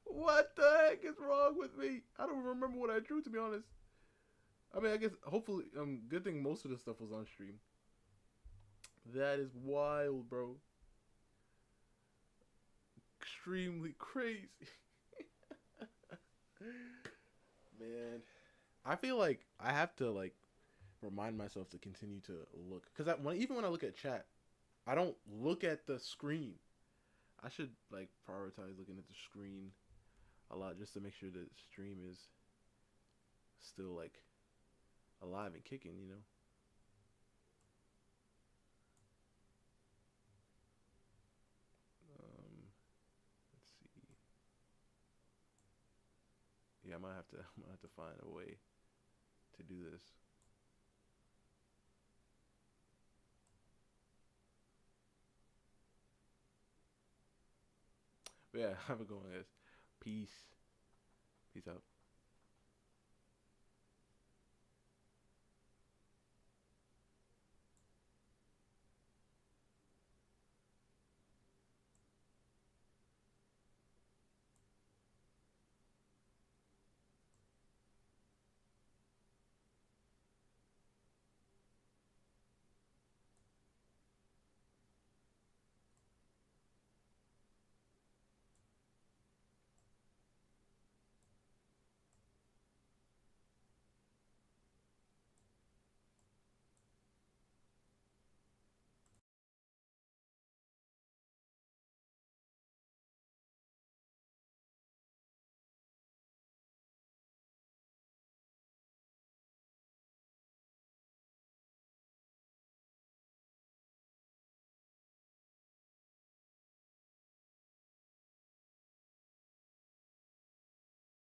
What the heck is wrong with me? I don't remember what I drew, to be honest. I mean, I guess hopefully, good thing most of the stuff was on stream. That is wild, bro. Extremely crazy. Man, I feel like I have to like remind myself to continue to look, because even when I look at chat, I don't look at the screen. I should like prioritize looking at the screen a lot just to make sure the stream is still like alive and kicking, you know. Let's see. Yeah, I'm gonna have to find a way to do this. But yeah, have a good one, guys. Peace. Peace out.